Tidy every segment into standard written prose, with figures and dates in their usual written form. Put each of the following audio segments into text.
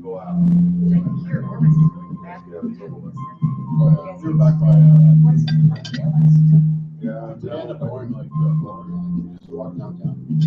Go out. You're back by, yeah, they end up going like, you just walk downtown.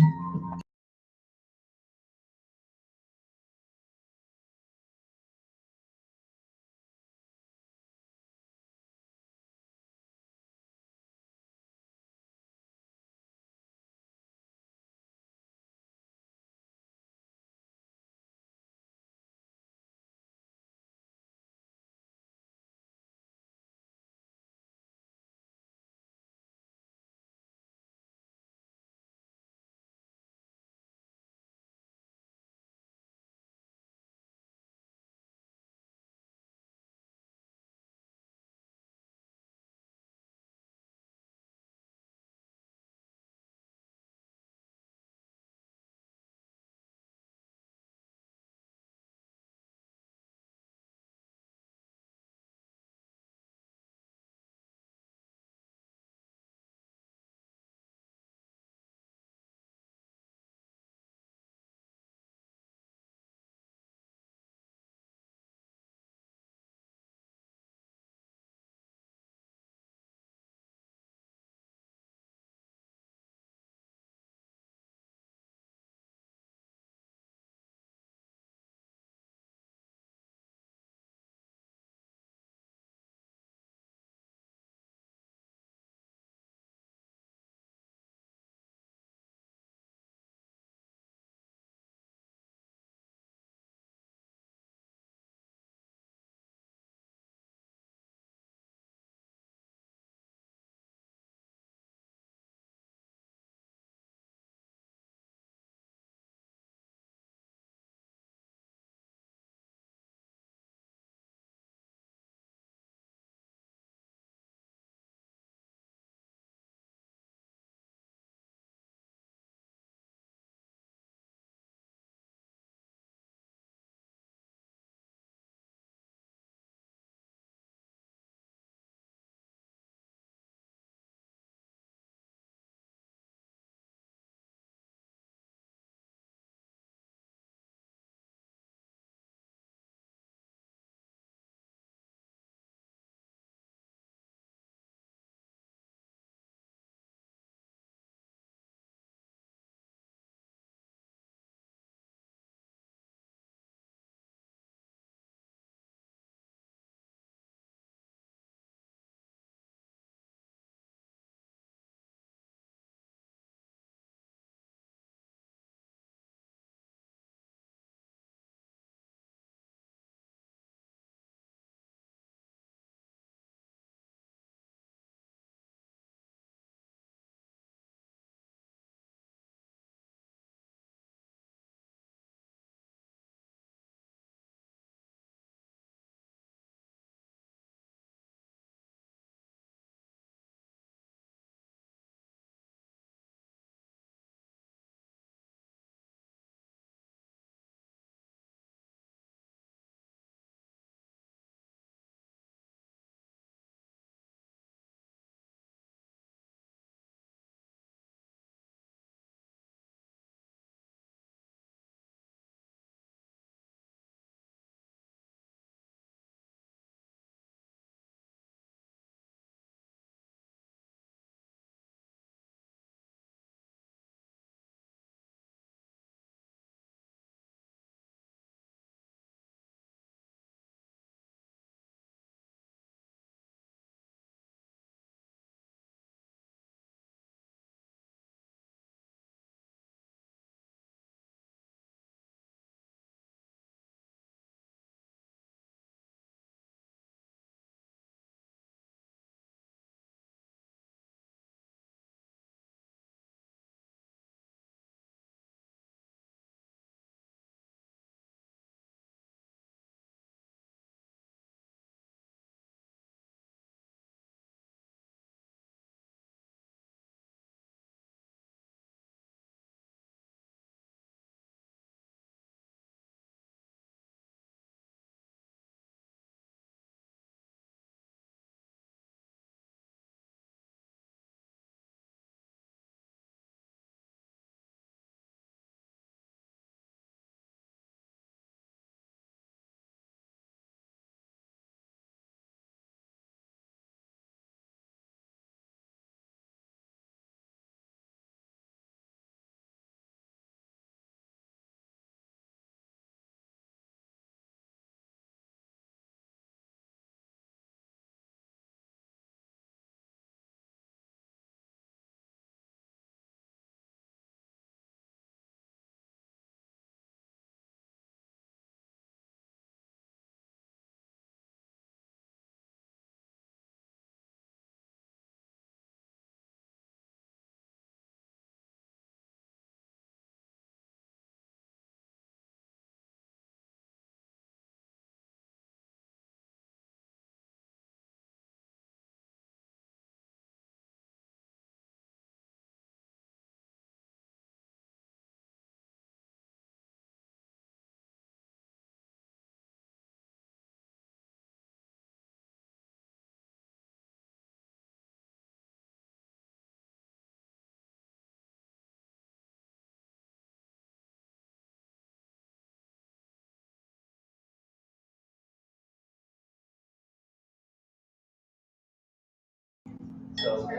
How's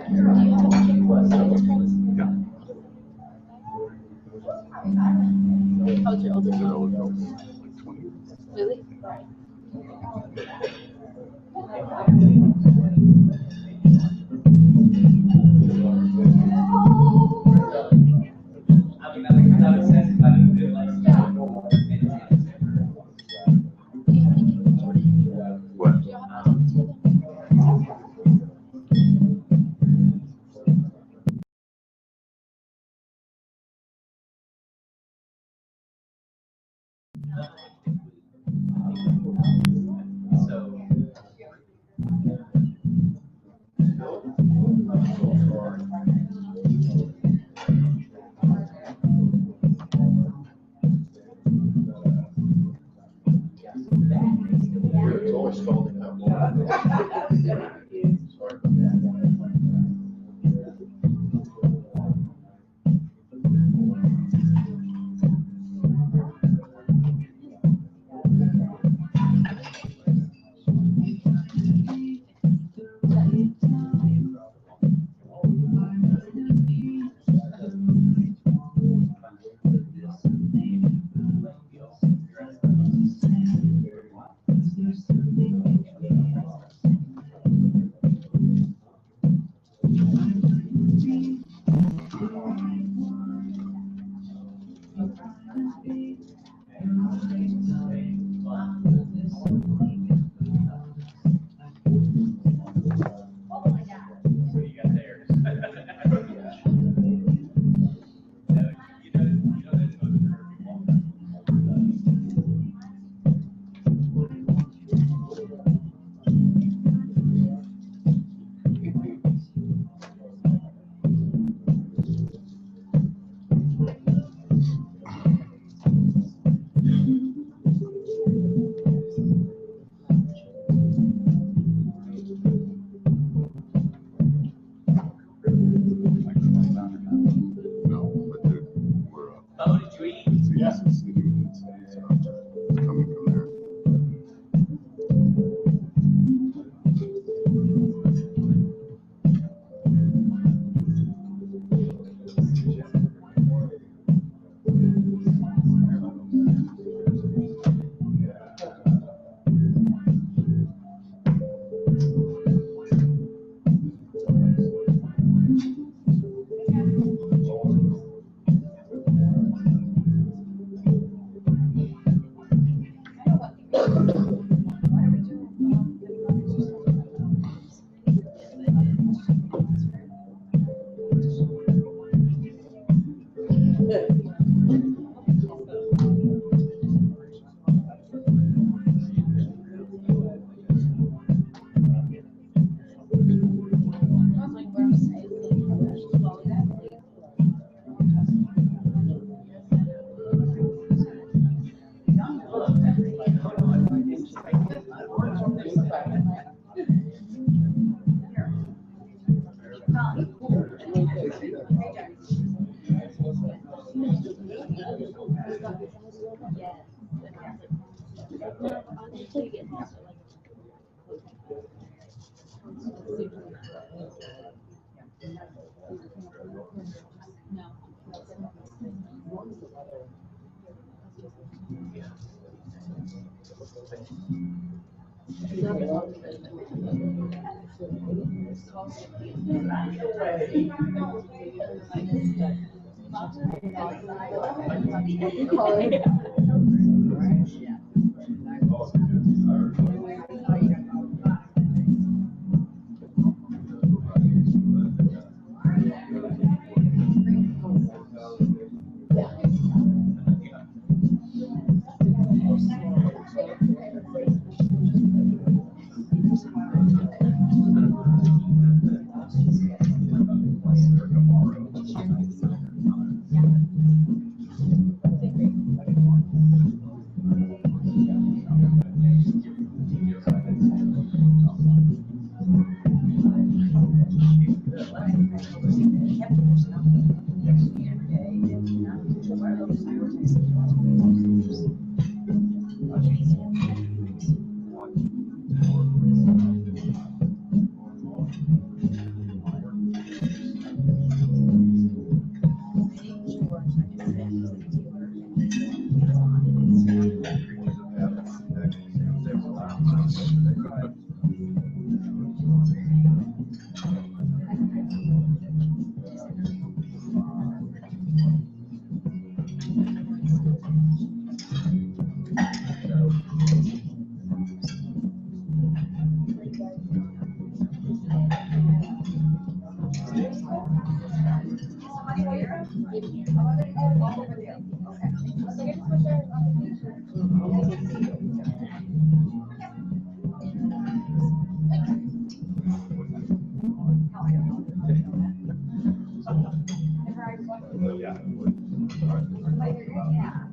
your oldest one? Really? What? It's always scalding out. Sorry. No, but dude, we're up. Oh, did you eat? Yes, it's coming from there.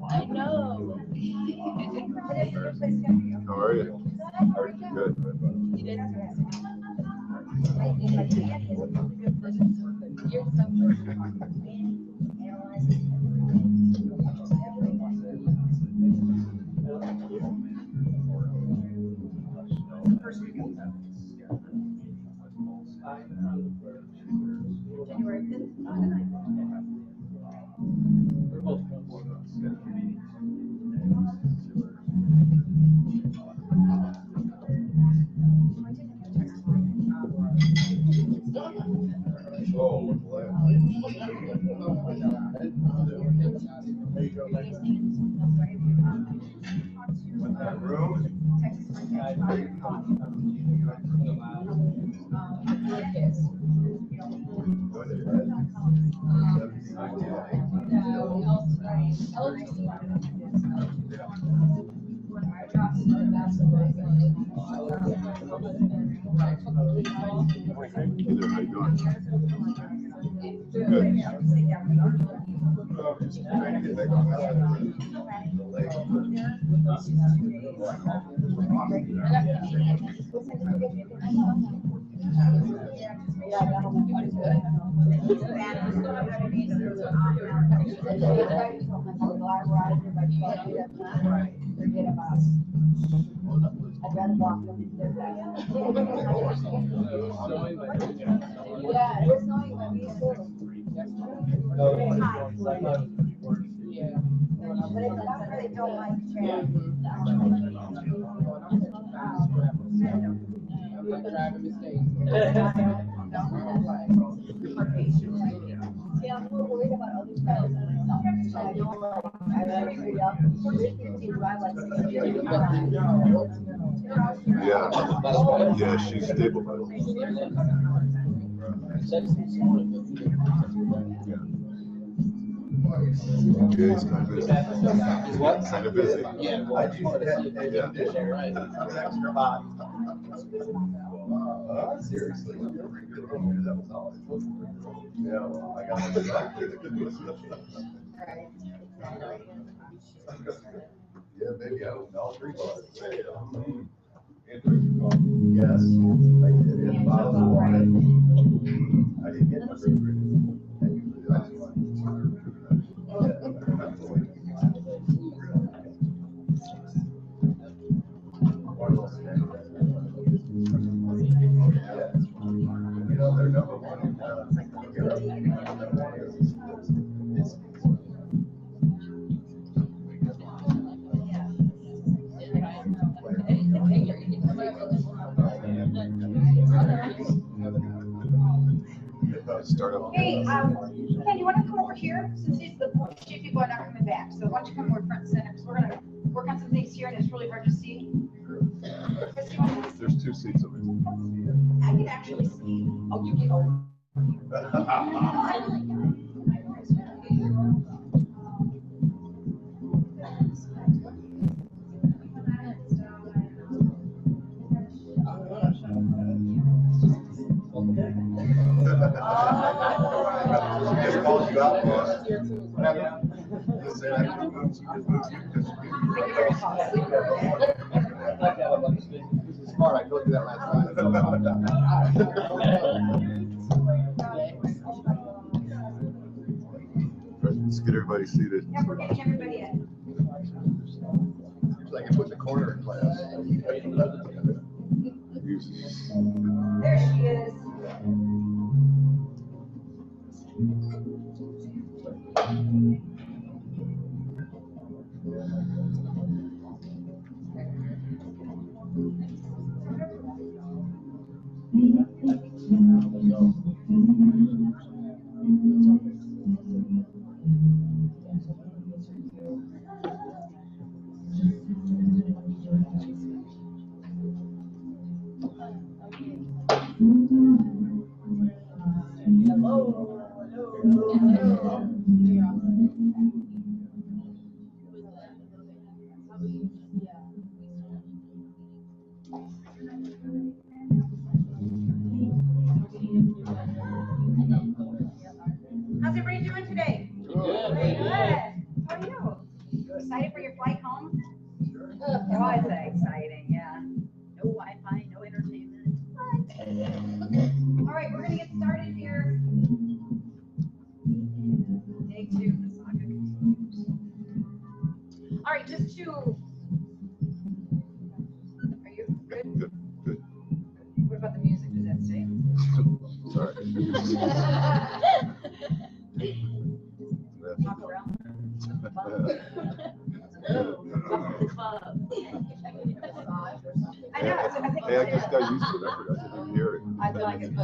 I know. How are you? Good. You did. You're so Oh, that room? Either how you doing? Good. Just trying to get back on I'd rather walk than yeah, it was snowing when we too. Yeah. But it's not really don't like trail. Yeah, I'm more worried about other trails than myself. I don't like, I like to be up. Yeah, she's stable. Yeah, he's kind of busy. What? Kind of busy. Yeah, well, I just wanted to see if they did this right. Extra hot. Seriously? That was all. Yeah, well, I got my back there. Yeah, maybe I don't know. Yes, I did. In bottle of water. I didn't get my refrigerator. You know, they're number one. Start up. Hey, Ken, you want to come over here since these the few people are not coming back? So why don't you come over front and center? Because we're gonna work on some things here, and it's really hard to see. There's 2 seats over here. I can actually see. Oh, you can. She just called you out, boss. Just say that to her. She just moves you because This is smart. I told you that last Let's get everybody seated. Yeah, we're getting everybody in. Seems like I put in the corner in class. There she is. How's everybody doing today? Good. How are you? You excited for your flight home? Sure. Oh, it's exciting, yeah. No Wi-Fi, no entertainment. What? All right, we're gonna get started here. Day 2, the saga continues. All right, just to. Are you good? Good, good. What about the music? Does that stay? Sorry. Talk around. I know. So I think Hey, I just got used to it. I didn't hear it. I feel like it's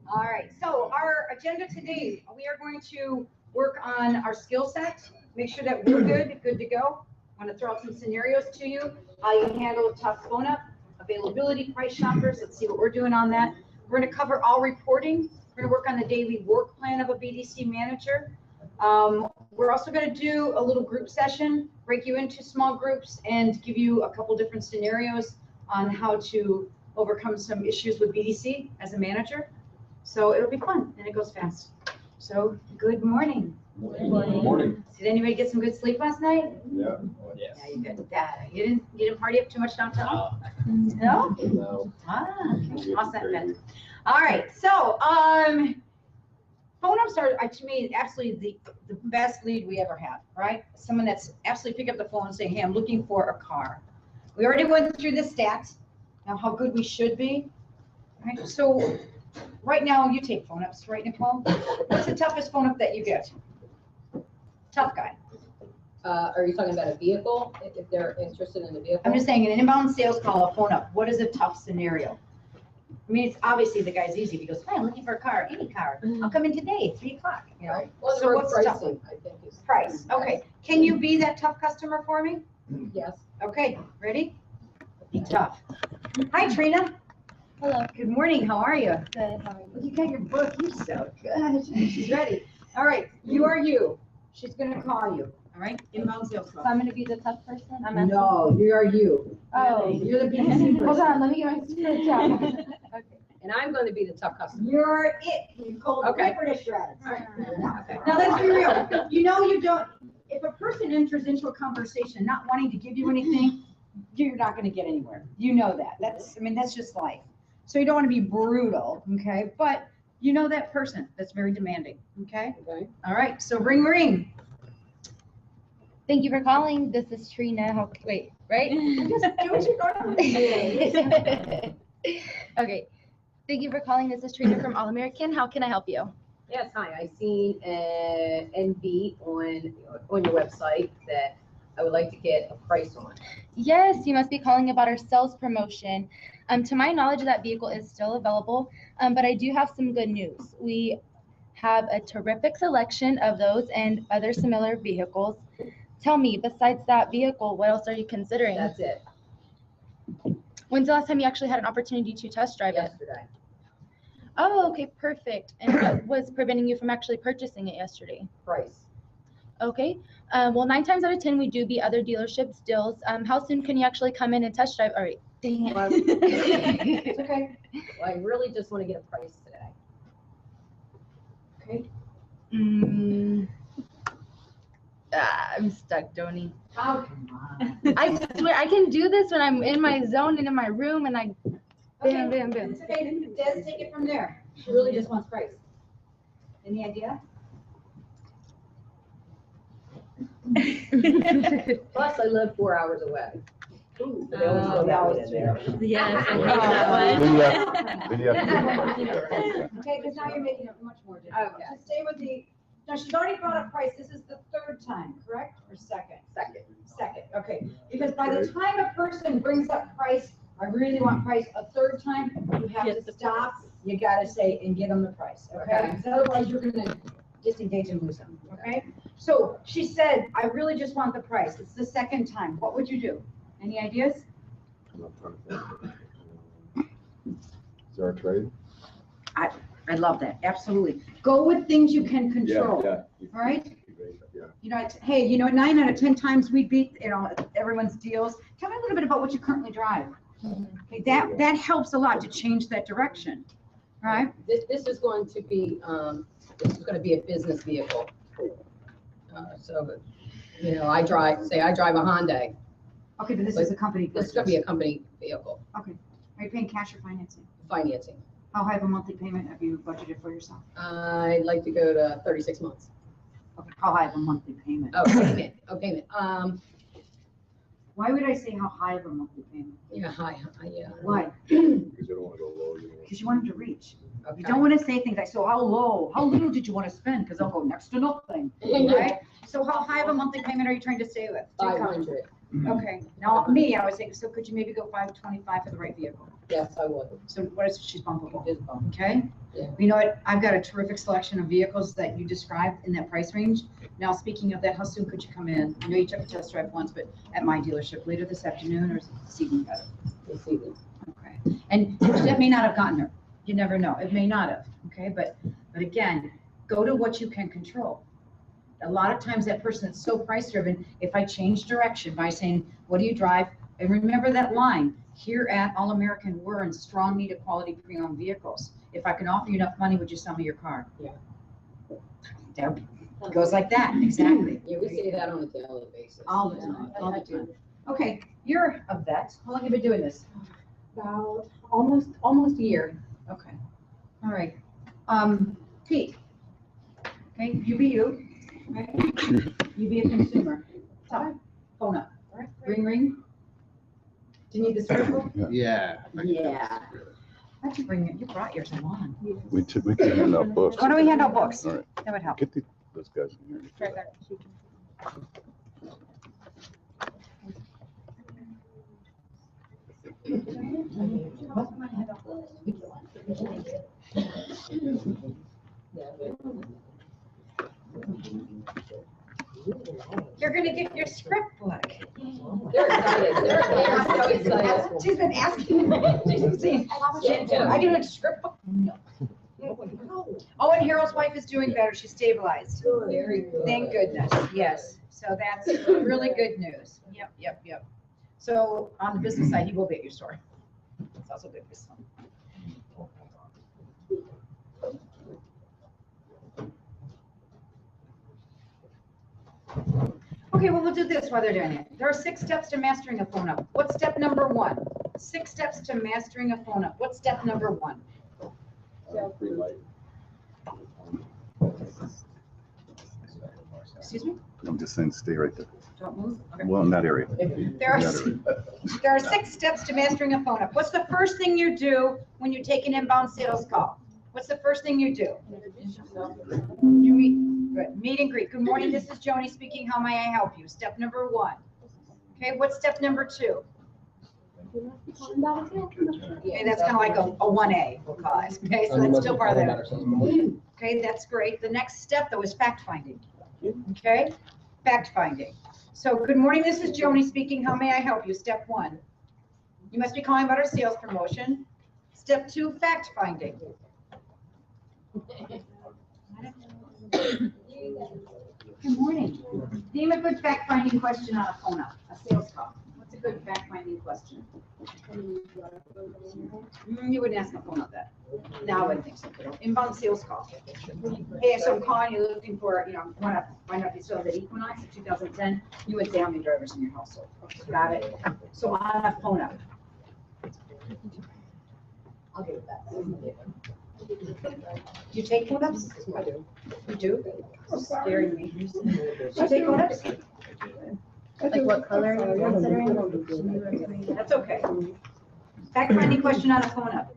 all right. So our agenda today, we are going to work on our skill set. Make sure that we're good to go. I'm going to throw out some scenarios to you. How you handle a tough phone up, availability, price shoppers. Let's see what we're doing on that. We're going to cover all reporting. We're going to work on the daily work plan of a BDC manager. We're also going to do a little group session, break you into small groups, and give you a couple different scenarios on how to overcome some issues with BDC as a manager. So it'll be fun and it goes fast. So good morning. Good morning. Did anybody get some good sleep last night? Yeah. Yes. Yeah, you did. Yeah. You didn't party up too much downtown? No? No. Ah, okay. Awesome. Then. All right. So phone ups are to me absolutely the best lead we ever have, right? Someone that's absolutely pick up the phone and say, hey, I'm looking for a car. We already went through the stats. Now how good we should be. Right? So right now you take phone ups, right, Nicole? What's the toughest phone up that you get? Tough guy. Are you talking about a vehicle, if they're interested in a vehicle? I'm just saying, in an inbound sales call, a phone up, what is a tough scenario? I mean, it's obviously the guy's easy. He goes, hi, I'm looking for a car, any car. I'll come in today, 3 o'clock, you know? Right. Well, So the what's the tough pricing, I think is. Price, okay. Can you be that tough customer for me? Yes. Okay, ready? Be tough. Hi, Trina. Hello. Good morning, how are you? Good. How are you? You got your book, you're so good. She's ready. All right, you are you. She's gonna call you, all right? Inbound sales So call. I'm gonna be the tough person. I'm asking. No, you are you. Oh. You're the BDC Hold person. on. Let me get my script out. Okay. And I'm going to be the tough customer. You're it. You called Okay. paper to shreds. Okay. Now let's be real. You know you don't, if a person enters into a conversation not wanting to give you anything, you're not gonna get anywhere. You know that. That's just life. So you don't wanna be brutal, okay? But you know that person that's very demanding, okay? Okay. All right, so ring. Thank you for calling. This is Trina. Wait, right? Just do what you're gonna do. Okay. Thank you for calling. This is Trina from All American. How can I help you? Yes, hi, I seen an NB on your website that I would like to get a price on. Yes, you must be calling about our sales promotion. To my knowledge, that vehicle is still available, but I do have some good news. We have a terrific selection of those and other similar vehicles. Tell me, besides that vehicle, what else are you considering? That's it, When's the last time you actually had an opportunity to test drive it? yesterday. Oh, okay, perfect. And what was preventing you from actually purchasing it yesterday? Price. Okay. Well, 9 times out of 10, we do beat other dealerships deals. How soon can you actually come in and test drive? All right. Dang Well, it. It's okay. Well, I really just want to get a price today. Okay. I'm stuck, Joni. Oh, come on. I swear I can do this when I'm in my zone and in my room and I bam, bam, bam. It's okay. Des, take it from there. She really just wants price. Any idea? Plus, I live 4 hours away. Ooh. So they always throw that one in there. Yes, I hate that one. Then you have to give a price. Okay, because now you're making it much more difficult. Okay. Just stay with the, now she's already brought up price. This is the 3rd time, correct? Or second? Second. Second, okay. Because by the time a person brings up price, I really want price a 3rd time, you have Get to the stop. You gotta say and give them the price, okay? Okay. Because otherwise you're gonna disengage and lose them, okay? So she said, I really just want the price. It's the 2nd time. What would you do? Any ideas? I'm not trying to think. Is there a trade? I love that, absolutely. Go with things you can control, Yeah. all right? Yeah. You know, hey, you know, 9 out of 10 times we beat, you know, everyone's deals. Tell me a little bit about what you currently drive. Okay, that helps a lot to change that direction, right? This is going to be, this is gonna be a business vehicle. So, you know, I drive a Hyundai. Okay, but this is a company. This is gonna be a company vehicle, Okay. Are you paying cash or financing? financing. How high of a monthly payment have you budgeted for yourself? I'd like to go to 36 months. Okay, how high of a monthly payment? Oh, payment, payment. Why would I say how high of a monthly payment? Yeah, yeah. Why? Because you don't want to go low. You don't want Because you want them to reach. Okay. You don't want to say things like, so how low, how little did you want to spend? Because I'll go next to nothing, right? So how high of a monthly payment are you trying to stay with? 500. Okay, now me, I was thinking, so could you maybe go 525 for the right vehicle? Yes, I would. So what is, she's bumpable, Just bump. okay? Yeah. You know what, I've got a terrific selection of vehicles that you described in that price range. Now, speaking of that, how soon could you come in? I know you took a test drive once, but at my dealership later this afternoon or this evening better? This evening. Okay, and that may not have gotten her. You never know. It may not have, okay? But again, go to what you can control. A lot of times that person that's so price driven, if I change direction by saying, what do you drive? And remember that line, here at All American, we're in strong need of quality pre-owned vehicles. If I can offer you enough money, would you sell me your car? Yeah. That goes like that, exactly. Yeah, we say that on a daily basis. All the time, all the time. Okay, you're a vet. How long have you been doing this? About almost a year. Okay, all right. Pete. Okay, you be you, right? You be a consumer. Talk. Phone up. Ring, ring. Do you need the circle? Yeah. Yeah. How'd you bring it? You brought yours along. We can hand out books. Why don't we hand out books? All right. That would help. Get those guys in here. You're gonna get your script book. They're excited. They're so excited. She's been asking. She's saying, I get a script book? No. Oh, and Harold's wife is doing better. She's stabilized. Very good. Thank goodness, yes. So that's really good news. Yep, yep, yep. So on the business side, he will be at your store. It's also good for some. Okay, well, we'll do this while they're doing it. There are 6 steps to mastering a phone up. What's step number 1? 6 steps to mastering a phone up. What's step number 1? Excuse me? I'm just saying, stay right there. Don't move. Okay. Well, in that area. There are, That area. there are 6 steps to mastering a phone up. What's the first thing you do when you take an inbound sales call? What's the first thing you do? You meet and greet. Good morning, this is Joni speaking. How may I help you? Step number 1. Okay, what's step number 2? Okay, that's kind of like a 1A, we'll call it. Okay, so that's still part of that. Okay, that's great. The next step though is fact finding. Okay, fact finding. So good morning, this is Joni speaking. How may I help you? Step 1. You must be calling about our sales promotion. Step 2, fact finding. Good morning. Name a good fact finding question on a phone up, a sales call. What's a good fact finding question? You wouldn't ask a phone up that. No, I wouldn't think so. Inbound sales call. Hey, so I'm calling you looking for, you know, want to find out if you still have that Equinox of 2010. You would say how many drivers in your household. Got it. So on a phone up. I'll give it that. Do you take phone ups? I do. You do? Scaring me. Do you take phone ups? Like what color are you considering? That's okay. Fact finding question on a phone up.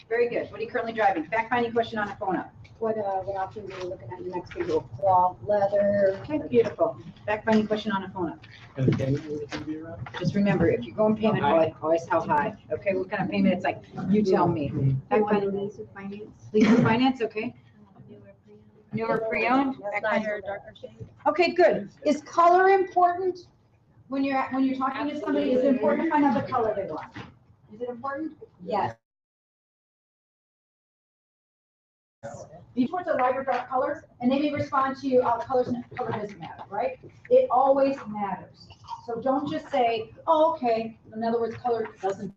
Very good. What are you currently driving? Fact finding question on a phone up. What options are you looking at in the next vehicle? Cloth, leather? Okay, beautiful. Fact finding question on a phone up. Just remember, if you're going payment, always how high. Okay, what kind of payment? It's like, you tell me. Fact finding. Lease or finance? Lease or finance, okay. Newer pre-owned. Lighter, darker shade. Okay, good. Is color important when you're talking to somebody? Is it important to find out the color they want? Is it important? Yes. Be towards a lighter dark color, and they may respond to you, color doesn't matter, right? It always matters. So don't just say, oh, okay. In other words, color doesn't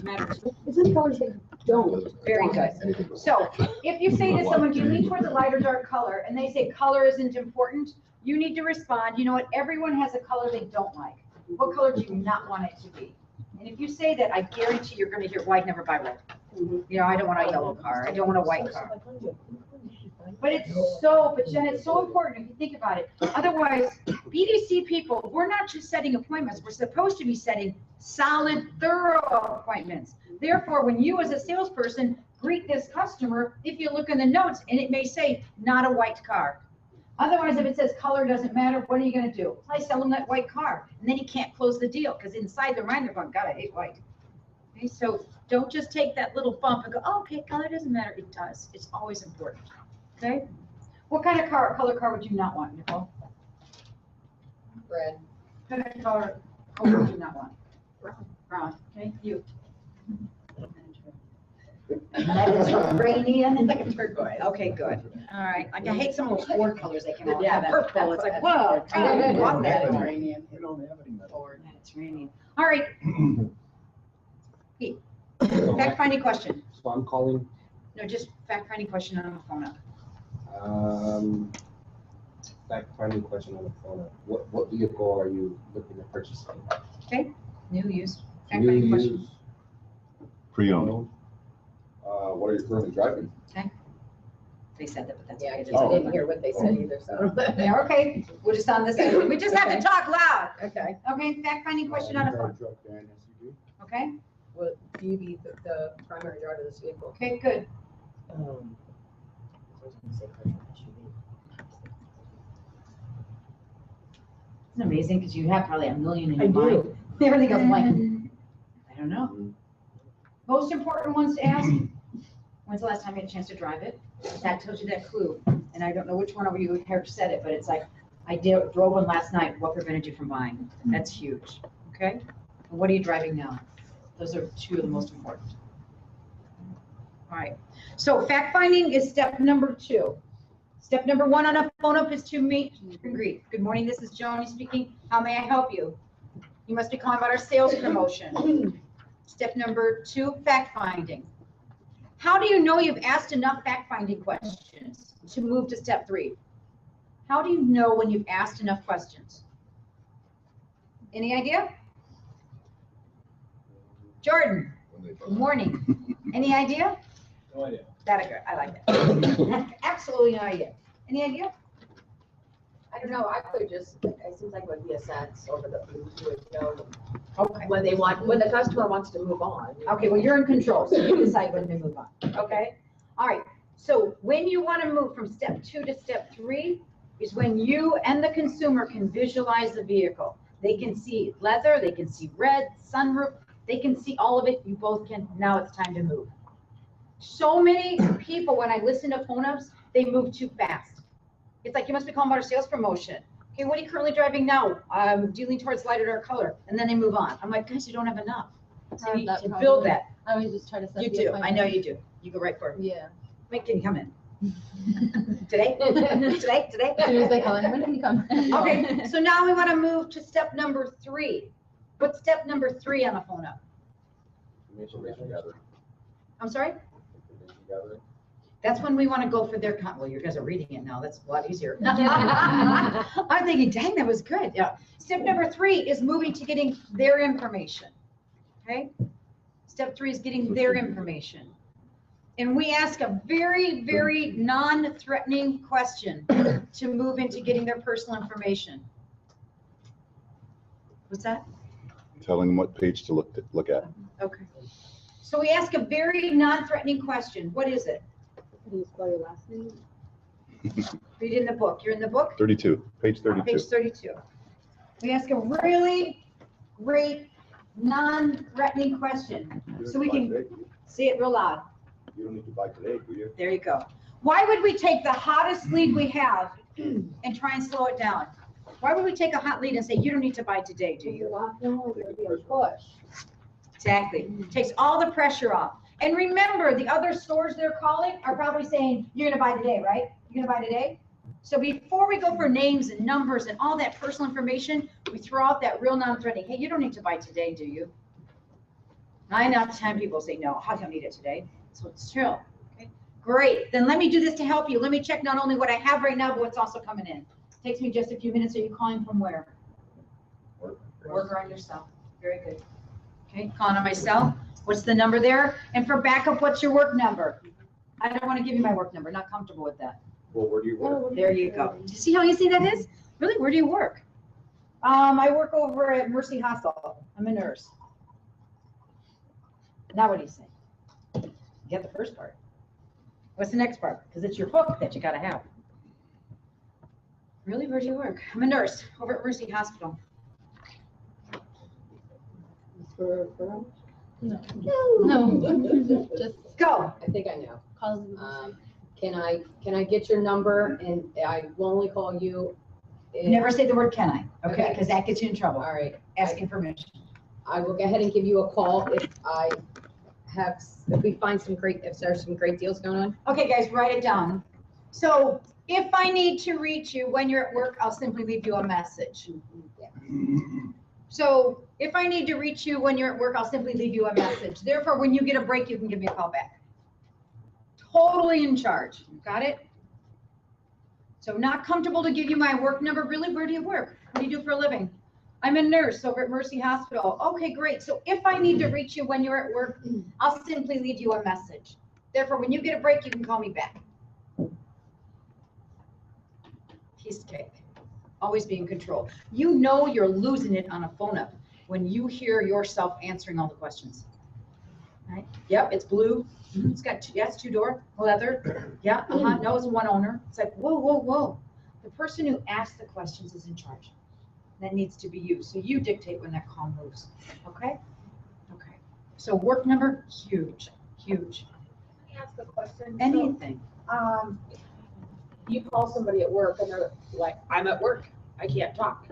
matter. Isn't colors that don't? Very good. So if you say to someone, do you lean towards a lighter dark color, and they say color isn't important, you need to respond, you know what, everyone has a color they don't like. What color do you not want it to be? And if you say that, I guarantee you're gonna hear, why never buy red? You know, I don't want a yellow car, I don't want a white car. But Jen, it's so important if you think about it. Otherwise, BDC people, we're not just setting appointments, we're supposed to be setting solid, thorough appointments. Therefore, when you as a salesperson greet this customer, if you look in the notes and it may say, not a white car. Otherwise, if it says color doesn't matter, what are you gonna do? I sell them that white car, and then you can't close the deal, because inside their mind, they're going, God, I hate white. Okay, so don't just take that little bump and go, oh, okay, color doesn't matter. It does, it's always important, okay? What kind of color car would you not want, Nicole? Red. What kind of color would you not want? Brown, okay, you. That is rainy and like a turquoise. Okay, good. All right. Like I hate some of those Ford colors they came out with. Yeah, Purple. It's like, whoa. I don't want that. We don't have any metal. Ford, and it's raining. All right. Pete, fact-finding question. So I'm calling, No, just fact-finding question on the phone. fact-finding question on the phone. What vehicle are you looking to purchase? Okay, new use. New Fact-finding question. use. Pre-owned. What are you currently driving? They said that, but that's Yeah, okay. I just didn't hear what they said either, so. Yeah, okay. We're just on this. We just have to talk loud. Okay. Okay, fact-finding question on the phone. Truck and SUV. Okay, Will you be the primary driver of this vehicle? okay, good. It's amazing because you have probably a million in your mind. Everything goes like, I don't know. Most important ones to ask, when's the last time you had a chance to drive it? That tells you that clue. And I don't know which one of you have said it, but it's like, drove one last night. What prevented you from buying? That's huge. Okay? And what are you driving now? Those are two of the most important. All right. So fact finding is step number 2. Step number 1 on a phone up is to meet and greet. Good morning, this is Joni speaking. How may I help you? You must be calling about our sales promotion. Step number 2, fact finding. How do you know you've asked enough fact finding questions to move to step 3? How do you know when you've asked enough questions? Any idea? Jordan, good morning. Any idea? No idea. I like that. Absolutely no idea. Any idea? I don't know, I could just, it seems like it would be a sense over the, you would know Okay. when the customer wants to move on. Okay, well, you're in control, so you decide when to move on, okay? All right, so when you want to move from step 2 to step 3 is when you and the consumer can visualize the vehicle. They can see leather, they can see red, sunroof, they can see all of it. You both can, now it's time to move. So many people, when I listen to phone-ups, they move too fast. It's like, you must be calling about a sales promotion. Okay, what are you currently driving now? Dealing towards lighter dark color, and then they move on. I'm like, guys, you don't have enough. So you need to build that. I always just try to set You the do, I appointment. know you do. You go right for it. Yeah. Wait, can you come in? Today? Today? As soon as they call in, when can you come? Okay, so now we want to move to step number 3. What's step number 3 on the phone up? Information gathering. I'm sorry? Information gathering. That's when we want to go for their, well, you guys are reading it now, that's a lot easier. I'm thinking, dang, that was good, yeah. Step number 3 is moving to getting their information, okay? Step 3 is getting their information. And we ask a very, very non-threatening question to move into getting their personal information. What's that? Telling them what page to look at. Okay. So we ask a very non-threatening question. What is it? Do you spell your last name? Read in the book. You're in the book? 32, page 32. Page 32. We ask a really great non-threatening question. So we can say it real loud. You don't need to buy today, do you? There you go. Why would we take the hottest lead we have and try and slow it down? Why would we take a hot lead and say, you don't need to buy today, do you? No, it's gonna be a push. Exactly. Takes all the pressure off. And remember, the other stores they're calling are probably saying, you're gonna buy today, right? You're gonna buy today? So before we go for names and numbers and all that personal information, we throw out that real non-threatening, hey, you don't need to buy today, do you? 9 out of 10 people say, no, I don't need it today. So it's true. Okay, great. Then let me do this to help you. Let me check not only what I have right now, but what's also coming in. Takes me just a few minutes. Are you calling from where? Work on yourself. Very good. Okay, calling on myself. What's the number there? And for backup, what's your work number? I don't want to give you my work number. Not comfortable with that. Well, where do you work? There you go. Do you see how easy that is? Really, where do you work? I work over at Mercy Hospital. I'm a nurse. Now what do you say? You get the first part. What's the next part? Because it's your hook that you got to have. Really, where do you work? I'm a nurse over at Mercy Hospital. No, just, Go. I think I know. Calls. Can I get your number and I will only call you? if- Never say the word can I, okay? Okay. Because that gets you in trouble. All right. Asking permission. I will go ahead and give you a call if we find if there's some great deals going on. Okay, guys, write it down. So if I need to reach you when you're at work, I'll simply leave you a message. So if I need to reach you when you're at work, I'll simply leave you a message. Therefore, when you get a break, you can give me a call back. Totally in charge. Got it? So not comfortable to give you my work number. Really, where do you work? What do you do for a living? I'm a nurse over at Mercy Hospital. Okay, great. So if I need to reach you when you're at work, I'll simply leave you a message. Therefore, when you get a break, you can call me back. Piece of cake. Always be in control. You know you're losing it on a phone up when you hear yourself answering all the questions. Right? Yep, it's blue. It's got two, yes, 2-door, leather. Yeah, no, it's one owner. It's like, whoa, whoa, whoa. The person who asked the questions is in charge. That needs to be you. So you dictate when that call moves. Okay? Okay. So work number, huge, huge. Let me ask a question. Anything. So, you call somebody at work and they're like, I'm at work, I can't talk.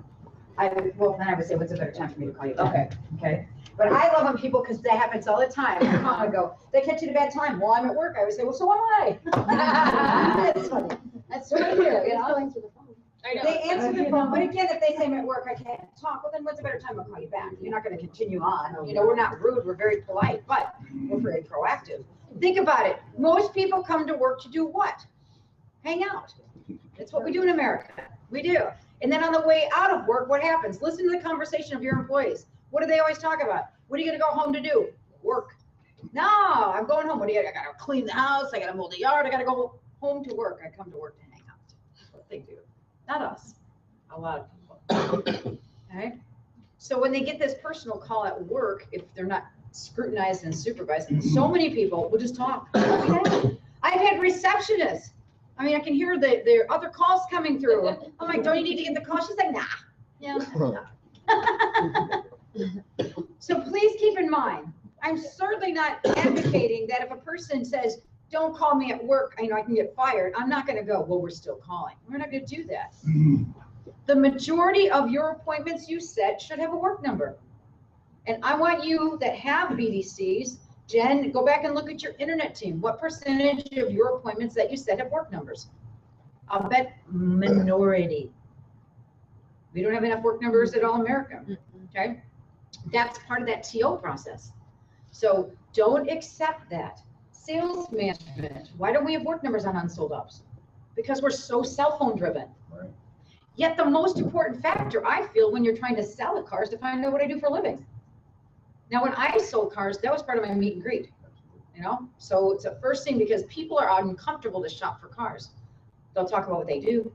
Well, then I would say, what's a better time for me to call you back? Okay. But I love when people, because that happens all the time. I go, they catch you at a bad time. Well, I'm at work. I always say, well, so am I. That's funny. That's right here, you know? Still answer the phone. I know. They answer the phone, but again, if they say I'm at work, I can't talk, well, then what's a better time I'll call you back? You're not gonna continue on. You know, we're not rude, we're very polite, but we're very proactive. Think about it. Most people come to work to do what? Hang out. That's what we do in America. We do. And then on the way out of work, what happens? Listen to the conversation of your employees. What do they always talk about? What are you gonna go home to do? Work. No, I'm going home. What do you, I gotta clean the house, I gotta mow the yard, I gotta go home to work. I come to work to hang out. That's what they do. Not us, a lot of people. Okay? So when they get this personal call at work, if they're not scrutinized and supervised, so many people will just talk. Okay? I've had receptionists. I mean, I can hear the other calls coming through. I'm like, don't you need to get the call? She's like, nah. Yeah. So please keep in mind, I'm certainly not advocating that if a person says, don't call me at work, I can get fired. I'm not going to go, well, we're still calling. We're not going to do that. The majority of your appointments you set should have a work number. And I want you that have BDCs, Jen, go back and look at your internet team. What percentage of your appointments that you set have work numbers? I'll bet minority. We don't have enough work numbers at all America. Okay. That's part of that TO process. So don't accept that. Sales management. Why don't we have work numbers on unsold ups? Because we're so cell phone driven. Right. Yet the most important factor I feel when you're trying to sell a car is to find out what I do for a living. Now, when I sold cars, that was part of my meet and greet, So it's the first thing because people are uncomfortable to shop for cars. They'll talk about what they do,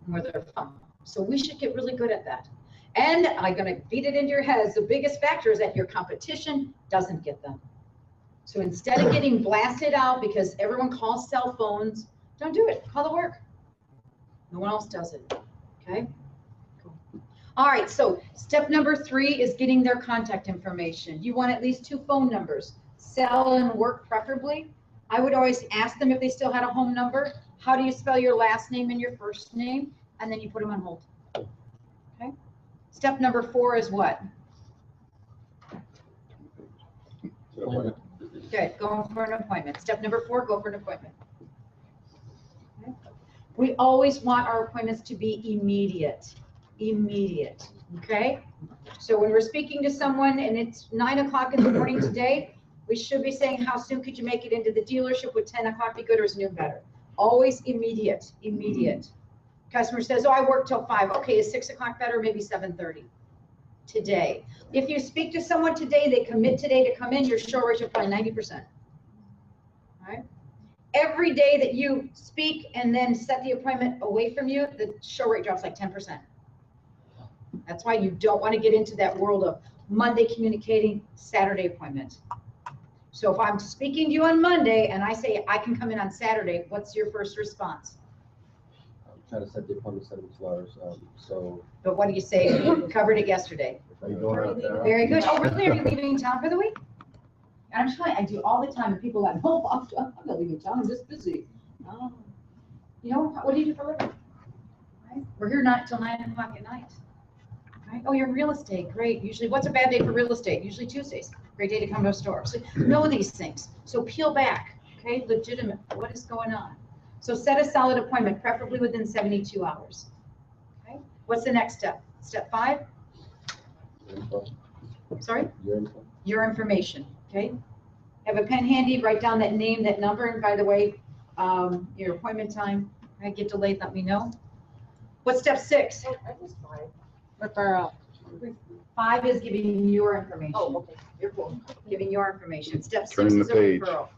where they're from. So we should get really good at that. And I'm going to beat it into your heads. The biggest factor is that your competition doesn't get them. So instead of getting blasted out because everyone calls cell phones, don't do it. Call the work. No one else does it. Okay? Cool. All right. So step number 3 is getting their contact information. You want at least 2 phone numbers, cell and work preferably. I would always ask them if they still had a home number. How do you spell your last name and your first name? And then you put them on hold. Okay. Step number 4 is what? Good, going for an appointment. Step number 4, go for an appointment. Okay. We always want our appointments to be immediate, okay? So when we're speaking to someone and it's 9 o'clock in the morning today, we should be saying, how soon could you make it into the dealership? Would 10 o'clock be good or is noon better? Always immediate. Customer says, oh, I work till 5. Okay, is 6 o'clock better? Maybe 7:30 today. If you speak to someone today, they commit today to come in, your show rate should probably 90%. All right. Every day that you speak and then set the appointment away from you, the show rate drops like 10%. That's why you don't want to get into that world of Monday communicating, Saturday appointment. So if I'm speaking to you on Monday and I say I can come in on Saturday, what's your first response? I'm trying to set the appointment 72 hours, so. But what do you say? You covered it yesterday. Are you going out there? Very good. Oh, really? Are you leaving town for the week? And I'm trying, I do all the time, and people are like, oh, I'm not leaving town, I'm just busy. Oh. You know, what do you do for a living? Right? We're here not till 9 o'clock at night. Right? Oh, you're in real estate, great. Usually, what's a bad day for real estate? Usually Tuesdays, great day to come to a store. So know these things. So peel back, okay? Legitimate, what is going on? So set a solid appointment, preferably within 72 hours. Okay? What's the next step? Step 5? Your info. Sorry? Your info. Your information, okay? Have a pen handy, write down that name, that number, and by the way, your appointment time. I get delayed, let me know. What's step 6? Oh, I just tried. Referral. 5 is giving your information. Oh, okay. You're cool. Giving your information. Step 6 Turning is a the page. referral.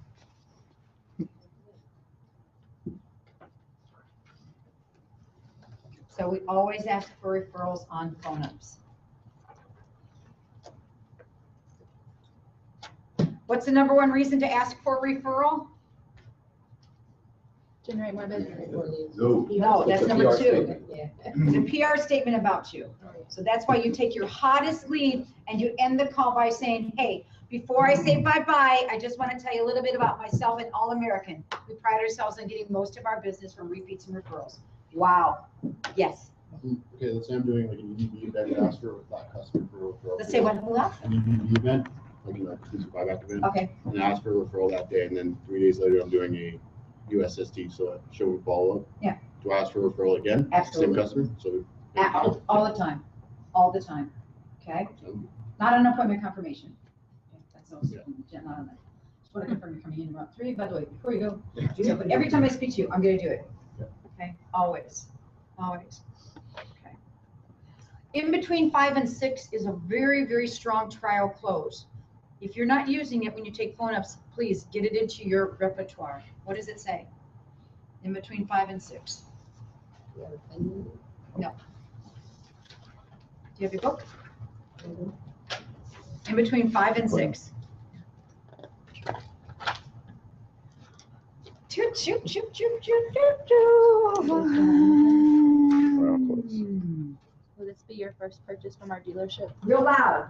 So we always ask for referrals on phone-ups. What's the number 1 reason to ask for a referral? Generate more business. No. No, that's It's a number PR 2. statement. It's a PR statement about you. So that's why you take your hottest lead and you end the call by saying, hey, before I say bye-bye, I just want to tell you a little bit about myself and All American. We pride ourselves on getting most of our business from repeats and referrals. Wow. Yes. Okay, let's say I'm doing like an EDB event, ask for that customer for a referral. Let's say what, hold up. An EDB event, like an exclusive buyback event, Okay. and ask for a referral that day, and then 3 days later, I'm doing a USSD, so show me follow-up. Yeah. Do I ask for a referral again? Absolutely. Same customer, so. All the time. All the time. Okay? Not an appointment confirmation. Okay, that's also not on that. Just want to confirm you're coming in route 3. By the way, before you go, so, but every time I speak to you, I'm going to do it. Okay? Always. Always. Okay. In between 5 and 6 is a very, very strong trial close. If you're not using it when you take phone-ups, please get it into your repertoire. What does it say? In between 5 and 6. No. Do you have your book? In between 5 and 6. Choo, choo, choo, choo, choo, choo, choo. Will this be your first purchase from our dealership? Real loud.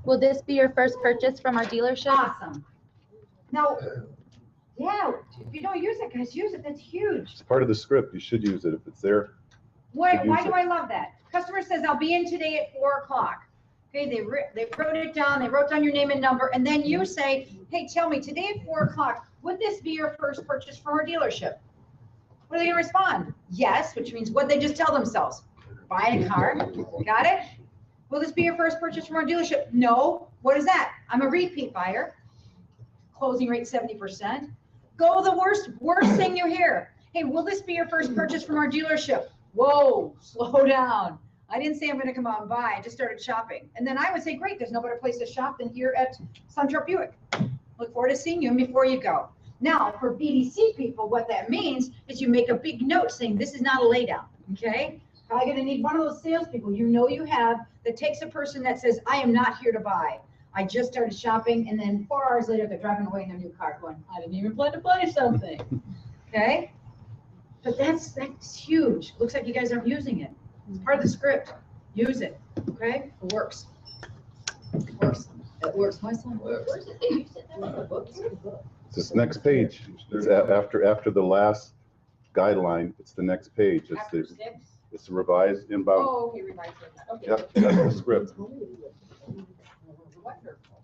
Will this be your first purchase from our dealership? Awesome. Now, yeah, if you don't use it, guys, use it. That's huge. It's part of the script. You should use it if it's there. Why Use do it. I love that? Customer says, I'll be in today at 4 o'clock. Okay, they wrote it down, they wrote down your name and number, and then you say, hey, tell me, today at 4 o'clock, would this be your first purchase from our dealership? What are they gonna respond? Yes, which means what they just tell themselves? Buying a car, got it? Will this be your first purchase from our dealership? No, what is that? I'm a repeat buyer. Closing rate 70%. Go the worst thing you hear. Hey, will this be your first purchase from our dealership? Whoa, slow down. I didn't say I'm gonna come out and buy, I just started shopping. And then I would say, great, there's no better place to shop than here at Suntrup Buick. Look forward to seeing you before you go. Now, for BDC people, what that means is you make a big note saying this is not a laydown, okay? Probably gonna need one of those salespeople you know you have that takes a person that says, I am not here to buy. I just started shopping, and then 4 hours later, they're driving away in their new car going, I didn't even plan to buy something, okay? But that's huge. Looks like you guys aren't using it. It's part of the script. Use it, okay? It works. It works. It works. My son works. It's this next page. It's after the last guideline. It's the next page. After It's 6? the revised inbound. Oh, okay, revised it. Okay. Yep, that's the script. Wonderful.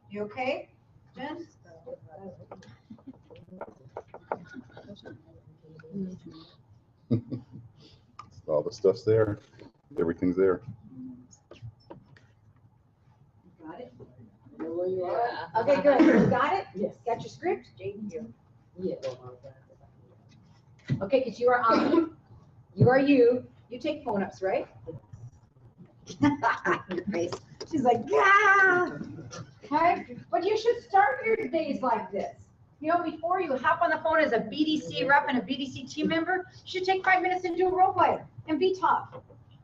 You okay, Jen? All the stuff's there. Everything's there. Got it? Yeah. Okay, good. You got it? Yes. Got your script? Yeah. Okay, because you are on. You are you. You take phone ups, right? Your face. She's like, yeah. Okay, but you should start your days like this. You know, before you hop on the phone as a BDC rep and a BDC team member, you should take 5 minutes and do a role play and be tough.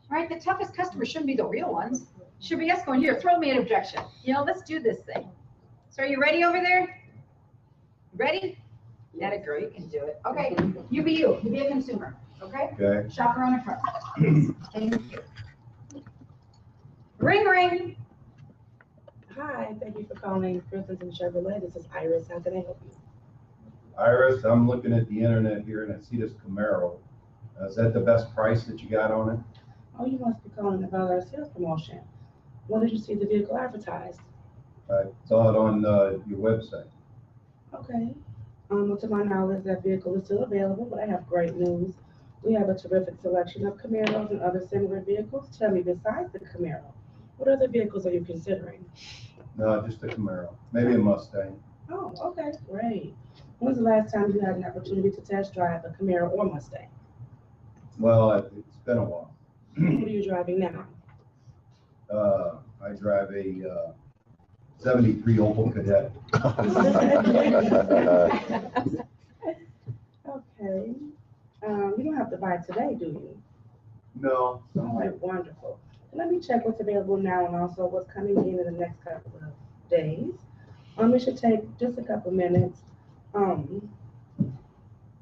Right? The toughest customers shouldn't be the real ones. Should be us going, here, throw me an objection. You know, let's do this thing. So are you ready over there? Ready? That a girl, you can do it. Okay, you be you. You be a consumer. Okay? Okay. Shopper on the front. Thank you. Ring, ring. Hi, thank you for calling Christensen Chevrolet. This is Iris. How can I help you? Iris, I'm looking at the internet here and I see this Camaro. Is that the best price that you got on it? Oh, you must be calling about our sales promotion. When did you see the vehicle advertised? I saw it on your website. Okay. Well, to my knowledge, that vehicle is still available, but I have great news. We have a terrific selection of Camaros and other similar vehicles. Tell me, besides the Camaro, what other vehicles are you considering? No, just a Camaro, maybe a Mustang. Oh, okay, great. When's the last time you had an opportunity to test drive a Camaro or Mustang? Well, it's been a while. What are you driving now? I drive a 73 Opel Kadett. Okay. You don't have to buy it today, do you? No. All right, wonderful. Let me check what's available now and also what's coming in the next couple of days. It should take just a couple minutes.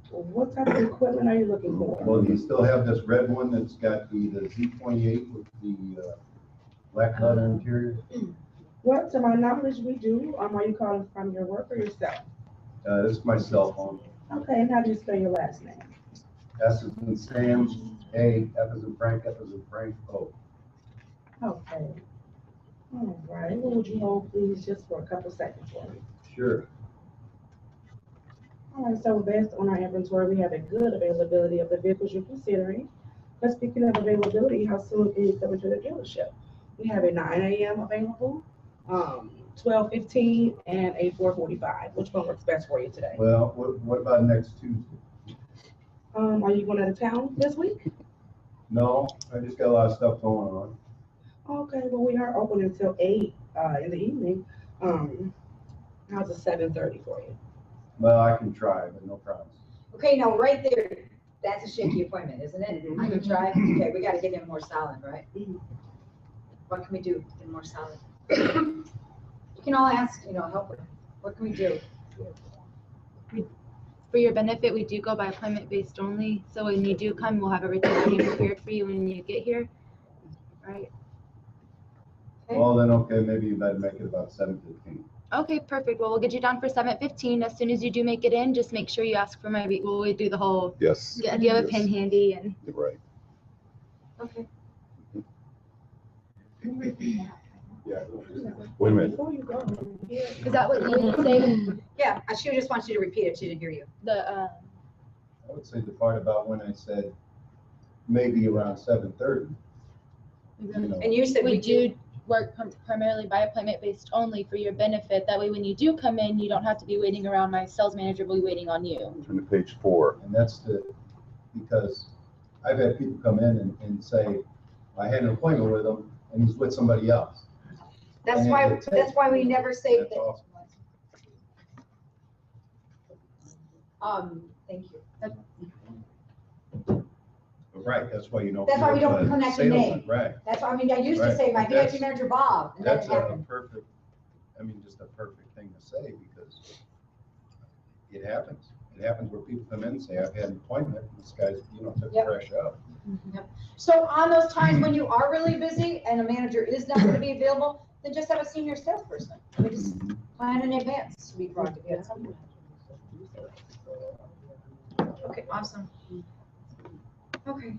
What type of equipment are you looking for? Well, do you still have this red one that's got the Z28 with the black leather interior? Well, to my knowledge, we do. Are you calling from your work or yourself? This is my cell phone. Okay, and how do you spell your last name? S is in Sam, A, F is in Frank, F is in Frank, O. Okay. All right. Well, would you hold, please, just for a couple seconds for me? Sure. All right, so based on our inventory, we have a good availability of the vehicles you're considering. But speaking of availability, how soon can you come into the dealership? We have a 9 a.m. available, 12:15, and a 4:45. Which one works best for you today? Well, what about next Tuesday? Are you going out of town this week? No, I just got a lot of stuff going on. Okay, well, we are open until 8 in the evening. How's it 7:30 for you? Well, I can try, but no promise. Okay, now right there, that's a shaky appointment, isn't it? I can try. Okay, we gotta get him more solid, right? What can we do to get him more solid? You can all ask, help her. What can we do? For your benefit, we do go by appointment based only. So when you do come, we'll have everything ready prepared for you when you get here. Right? Okay. Well, then, okay, maybe you better make it about 7:15. Okay, perfect. Well, we'll get you down for 7:15. As soon as you do make it in, just make sure you ask for my, we do the whole, Yes. do you have a Yes. pen handy? And You're right. Okay. Yeah. Wait a minute. Before you go, is that what you would say? Yeah, she just wants you to repeat it. She didn't hear you. The, I would say the part about when I said maybe around 7:30. And you said we do work primarily by appointment based only for your benefit. That way, when you do come in, you don't have to be waiting around. My sales manager will be waiting on you. Turn to page 4. And that's because I've had people come in and say, I had an appointment with him and he's with somebody else. That's And why, it takes- that's why we never saved That's it. awesome. Thank you. Right, that's why you don't. That's why we don't give a connect the salesman, name. Right. That's why, I used to Right. say my That's- VIP manager Bob, and that That's a happened. perfect, just a perfect thing to say because it happens. It happens where people come in and say, I've had an appointment, and this guy's, took Yep. a fresh out. So on those times when you are really busy and a manager is not gonna be available, then just have a senior salesperson. We just plan in advance to be proactive at some point. Okay, awesome. Okay.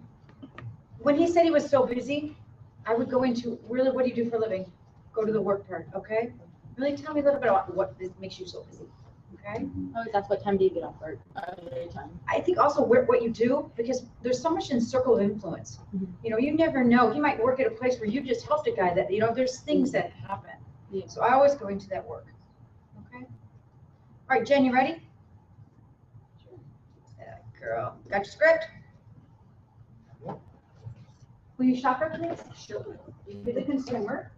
When he said he was so busy, I would go into, really, what do you do for a living? Go to the work part, okay? Really tell me a little bit about what makes you so busy. okay? Oh, that's what time do you get off work? Every time. I think also what you do, because there's so much in circle of influence. You know, you never know, you might work at a place where you just helped a guy that, you know, there's things that happen. Yeah. So I always go into that work, okay? All right, Jen, you ready? Yeah, girl, got your script? Will you shop her, please? Sure. You be the consumer,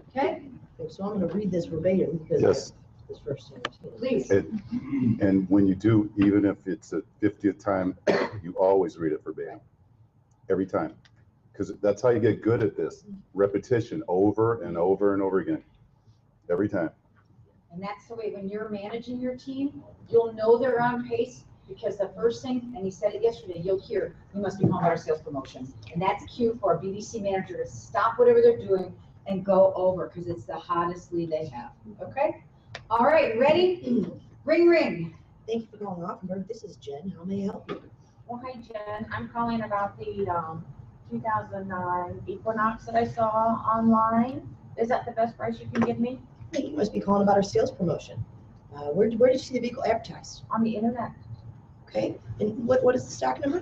okay? Okay, so I'm gonna read this verbatim because Yes. this first thing. Please. And when you do, even if it's the 50th time, you always read it verbatim, every time. Because that's how you get good at this, repetition over and over and over again, every time. And that's the way, when you're managing your team, you'll know they're on pace, because the first thing, and he said it yesterday, you'll hear, you must be calling about our sales promotion. And that's cue for a BDC manager to stop whatever they're doing and go over, because it's the hottest lead they have, okay? All right, ready? Ring, ring. Thank you for calling Offenburg. This is Jen. How may I help you? Well, hi Jen, I'm calling about the 2009 Equinox that I saw online. Is that the best price you can give me? Hey, you must be calling about our sales promotion. Where did you see the vehicle advertised? On the internet, Okay, and what is the stock number?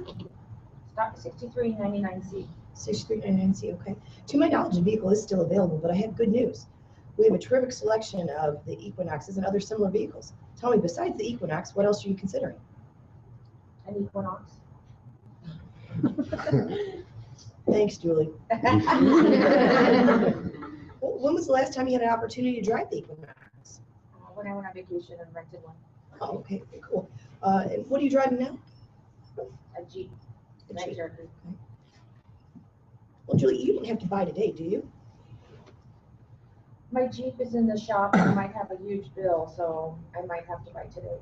stock 6399C. 6399C, okay. To my knowledge, the vehicle is still available, but I have good news. We have a terrific selection of the Equinoxes and other similar vehicles. Tell me, besides the Equinox, what else are you considering? An Equinox. Thanks, Julie. Well, when was the last time you had an opportunity to drive the Equinox? When I went on vacation and rented one, Oh, okay, very cool. And what are you driving now? a Jeep. A Night Jeep. Cherokee. Well, Julie, you don't have to buy today, do you? My Jeep is in the shop and might have a huge bill, so I might have to buy today.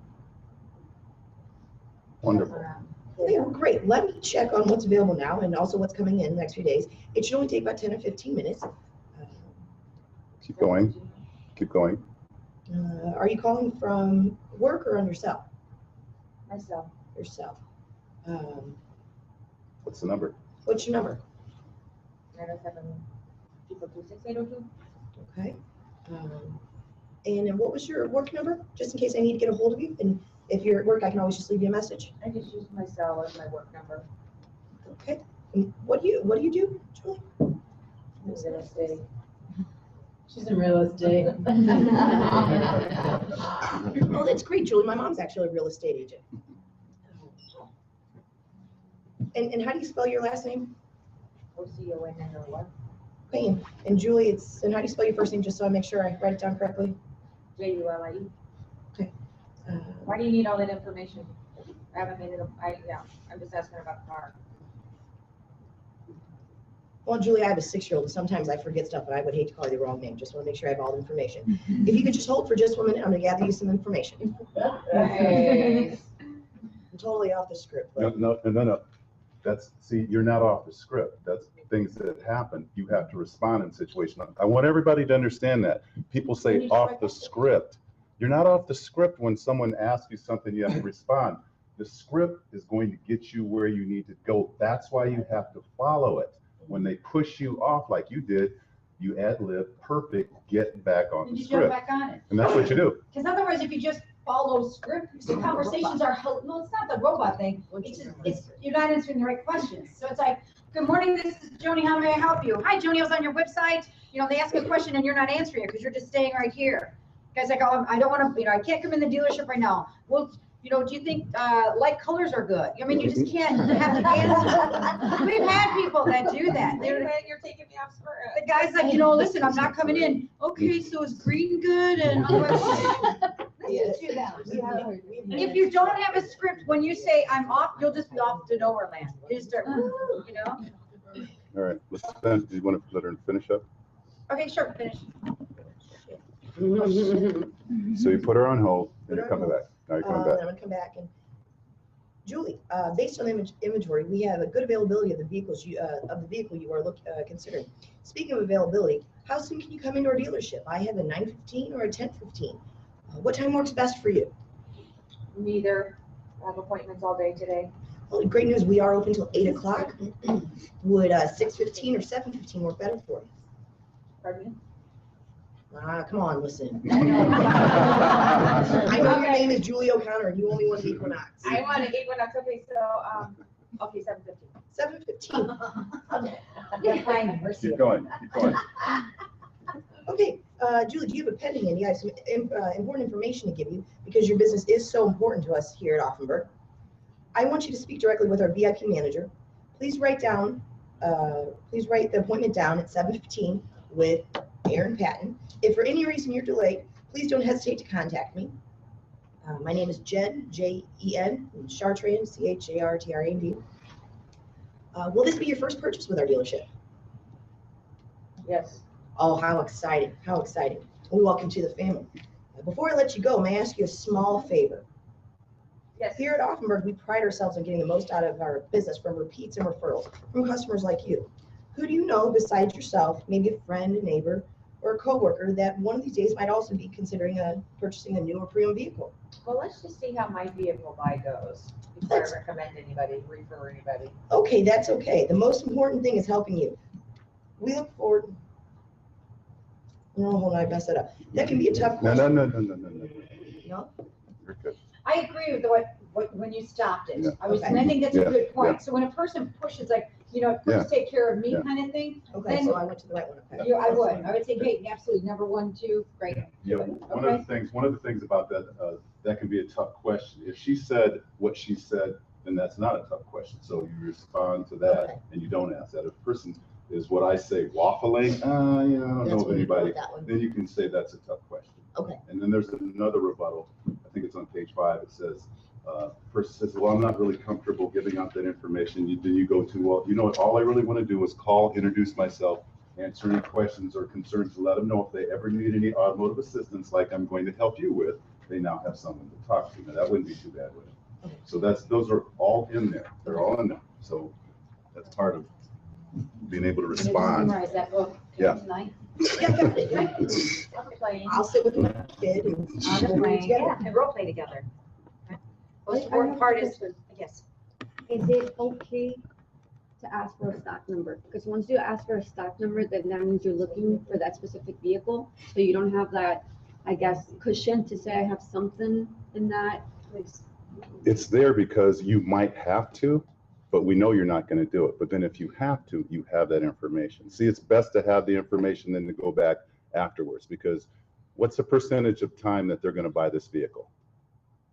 Wonderful. Okay, well, great. Let me check on what's available now and also what's coming in the next few days. It should only take about 10 or 15 minutes. Keep going, keep going. Are you calling from work or on your cell? Myself. Yourself. What's the number? What's your number? 907 people 26802. Okay. And then what was your work number? Just in case I need to get a hold of you. And if you're at work, I can always just leave you a message. I just use my cell as my work number. Okay. And what do you do, Julie? Real estate. She's in real estate. Oh, that's great, Julie. My mom's actually a real estate agent. And how do you spell your last name? OCONNOR. Okay, and Julie, and how do you spell your first name, just so I make sure I write it down correctly? JULIE. Uh, Why do you need all that information? I haven't made it, I'm just asking about the car. Well, Julie, I have a 6-year-old, and sometimes I forget stuff, and I would hate to call you the wrong name. Just want to make sure I have all the information. If you could just hold for just 1 minute, I'm going to gather you some information. Hey. I'm totally off the script. But No. See, you're not off the script. That's things that happen. You have to respond in situations. I want everybody to understand that. People say off the script. You're not off the script when someone asks you something, you have to respond. The script is going to get you where you need to go. That's why you have to follow it. When they push you off like you did, you ad-lib, perfect, get back on And the you jump script. back on it. And that's what you do. Because otherwise, if you just follow script, the conversations are, no, it's not the robot thing. It's you're not answering the right questions. So it's like, good morning, this is Joni, how may I help you? Hi, Joni, I was on your website. You know, they ask a question and you're not answering it because you're just staying right here. Guys like, oh, I don't want to, I can't come in the dealership right now. Well, do you think light colors are good? I mean, you just can't have to answer. We've had people that do that. You're taking me off script. The guy's like, listen, I'm not coming in. Okay, so is green good? And I'm like, listen to them. If you don't have a script, when you say I'm off, you'll just be off to nowhere land. You just start, All right, do you want to let her finish up? Okay, sure, finish. So you put her on hold, and you're coming back. Now you're coming I'm back. going to come back. And Julie, based on inventory, we have a good availability of the vehicles of the vehicle you are considering. Speaking of availability, how soon can you come into our dealership? I have a 9:15 or a 10:15. What time works best for you? Neither. I have appointments all day today. Well, great news. We are open till 8 o'clock. Would 6:15 or 7:15 work better for you? Pardon me? Come on, listen. I know your name is Julie O'Connor and you only want Equinox. I want an Equinox, okay, so, okay, 7:15. 7:15. Yeah, fine, we're Keep going, keep going. Okay, Julie, do you have a pending and you have some important information to give you because your business is so important to us here at Offenburg. I want you to speak directly with our VIP manager. Please write the appointment down at 7:15 with Aaron Patton. If for any reason you're delayed, please don't hesitate to contact me. My name is Jen, Jen, and Chartrand, Chartrand. Will this be your first purchase with our dealership? Yes. Oh, how exciting, how exciting. We welcome to the family. Before I let you go, may I ask you a small favor? Yes. Here at Offenburg, we pride ourselves on getting the most out of our business from repeats and referrals from customers like you. Who do you know besides yourself, maybe a friend, a neighbor, or a coworker that one of these days might also be considering purchasing a new or pre-owned vehicle? Well, let's just see how my vehicle buy goes before I recommend anybody, refer anybody. Okay, that's okay. The most important thing is helping you. We look forward. No, hold on, I messed that up. That can be a tough No, question. no, no, no, no, no, no. No? You're good. I agree with what when you stopped it. Yeah. And I think that's a Yeah, good point. yeah. So when a person pushes like, first take care of me Yeah. kind of thing, Okay, then so I went to the right one. Okay. I would say, hey, absolutely, number 1, 2, great. Yeah, one of the things about that, that can be a tough question. If she said what she said, then that's not a tough question. So you respond to that Okay. and you don't ask that. If a person is what I say waffling, I don't That's know of when you go anybody, with that one. then you can say that's a tough question. Okay. And then there's another rebuttal. I think it's on page 5. It says, person says, well, I'm not really comfortable giving out that information. Then you go to, well, you know what, all I really want to do is call, introduce myself, answer any questions or concerns, to let them know if they ever need any automotive assistance like I'm going to help you with, they now have someone to talk to. Now, that wouldn't be too bad, would it? So those are all in there. They're all in there. So that's part of being able to respond. Memorize that book Yeah. tonight. I'll sit with my kid and On the we'll read plane, together. yeah, and role play together. Most I important have part a is, question. yes. Is it okay to ask for a stock number? Because once you ask for a stock number, then that means you're looking for that specific vehicle. So you don't have that, I guess, cushion to say I have something in that. It's there because you might have to, but we know you're not going to do it. But then if you have to, you have that information. See, it's best to have the information than to go back afterwards, because what's the percentage of time that they're going to buy this vehicle?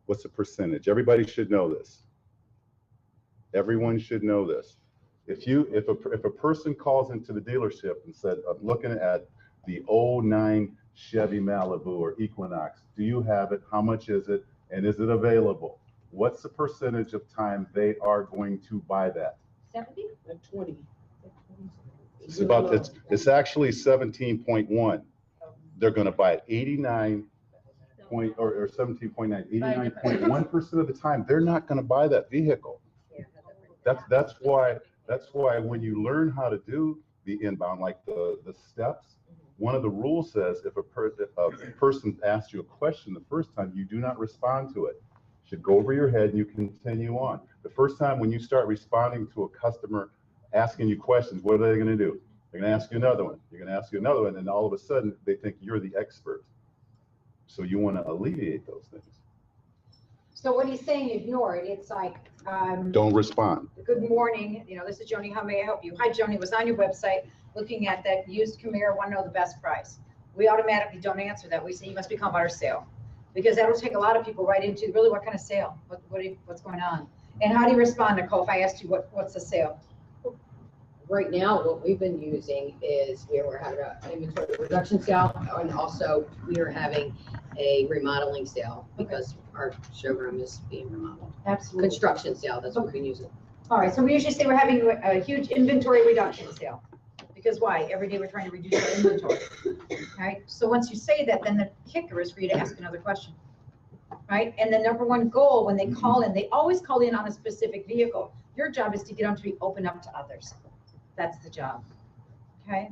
What's the percentage? Everybody should know this. Everyone should know this. If a person calls into the dealership and said, I'm looking at the 09 Chevy Malibu or Equinox, do you have it? How much is it? And is it available? What's the percentage of time they are going to buy that? 70? 20. It's actually 17.1. They're going to buy it 89 point or 17.9, 89.1% of the time they're not going to buy that vehicle. That's why when you learn how to do the inbound, like the steps, one of the rules says if a person asks you a question the first time, you do not respond to it. It should go over your head and you continue on. The first time when you start responding to a customer asking you questions, what are they going to do? They're going to ask you another one. You're going to ask you another one, and all of a sudden they think you're the expert. So you want to alleviate those things. So what he's saying, ignore it. It's like, Don't respond. good morning, this is Joni, how may I help you? Hi, Joni, was on your website looking at that used Camaro, want to know the best price. We automatically don't answer that. We say, you must be calling about our sale. Because that'll take a lot of people right into, really, what kind of sale? What's going on? And how do you respond, Nicole, if I asked you what's the sale? Right now, what we've been using is we're having an inventory reduction sale, and also we are having a remodeling sale because our showroom is being remodeled. Absolutely. Construction sale, that's what we've been using. All right, so we usually say we're having a huge inventory reduction sale. Because why? Every day we're trying to reduce our inventory. Right? So once you say that, then the kicker is for you to ask another question. Right? And the number one goal when they call in, they always call in on a specific vehicle. Your job is to get them to be open up to others. That's the job. Okay?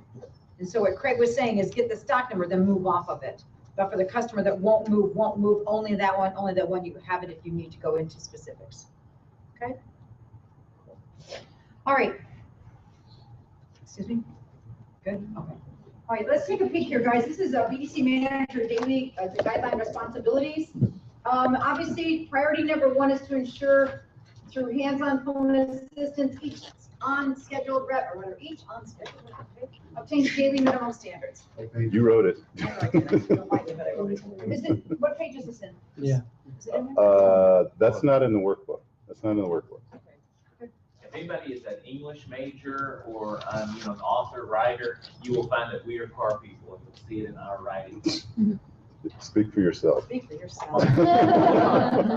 And so what Craig was saying is get the stock number, then move off of it. But for the customer that won't move, only that one, you have it if you need to go into specifics. Okay? All right. Excuse me? Good? Okay. All right, let's take a peek here, guys. This is a BDC manager daily, the guideline responsibilities. Obviously, priority number one is to ensure through hands-on phone assistance, each on-scheduled rep, or whatever, each on-scheduled rep, okay, obtains daily minimum standards. You wrote it. I know I did. I don't like it, but I wrote it. Is it, what page is this in? Yeah. Is it in there? That's not in the workbook. That's not in the workbook. If anybody is an English major or, an author, writer, you will find that we are car people, and you'll see it in our writing. Speak for yourself. Speak for yourself.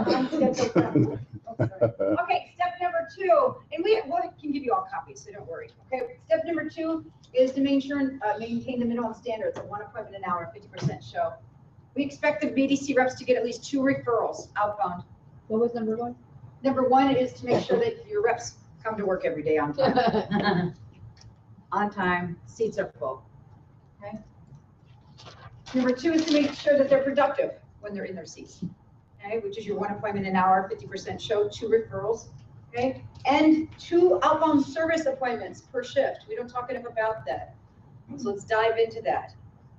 Unscheduled rep. Okay, step number two, and we can give you all copies, so don't worry. Okay, step number two is to maintain the minimum standards of 1 appointment an hour, 50% show. We expect the BDC reps to get at least 2 referrals outbound. What was number one? Number one is to make sure that your reps come to work every day on time. On time, seats are full. Okay. Number two is to make sure that they're productive when they're in their seats. Okay, which is your 1 appointment an hour, 50% show, 2 referrals. Okay, and 2 outbound service appointments per shift. We don't talk enough about that. So let's dive into that.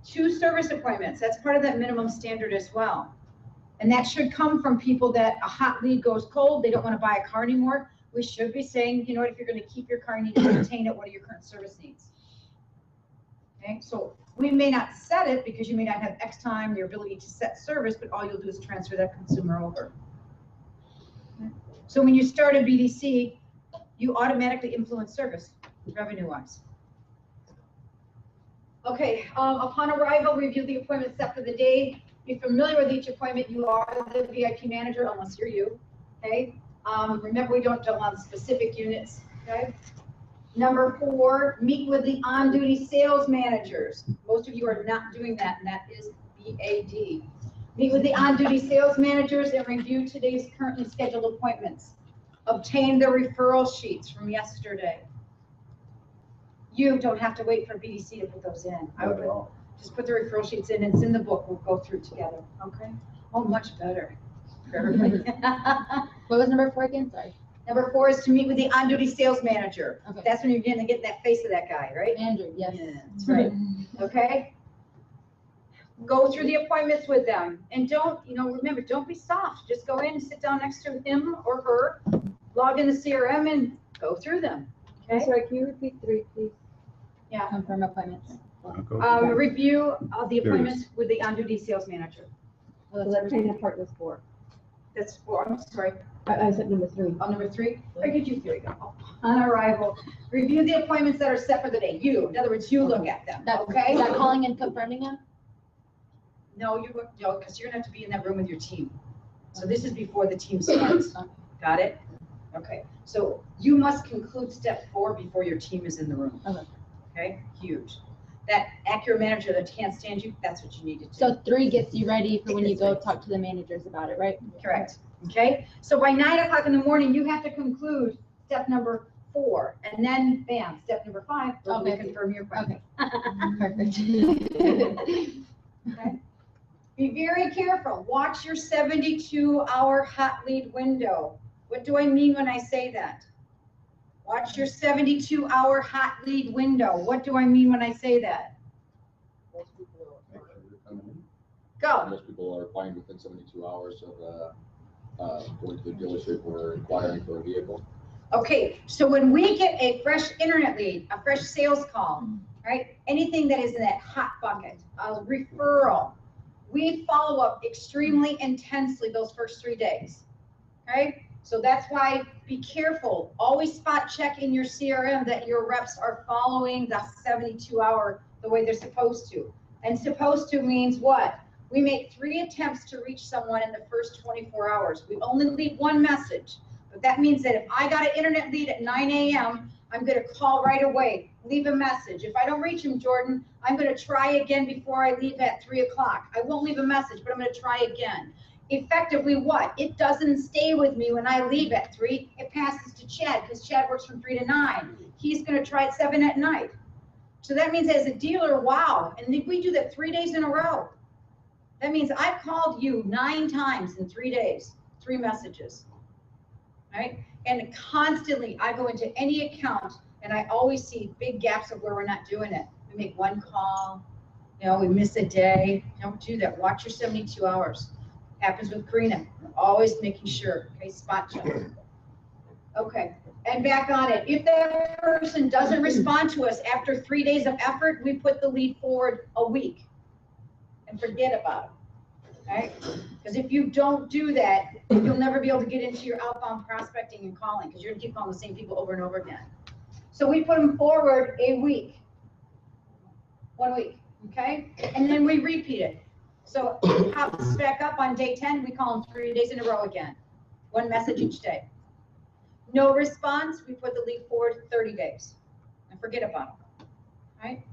2 service appointments, that's part of that minimum standard as well. And that should come from people that a hot lead goes cold, they don't want to buy a car anymore. We should be saying, you know what, if you're going to keep your car, you need to maintain it. What are your current service needs? Okay, so we may not set it because you may not have X time, your ability to set service, but all you'll do is transfer that consumer over. Okay. So when you start a BDC, you automatically influence service revenue-wise. Okay, upon arrival, review the appointment set for the day. Be familiar with each appointment. You are the VIP manager, unless you're you. Okay. Remember, we don't deal on specific units. Okay. Number 4, meet with the on-duty sales managers. Most of you are not doing that, and that is BAD. Meet with the on-duty sales managers and review today's currently scheduled appointments. Obtain the referral sheets from yesterday. You don't have to wait for BDC to put those in. I would just put the referral sheets in, and it's in the book. We'll go through together. Okay? Oh, much better for everybody. What was number 4 again? Sorry. Number 4 is to meet with the on-duty sales manager. Okay. That's when you're getting to get in that face of that guy, right? Andrew, yes. Yeah, that's right. Okay? Go through the appointments with them. And don't, remember, don't be soft. Just go in and sit down next to him or her, log in the CRM and go through them. Okay? Sorry, can you repeat 3, please? Yeah. Confirm appointments. Review of the appointments with the on-duty sales manager. So that training part was 4. That's 4, I'm sorry. I said number 3. Oh, number 3? Where did you, here we go. On arrival, review the appointments that are set for the day. In other words, you look at them, okay? Is that calling and confirming them? No, because you're gonna have to be in that room with your team. So this is before the team starts. Got it? Okay, so you must conclude step 4 before your team is in the room. Okay. Okay, huge. That accurate manager that can't stand you, that's what you need to do. So 3 gets you ready for when you go talk to the managers about it, right? Correct. Okay, so by 9 o'clock in the morning, you have to conclude step number 4, and then bam, step number 5, okay. Confirm your appointment. Okay. Perfect. Okay. Be very careful. Watch your 72-hour hot lead window. What do I mean when I say that? Watch your 72-hour hot lead window. What do I mean when I say that? Go. Most people are applying within 72 hours of going to the dealership or inquiring for a vehicle. Okay, so when we get a fresh internet lead, a fresh sales call, right? Anything that is in that hot bucket, a referral, we follow up extremely intensely those first 3 days. Okay, so that's why be careful. Always spot check in your CRM that your reps are following the 72-hour the way they're supposed to. And supposed to means what? We make 3 attempts to reach someone in the first 24 hours. We only leave 1 message, but that means that if I got an internet lead at 9 a.m., I'm going to call right away, leave a message. If I don't reach him, Jordan, I'm going to try again before I leave at 3 o'clock. I won't leave a message, but I'm going to try again. Effectively what? It doesn't stay with me when I leave at 3. It passes to Chad because Chad works from 3 to 9. He's going to try at 7 at night. So that means as a dealer, wow. And if we do that 3 days in a row, that means I've called you 9 times in 3 days, 3 messages, right? And constantly I go into any account And I always see big gaps of where we're not doing it. We make one call, we miss a day. Don't do that. Watch your 72 hours. Happens with Karina. We're always making sure, okay, spot check. Okay, and back on it. If that person doesn't respond to us after 3 days of effort, we put the lead forward a week and forget about it, okay? Because if you don't do that, you'll never be able to get into your outbound prospecting and calling because you're gonna keep calling the same people over and over again. So we put them forward a week, 1 week, okay? And then we repeat it. So pops back up on day 10, we call them 3 days in a row again. One message each day. No response, we put the lead forward 30 days and forget about them, right?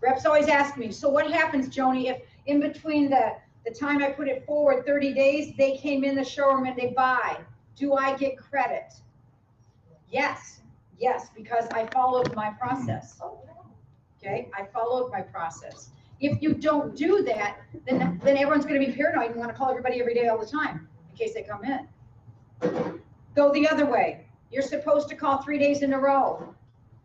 Reps always ask me, so what happens, Joni, if in between the time I put it forward 30 days, they came in the showroom and they buy? Do I get credit? Yes, because I followed my process. Okay, I followed my process. If you don't do that, then everyone's going to be paranoid and want to call everybody every day all the time in case they come in. Go the other way. You're supposed to call 3 days in a row,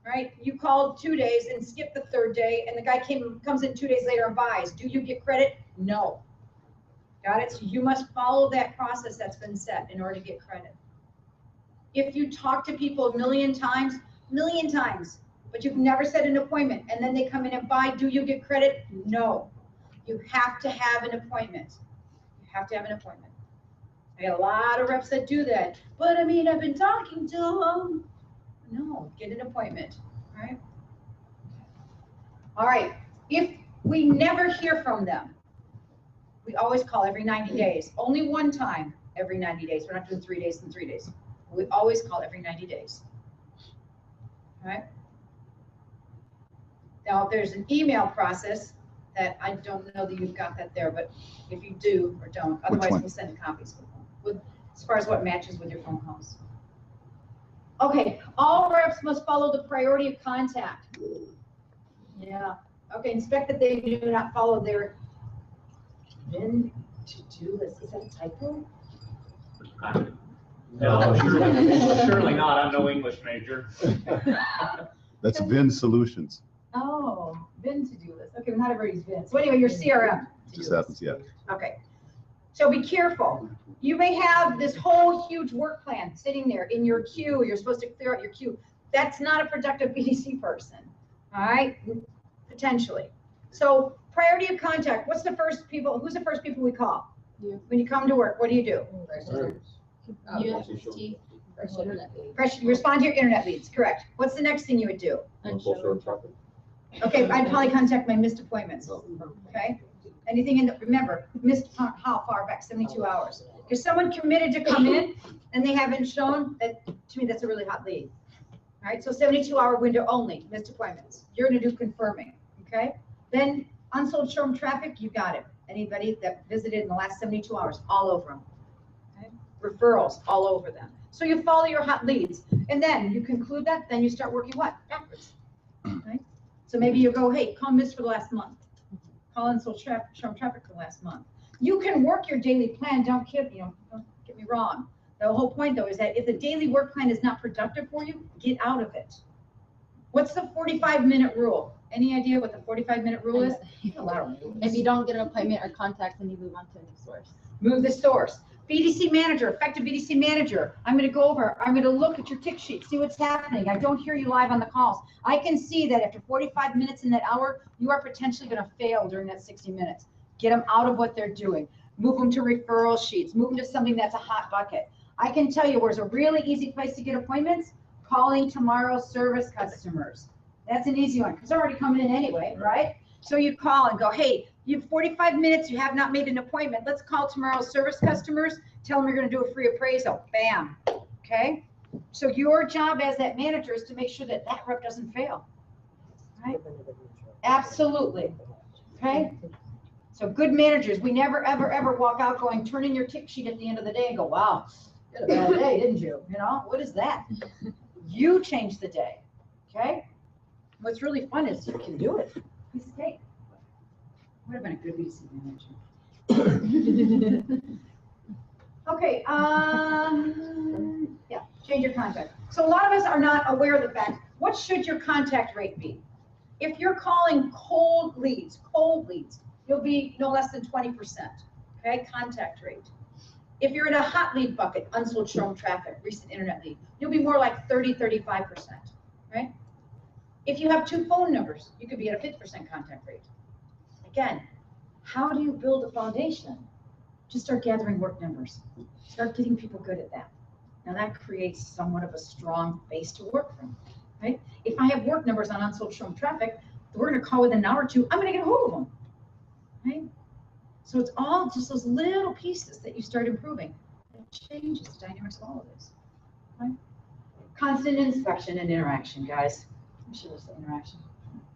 right? You called 2 days and skipped the third day, and the guy comes in 2 days later and buys. Do you get credit? No. Got it? So you must follow that process that's been set in order to get credit. If you talk to people a million times, but you've never set an appointment, and then they come in and buy, do you get credit? No. You have to have an appointment. You have to have an appointment. I got a lot of reps that do that, but I mean, I've been talking to them. No, get an appointment, right? All right, if we never hear from them, we always call every 90 days. Only one time every 90 days. We're not doing 3 days and 3 days. We always call every 90 days, all right? Now, if there's an email process that I don't know that you've got that there, but if you do or don't, otherwise we'll send copies with as far as what matches with your phone calls. Okay, all reps must follow the priority of contact. Yeah. Okay, inspect that they do not follow their to-do list. Is that a typo? No, surely not. I'm no English major. That's VIN Solutions. Oh, VIN to-do list. Okay, well, not everybody's VIN. So anyway, your CRM. Just happens, yeah. Okay. So be careful. You may have this whole huge work plan sitting there in your queue. You're supposed to clear out your queue. That's not a productive BDC person. All right, potentially. So priority of contact. Who's the first people we call? You. When you come to work, what do? You respond to your internet leads, correct. What's the next thing you would do? Okay, I'd probably contact my missed appointments. Okay, anything in the, remember, missed how far back, 72 hours. If someone committed to come in and they haven't shown, that to me, that's a really hot lead. All right, so 72-hour window only, missed appointments. You're gonna do confirming, okay? Then unsold showroom traffic, you got it. Anybody that visited in the last 72 hours, all over them. Okay? Referrals, all over them. So you follow your hot leads, and then you conclude that, then you start working what? Backwards. Right? So maybe you go, hey, call missed for the last month. Call unsold showroom traffic for the last month. You can work your daily plan, don't get me wrong. The whole point though is that if the daily work plan is not productive for you, get out of it. What's the 45-minute rule? Any idea what the 45-minute rule is? A lot of rules. If you don't get an appointment or contact, then you move on to a new source. Move the source. BDC manager, effective BDC manager. I'm going to go over, I'm going to look at your tick sheet, see what's happening. I don't hear you live on the calls. I can see that after 45 minutes in that hour, you are potentially going to fail during that 60 minutes. Get them out of what they're doing. Move them to referral sheets. Move them to something that's a hot bucket. I can tell you where's a really easy place to get appointments. Calling tomorrow's service customers. That's an easy one because they're already coming in anyway, right? So you call and go, hey, you have 45 minutes, you have not made an appointment. Let's call tomorrow's service customers. Tell them you're going to do a free appraisal. Bam. Okay. So your job as that manager is to make sure that that rep doesn't fail. Right? Absolutely. Okay. So good managers, we never, ever, ever walk out going, turn in your tick sheet at the end of the day and go, wow, you had a bad day, didn't you? You know, what is that? You changed the day. Okay. What's really fun is you can do it. Piece of cake. Would have been a good BDC manager. Okay, yeah, change your contact. So a lot of us are not aware of the fact what should your contact rate be? If you're calling cold leads, you'll be no less than 20%, okay, contact rate. If you're in a hot lead bucket, unsold showroom traffic, recent internet lead, you'll be more like 35%, right? If you have 2 phone numbers, you could be at a 50% contact rate. Again, how do you build a foundation? Just start gathering work numbers. Start getting people good at that. Now that creates somewhat of a strong base to work from, right? If I have work numbers on unsold showroom traffic, we're gonna call within an hour or 2, I'm gonna get a hold of them, right? So it's all just those little pieces that you start improving. It changes the dynamics of all of this, right? Constant inspection and interaction, guys. I should have said interaction,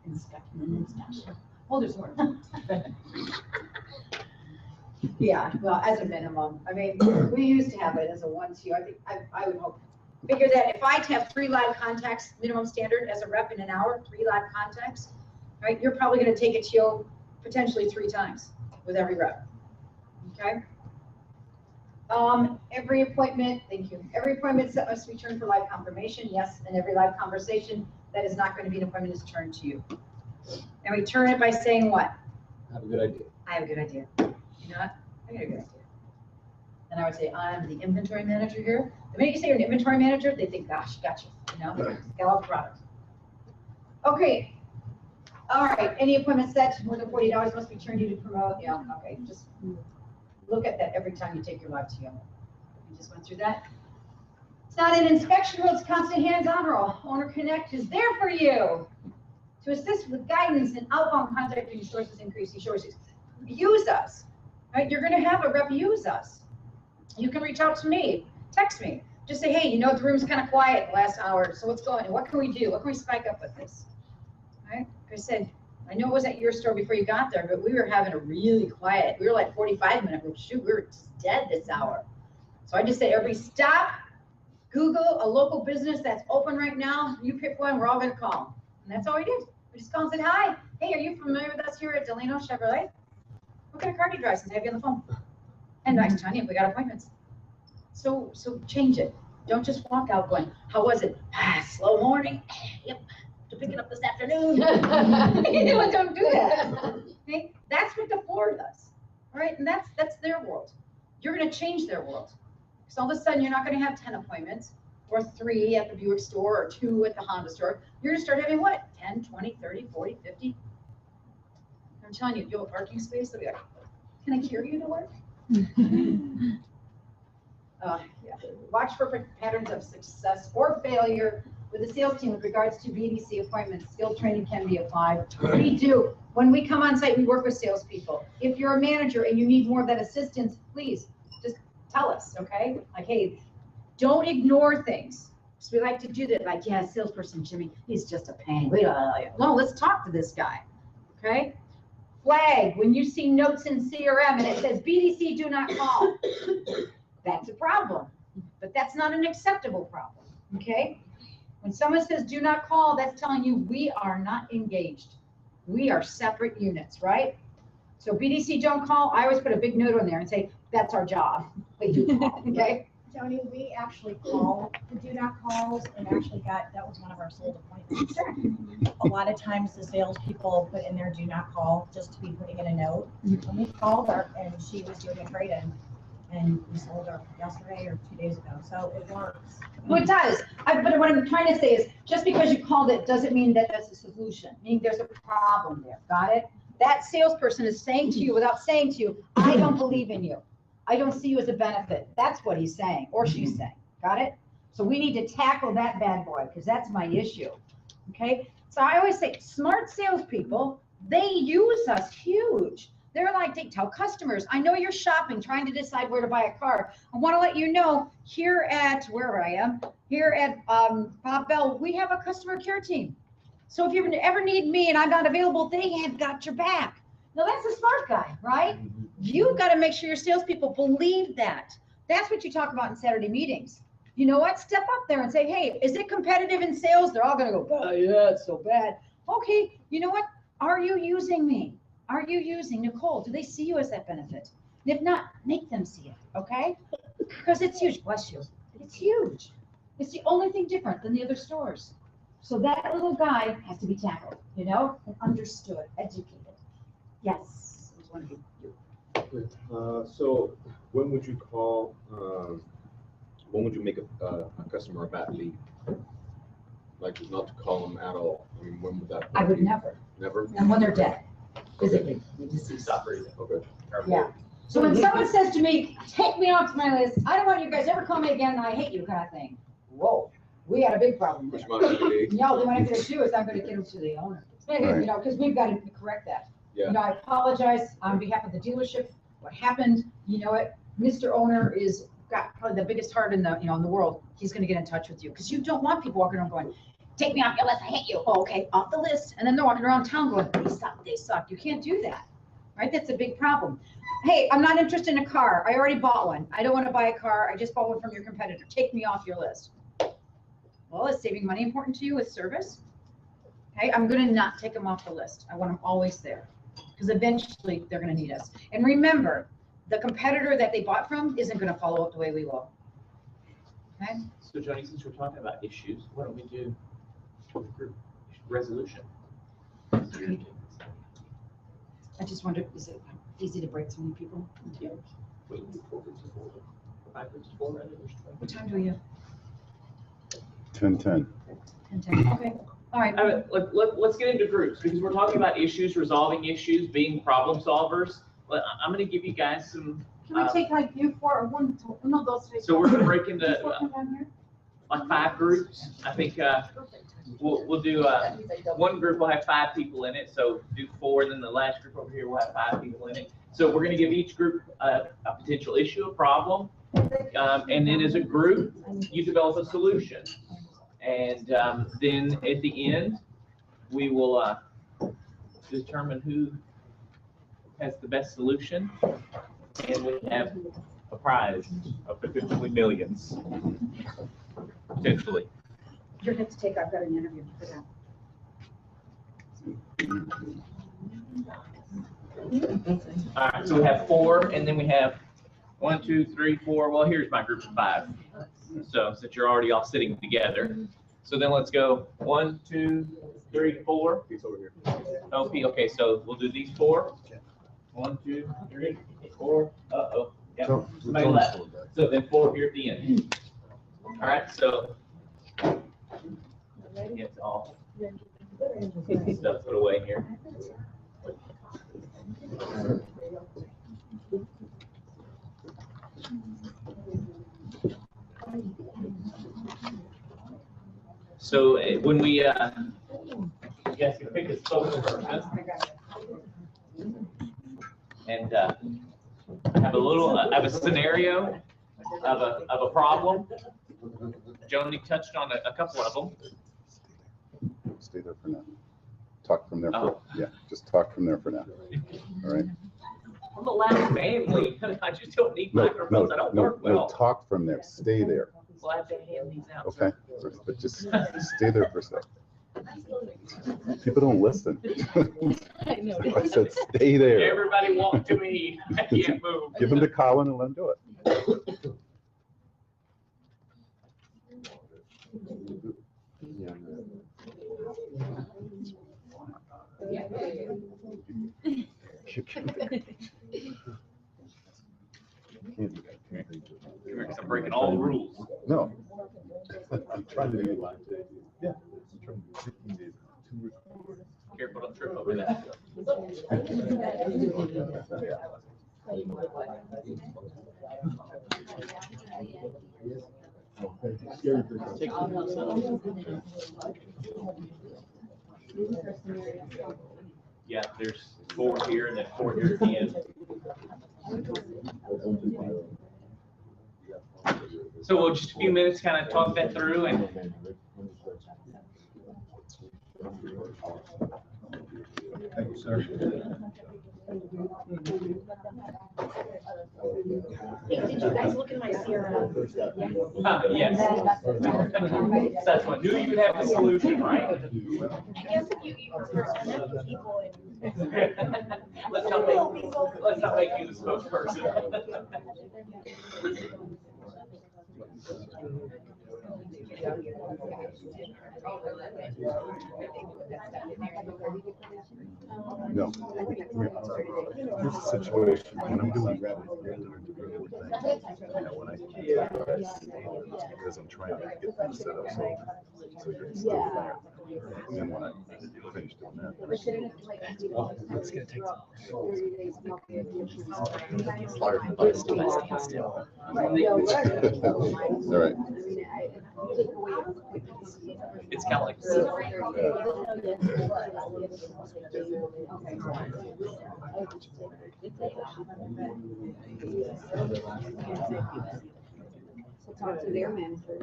inspection and inspection. Oh, there's more. Yeah, well, as a minimum, I mean, we used to have it as a 1-2. I think I would hope, figure that if I have 3 live contacts, minimum standard as a rep in an hour, 3 live contacts, right? You're probably going to take it to you potentially 3 times with every rep. Okay. Every appointment, thank you. Every appointment set must return for live confirmation. Yes, and every live conversation that is not going to be an appointment is turned to you. And return it by saying what? I have a good idea. I have a good idea. You know what? I got a good idea. And I would say, I'm the inventory manager here. The minute you say you're an inventory manager, they think, gosh, gotcha. You know, got all the product. Okay. All right. Any appointment set more than $40 must be turned to you to promote. Yeah. Okay. Just look at that every time you take your live TO. We just went through that. It's not an inspection role, it's constant hands-on role. Owner Connect is there for you to assist with guidance and outbound contact resources, increasing sources. Use us, right? You're going to have a rep use us. You can reach out to me, text me, just say, hey, you know, the room's kind of quiet the last hour, so what's going on? What can we do? What can we spike up with this? Right? Like I said, I know it was at your store before you got there, but we were having a really quiet, we were like 45-minute, shoot, we were just dead this hour. So I just say every stop, Google a local business that's open right now, you pick one, we're all going to call. And that's all we did. We just called and said, hi, hey, are you familiar with us here at Delano Chevrolet? What kind of car do you drive since I have you on the phone? And I can tell you, we got appointments. So change it. Don't just walk out going, how was it? Slow morning. Yep, to pick it up this afternoon. Don't do that. Okay? That's what the floor does. All right, and that's their world. You're going to change their world. Because all of a sudden, you're not going to have 10 appointments, or 3 at the Buick store, or 2 at the Honda store. You're going to start having what? 10, 20, 30, 40, 50. I'm telling you, you'll have a parking space. They'll be like, can I carry you to work? Yeah. Watch for patterns of success or failure with the sales team with regards to BDC appointments. Skill training can be applied. We do. When we come on site, we work with salespeople. If you're a manager and you need more of that assistance, please just tell us, okay? Like, hey, don't ignore things. So we like to do that. Like, yeah, salesperson Jimmy, he's just a pain. No, let's talk to this guy, okay? Flag, when you see notes in CRM and it says BDC do not call, that's a problem, but that's not an acceptable problem, okay? When someone says do not call, that's telling you we are not engaged. We are separate units, right? So BDC don't call, I always put a big note on there and say, that's our job. We do call, okay? Joni, we actually call the do not calls and actually that was one of our sold appointments. Sure. A lot of times the salespeople put in their do not call just to be putting in a note. And we called her and she was doing a trade-in and we sold her yesterday or 2 days ago. So it works. Well, it does. But what I'm trying to say is just because you called it doesn't mean that that's a solution. Meaning there's a problem there. Got it? That salesperson is saying to you without saying to you, I don't believe in you. I don't see you as a benefit. That's what he's saying or she's saying. Got it? So we need to tackle that bad boy because that's my issue. Okay? So I always say smart salespeople, they use us huge. They're like, they tell customers, I know you're shopping, trying to decide where to buy a car. I want to let you know here at wherever I am, here at Bob Bell, we have a customer care team. So if you ever need me and I'm not available, they have got your back. Now that's a smart guy, right? You've got to make sure your salespeople believe that. That's what you talk about in Saturday meetings. You know what? Step up there and say, hey, is it competitive in sales? They're all going to go, oh, yeah, it's so bad. Okay, you know what? Are you using me? Are you using Nicole? Do they see you as that benefit? And if not, make them see it, okay? Because it's huge. Bless you. It's huge. It's the only thing different than the other stores. So that little guy has to be tackled, you know, and understood, educated. Yes. It was one of you. So when would you call, when would you make a customer a bad lead? Like not to call them at all? I mean, when would that? I would never. Never? And when they're dead, physically. Okay. Yeah. So when someone says to me, take me off my list, I don't want you guys ever call me again, and I hate you kind of thing. Whoa, we had a big problem there. No, then what I'm gonna do is I'm gonna get them to the owner. You know, because we've got to correct that. Yeah. You know, I apologize on behalf of the dealership, what happened, you know what, Mr. Owner is, got probably the biggest heart in the, you know, in the world. He's gonna get in touch with you, because you don't want people walking around going, take me off your list, I hate you. Oh, okay, off the list. And then they're walking around town going, they suck. You can't do that, right? That's a big problem. Hey, I'm not interested in a car. I already bought one. I don't want to buy a car. I just bought one from your competitor. Take me off your list. Well, is saving money important to you with service? Okay, I'm going to not take them off the list. I want them always there, because eventually they're going to need us. And remember, the competitor that they bought from isn't going to follow up the way we will. Okay? So Joni, since we're talking about issues, why don't we do group resolution? I just wonder, is it easy to break so many people? Yeah. Wait, 454. What time do we have? 10:10. 10:10. Okay. All right. Let's get into groups, because we're talking about issues, resolving issues, being problem solvers. I'm going to give you guys some. Can we take like you four or one, no, those three? So we're going to break into like 5 groups. I think we'll do one group will have 5 people in it. So do 4, and then the last group over here will have 5 people in it. So we're going to give each group a potential issue, a problem, and then as a group, you develop a solution. And then at the end, we will determine who has the best solution, and we have a prize of potentially millions. Potentially. You're going to take, I've got an interview for that. All right, so we have 4, and then we have 1, 2, 3, 4. Well, here's my group of 5. So since you're already all sitting together, so then let's go 1, 2, 3, 4. He's over here. OP. Okay, so we'll do these 4. 1, 2, 3, 4. Uh-oh. Yep. Somebody left. So then 4 here at the end. All right, so it's all stuff put away here. So when we, you guys can pick a spokesperson and have a little, have a scenario of a problem. Joni touched on a couple of them. Stay there for now. Talk from there. Yeah, just talk from there for now. All right. I'm a loud family. I just don't need microphones. I don't work well. No, talk from there. Stay there. Well, I have to hand these out. Okay, but just stay there for a second. People don't listen. I said, stay there. Everybody walk to me. I can't move. Give them to Colin and let him do it. I'm breaking all the rules. No. I'm trying to do it. Yeah. I'm trying to do 15 days. Careful, don't trip over that. Yeah, there's 4 here and then 4 here at the end. So we'll just a few minutes kind of talk that through and Thank you, sir. Did you guys look at my CRM? yes. That's one. Do you have a solution, right? I guess you represent people and. Let's not make you the spokesperson. No. Here's a situation, when I'm doing because I'm trying to get things set up so you're still there. And then when I finish doing that. It's gonna take all right. It's kind of like. So talk to their manager.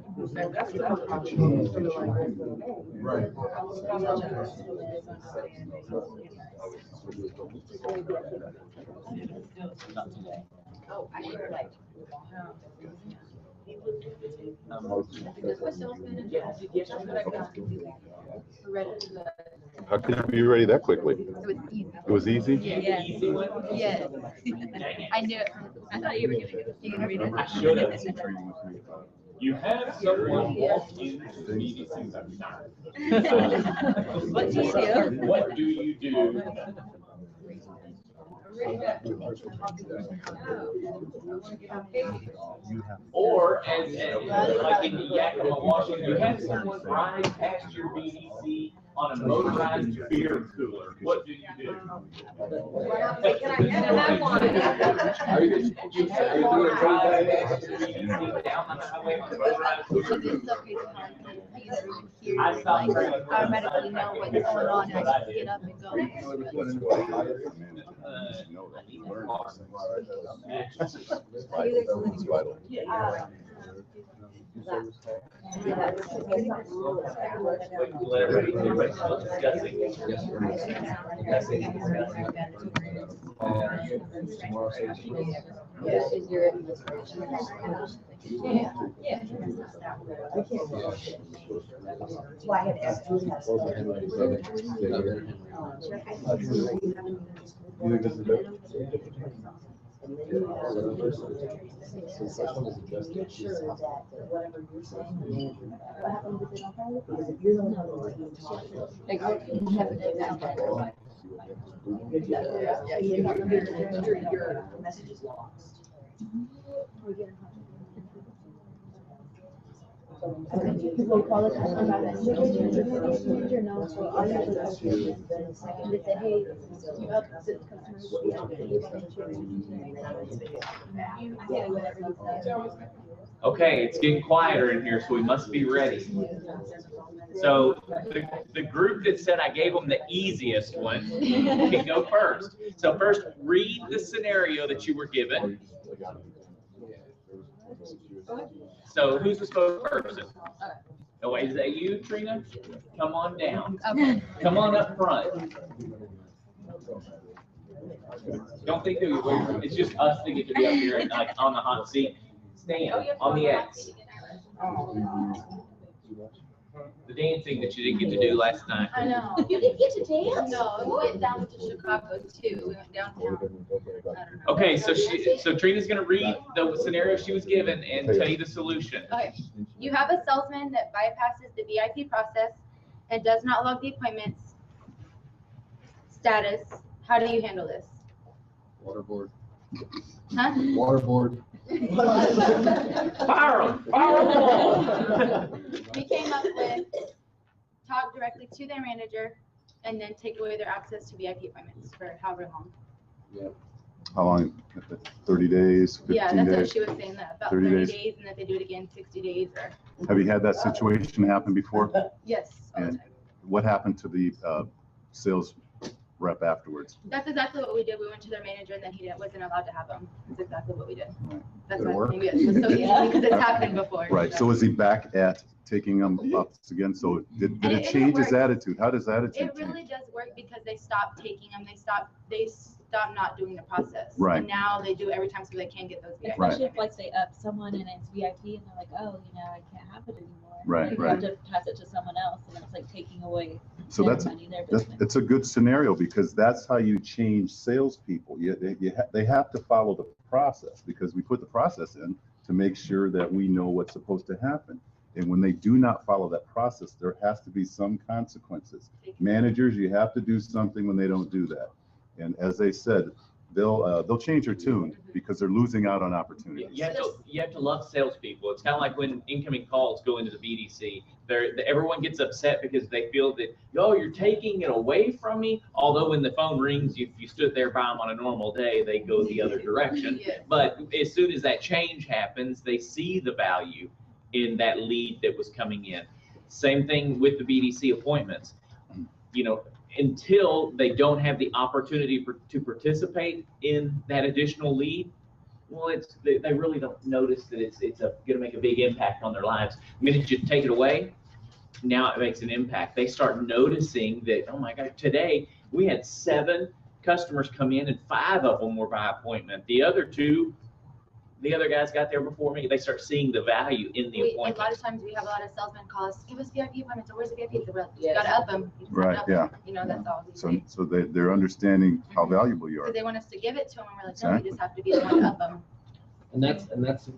Right. Oh, I hear like. How can you be ready that quickly? It was easy? Yes. Yes. I knew it. I thought you were gonna read it. I should have. You have someone walk into the BDC website. What do you do? What do you do? Or as like in Yakima, Washington, you have someone ride past your BDC on a motorized beer cooler. What do you do? You have someone ride past your BDC down the highway on a motorized beer cooler. I stopped drinking. I automatically know what's going on and I just get up and go. It's vital. Let everybody discussing. Is your administration? Yeah. Yeah. Why I had asked you that. Your message is lost. People call us about it. Your notes, so all you have to do is and they say, hey, you up the customers will be out there. Yeah, whatever you say. Okay, it's getting quieter in here, so we must be ready. So the group that said I gave them the easiest one can go first. So first, read the scenario that you were given. So who's the spokesperson? Oh, wait, is that you, Trina? Come on down. Okay. Come on up front. Don't think that it's just us that get to be up here and like on the hot seat. Stand on the X. The dancing that you didn't get to do last night. I know. You didn't get to dance? No, we went down to Chicago too. We went downtown. Okay, so Trina's gonna read the scenario she was given and tell you the solution. Okay. You have a salesman that bypasses the VIP process and does not log the appointments status. How do you handle this? Waterboard. Huh? Waterboard. Fire them! Fire them all! We came up with talk directly to their manager and then take away their access to VIP appointments for however long. How long? 30 days, 15 Yeah, that's what days? she was saying, that about 30 30 days. days and that they do it again 60 days or, Have you had that situation happen before? yes, all the And time. what happened to the sales rep afterwards? That's exactly what we did. We went to their manager and then he wasn't allowed to have them. That's exactly what we did. That's Did it why work? maybe it was so easy because it's happened before. Right, so is he back at taking them up again? So did And it change his attitude? How does attitude It change? really does work because they stopped taking them. They stopped not doing the process. Right. And now they do every time so they can get those VIP. Right. Especially if like they up someone and it's VIP and they're like, oh, I can't have it anymore. Right, Like, right. You have to pass it to someone else and it's like taking away So their that's, money, their that's, business. it's a good scenario because that's how you change salespeople. They have to follow the process because we put the process in to make sure that we know what's supposed to happen. And when they do not follow that process, there has to be some consequences. Managers, you have to do something when they don't do that. And as they said, they'll change their tune because they're losing out on opportunities. You have to love salespeople. It's kind of like when incoming calls go into the BDC. Everyone gets upset because they feel that, you're taking it away from me. Although when the phone rings, if you stood there by them on a normal day, they go the other direction. But as soon as that change happens, they see the value in that lead that was coming in. Same thing with the BDC appointments. Until they don't have the opportunity to participate in that additional lead, well, they really don't notice that it's going to make a big impact on their lives. The minute you take it away, now it makes an impact. They start noticing that, oh my God, today we had 7 customers come in and 5 of them were by appointment. The other guys got there before me. They start seeing the value in the appointment. A lot of times we have a lot of salesmen call us, give us VIP appointments, or where's the VIP? You gotta up them. Right, yeah. That's all. So they're understanding how valuable you are. Because they want us to give it to them, and we're like, no, you just have to be the one to up them. And that's.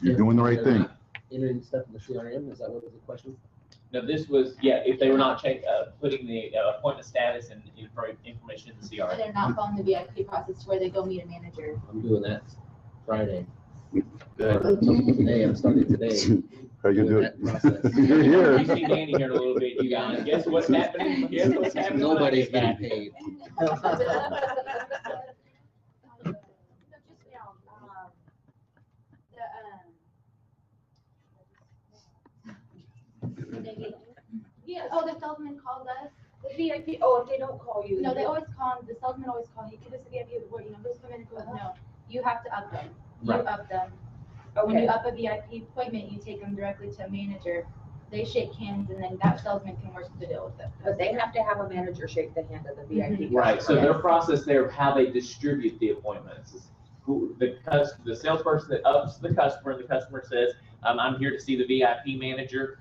You're doing the right thing. Entering stuff in the CRM, is that what was the question? No, this was, if they were not putting the appointment status and information in the CRM. They're not following the VIP process where they go meet a manager. I'm doing that Friday. Today, I'm starting today. How you doing? You're here. You see Danny here in a little bit, you guys. Guess what's happening? Guess what's happening? Nobody's getting paid. The salesman calls us. The VIP, if they don't call you. No, they always call, the salesman always call, hey, give us a VIP report, who's coming and goes, no, you have to up them. You up them. When you up a VIP appointment, you take them directly to a manager. They shake hands, and then that salesman can work the deal with it. But they have to have a manager shake the hand of the VIP. Right, so their process there of how they distribute the appointments is the salesperson that ups the customer, and the customer says, I'm here to see the VIP manager.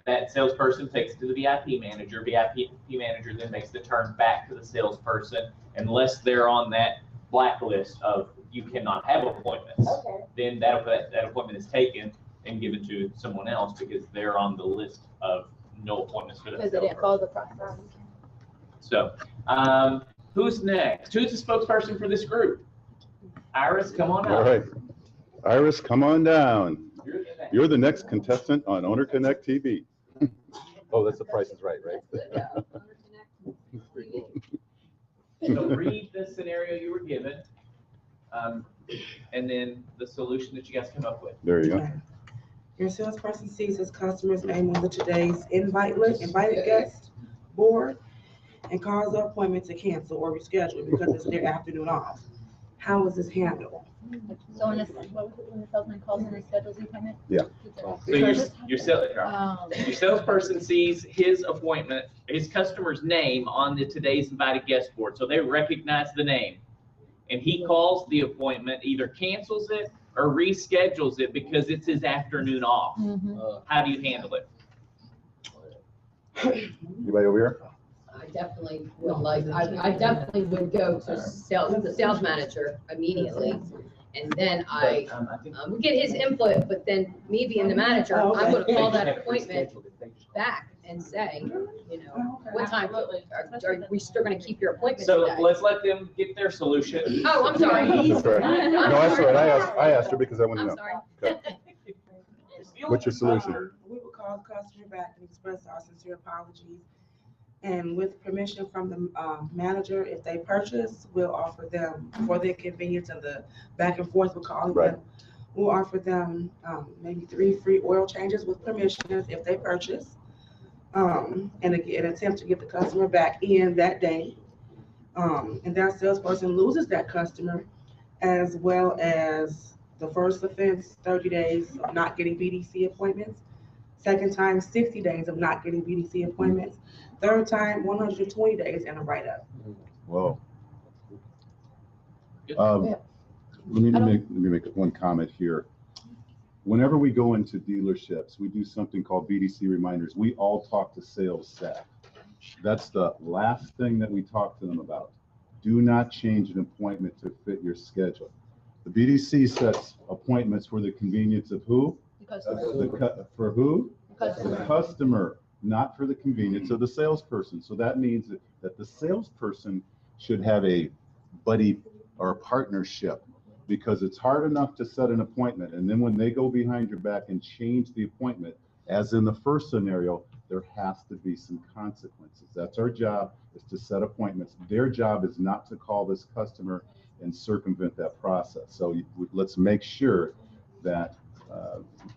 That salesperson takes it to the VIP manager. VIP manager then makes the turn back to the salesperson, unless they're on that blacklist of you cannot have appointments. Then that appointment is taken and given to someone else because they're on the list of no appointments for that because they didn't follow the process. So, who's next? Who's the spokesperson for this group? Iris, come on up. All right. Iris, come on down. You're the next contestant on Owner Connect TV. Oh, that's The Price is Right, right? So read the scenario you were given, and then the solution that you guys come up with. There you go. Your salesperson sees his customer's name on today's invited guest board and calls the appointment to cancel or reschedule because it's their afternoon off. How is this handled? So when the salesman calls and reschedules the appointment? Yeah. So your salesperson sees his appointment, his customer's name on the today's invited guest board, so they recognize the name. And he calls the appointment, either cancels it or reschedules it because it's his afternoon off. How do you handle it? Anybody over here? I definitely I definitely would go to the sales manager immediately. And then I would get his input, but then me being the manager, I'm gonna call that appointment back and say, what time, are we still gonna keep your appointment So today? let's let them get their solution. Oh, I'm sorry. That's all right. No, that's all right. I asked her because I want to know. Sorry. Okay. What's your solution? We will call the customer back and express our sincere apologies. And with permission from the manager, if they purchase, we'll offer them, for their convenience and the back and forth with calling them, we'll offer them maybe 3 free oil changes with permissions if they purchase. And an attempt to get the customer back in that day. And that salesperson loses that customer, as well as the first offense, 30 days of not getting BDC appointments. Second time, 60 days of not getting BDC appointments. Third time, 120 days and a write-up. Whoa. Let me make one comment here. Whenever we go into dealerships, we do something called BDC reminders. We all talk to sales staff. That's the last thing that we talk to them about. Do not change an appointment to fit your schedule. The BDC sets appointments for the convenience of who? The customer. For who? customer, not for the convenience of the salesperson. So that means that the salesperson should have a buddy or a partnership, because it's hard enough to set an appointment. And then when they go behind your back and change the appointment, as in the first scenario, there has to be some consequences. That's our job, is to set appointments. Their job is not to call this customer and circumvent that process. So let's make sure that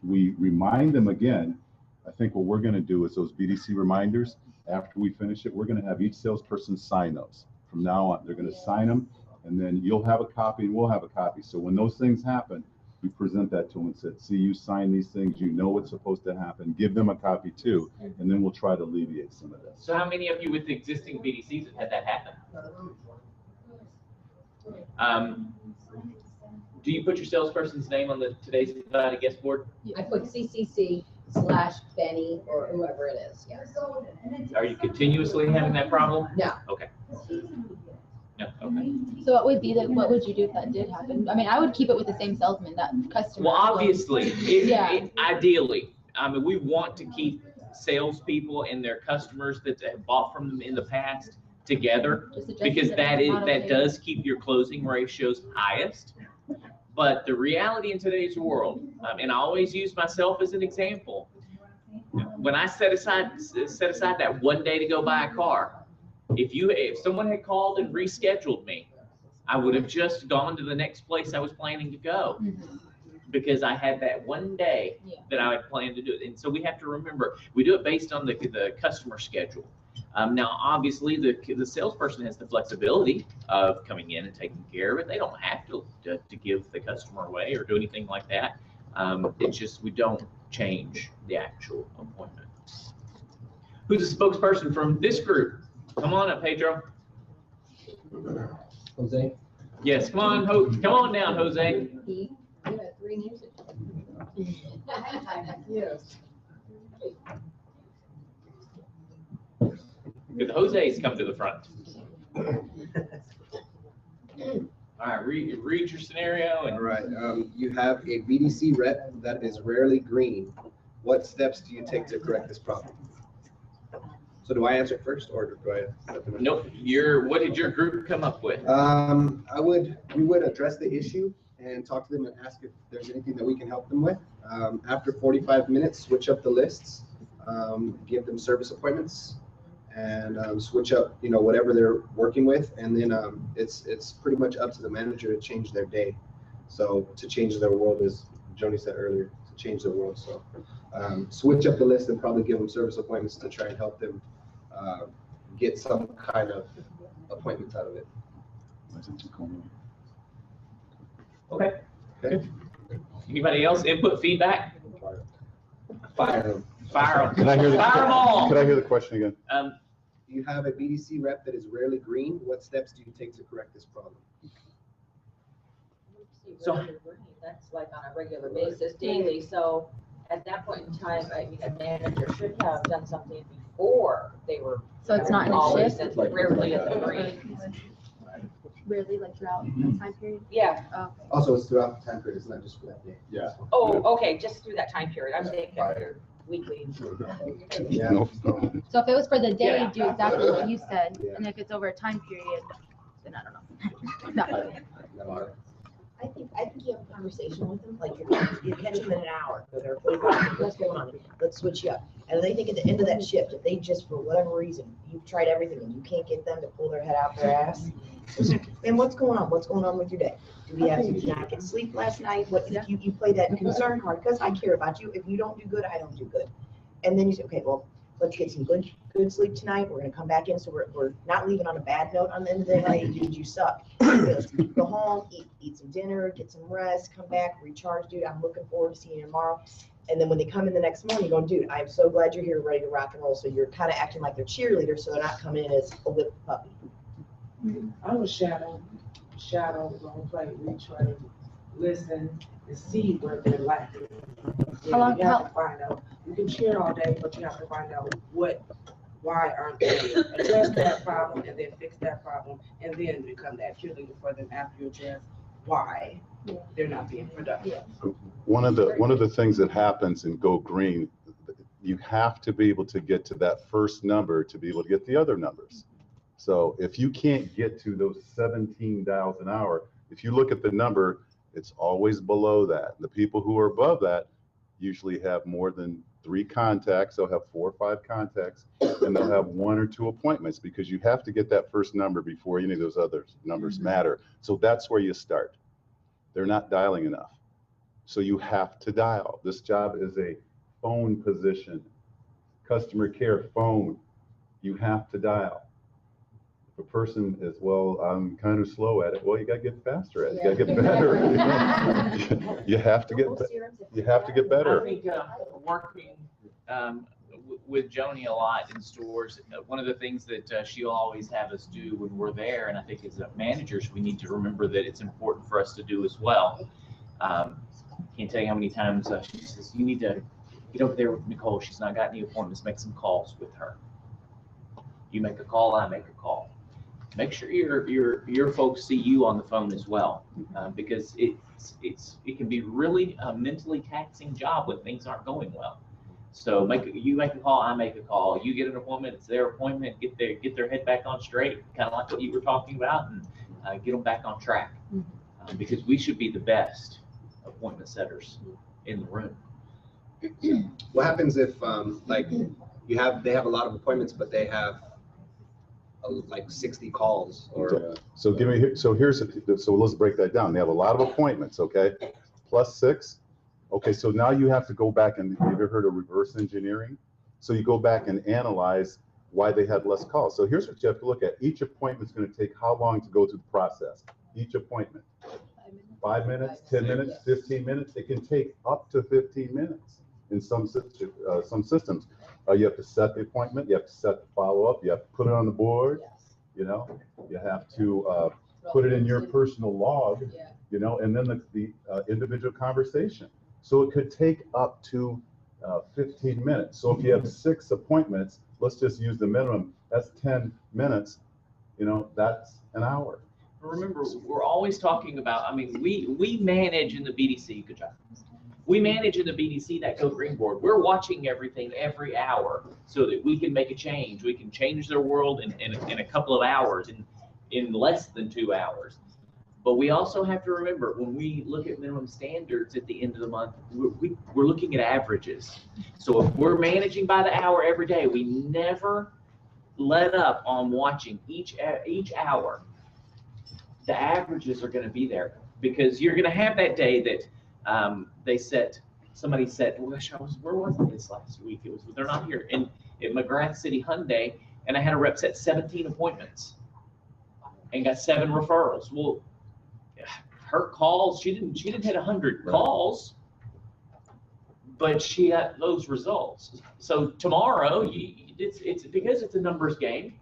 we remind them again. I think what we're going to do is those BDC reminders, after we finish it, we're going to have each salesperson sign those. From now on, they're going to sign them, and then you'll have a copy and we'll have a copy. So when those things happen, we present that to them and said, see, you sign these things, you know what's supposed to happen. Give them a copy too, and then we'll try to alleviate some of this. So how many of you with existing BDCs have had that happen? Do you put your salesperson's name on the today's invited guest board? I put CCC/Benny or whoever it is, yes. Are you continuously having that problem? No. Okay. No, okay. So what would you do if that did happen? I mean, I would keep it with the same salesman, that customer. Well, obviously, ideally, I mean, we want to keep salespeople and their customers that have bought from them in the past together, because that does keep your closing ratios highest. But the reality in today's world, and I always use myself as an example, when I set aside that one day to go buy a car, if someone had called and rescheduled me, I would have just gone to the next place I was planning to go, because I had that one day that I had planned to do it. And so we have to remember, we do it based on the customer schedule. Now, obviously, the salesperson has the flexibility of coming in and taking care of it. They don't have to give the customer away or do anything like that. It's just we don't change the actual appointment. Who's a spokesperson from this group? Come on up, Pedro. Jose? Yes, come on, come on down, Jose. You have 3 names. Yes. Could the Jose's come to the front? All right, read your scenario. And all right, you have a BDC rep that is rarely green. What steps do you take to correct this problem? So do I answer first, or do I? Nope. What did your group come up with? We would address the issue and talk to them and ask if there's anything that we can help them with. After 45 minutes, switch up the lists, give them service appointments, and switch up, whatever they're working with. And then it's pretty much up to the manager to change their day. So to change their world, as Joni said earlier, to change their world. So switch up the list and probably give them service appointments to try and help them get some kind of appointments out of it. Okay. Anybody else? Input, feedback? Fire them. Fire them. Can I hear the question again? You have a BDC rep that is rarely green. What steps do you take to correct this problem? So that's like on a regular basis, daily. So at that point in time, I mean, a manager should have done something before they were. So it's not in a always shift? Rarely at the green. Really, like throughout the time period? Yeah. Also, it's throughout the time period. It's not just for that day. Yeah. Oh, okay, just through that time period. I'm thinking weekly. Yeah. So if it was for the day, do exactly what you said, and if it's over a time period, then I don't know. No. I think you have a conversation with them, like you catch them in an hour, they're what's going on, let's switch you up. And they think at the end of that shift, if they just, for whatever reason, you've tried everything and you can't get them to pull their head out their ass, and what's going on? What's going on with your day? Did you not get sleep last night? What, you play that concern card, because I care about you. If you don't do good, I don't do good. And then you say, okay, well, let's get some good sleep tonight. We're gonna come back in, so we're not leaving on a bad note on the end of the day. Dude, you suck. Go home, eat some dinner, get some rest, come back, recharge, dude. I'm looking forward to seeing you tomorrow. And then when they come in the next morning, you're going, dude, I'm so glad you're here, ready to rock and roll. So you're kind of acting like they're cheerleaders, so they're not coming in as a whipped puppy. I would shadow, role play, retrain, listen, and see where they're lacking. You have to find out. You can cheer all day, but you have to find out why aren't they? Address that problem and then fix that problem, and then become that cheerleader for them after you address why they're not being productive. One of the things that happens in Go Green, you have to be able to get to that first number to be able to get the other numbers. So if you can't get to those 17 dials an hour, if you look at the number, it's always below that. The people who are above that usually have more than 3 contacts. They'll have 4 or 5 contacts, and they'll have 1 or 2 appointments, because you have to get that first number before any of those other numbers matter. So that's where you start. They're not dialing enough. So you have to dial. This job is a phone position, customer care phone. You have to dial. If a person is, well, I'm kind of slow at it, well, you got to get faster at it. You got to get better. You know? You have to get better. I think working with Joni a lot in stores, one of the things that she'll always have us do when we're there, and I think as managers, we need to remember that it's important for us to do as well. Can't tell you how many times she says, you need to get over there with Nicole. She's not got any appointments. Make some calls with her. You make a call, I make a call. Make sure your folks see you on the phone as well, because it can be really a mentally taxing job when things aren't going well. So you make a call, I make a call. You get an appointment, it's their appointment. Get their head back on straight, kind of like what you were talking about, and get them back on track, because we should be the best appointment setters in the room. What happens if like they have a lot of appointments, but they have like 60 calls or so let's break that down. They have a lot of appointments, okay, plus 6. Okay, so now you have to go back, and have you ever heard of reverse engineering? So you go back and analyze why they had less calls. So here's what you have to look at. Each appointment is going to take how long to go through the process? Each appointment. 5 minutes, 10 minutes, 15 minutes. It can take up to 15 minutes in some systems. You have to set the appointment. You have to set the follow-up. You have to put it on the board. You know, you have to put it in your personal log. You know, and then the individual conversation. So it could take up to 15 minutes. So if you have 6 appointments, let's just use the minimum. That's 10 minutes. You know, that's an hour. Remember, we're always talking about, I mean, we manage in the BDC, good job. We manage in the BDC that Go Green board. We're watching everything every hour so that we can make a change. We can change their world in a couple of hours, in less than 2 hours. But we also have to remember, when we look at minimum standards at the end of the month, we're looking at averages. So if we're managing by the hour every day, we never let up on watching each hour. The averages are going to be there, because you're going to have that day that somebody said, where was it this last week? They're not here. In McGrath City Hyundai, and I had a rep set 17 appointments and got 7 referrals. Well, her calls, she didn't hit 100 calls, but she got those results. So tomorrow, it's because it's a numbers game.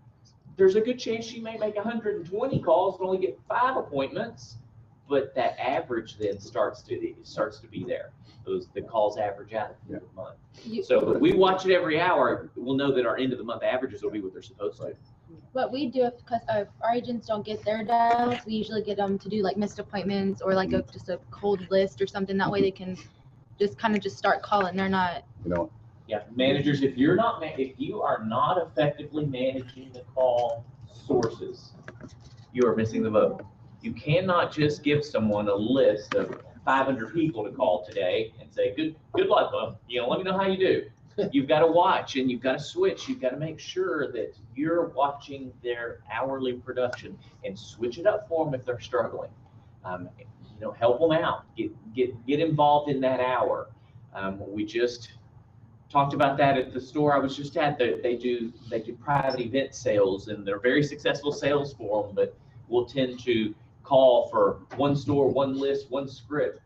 There's a good chance she may make 120 calls and only get 5 appointments, but that average then starts to be there. The calls average out at the end of the month. So if we watch it every hour, we'll know that our end of the month averages will be what they're supposed to. What we do, because our agents don't get their dials, we usually get them to do like missed appointments or like just a cold list or something. That way they can just kind of start calling. They're not. Yeah, managers, if you are not effectively managing the call sources, you are missing the boat. You cannot just give someone a list of 500 people to call today and say, good luck, let me know how you do. You've got to watch, and you've got to switch. You've got to make sure that you're watching their hourly production and switch it up for them if they're struggling. Help them out. Get involved in that hour. We just talked about that at the store I was just at. They do private event sales, and they're very successful sales for them, but we'll tend to call for one store, one list, one script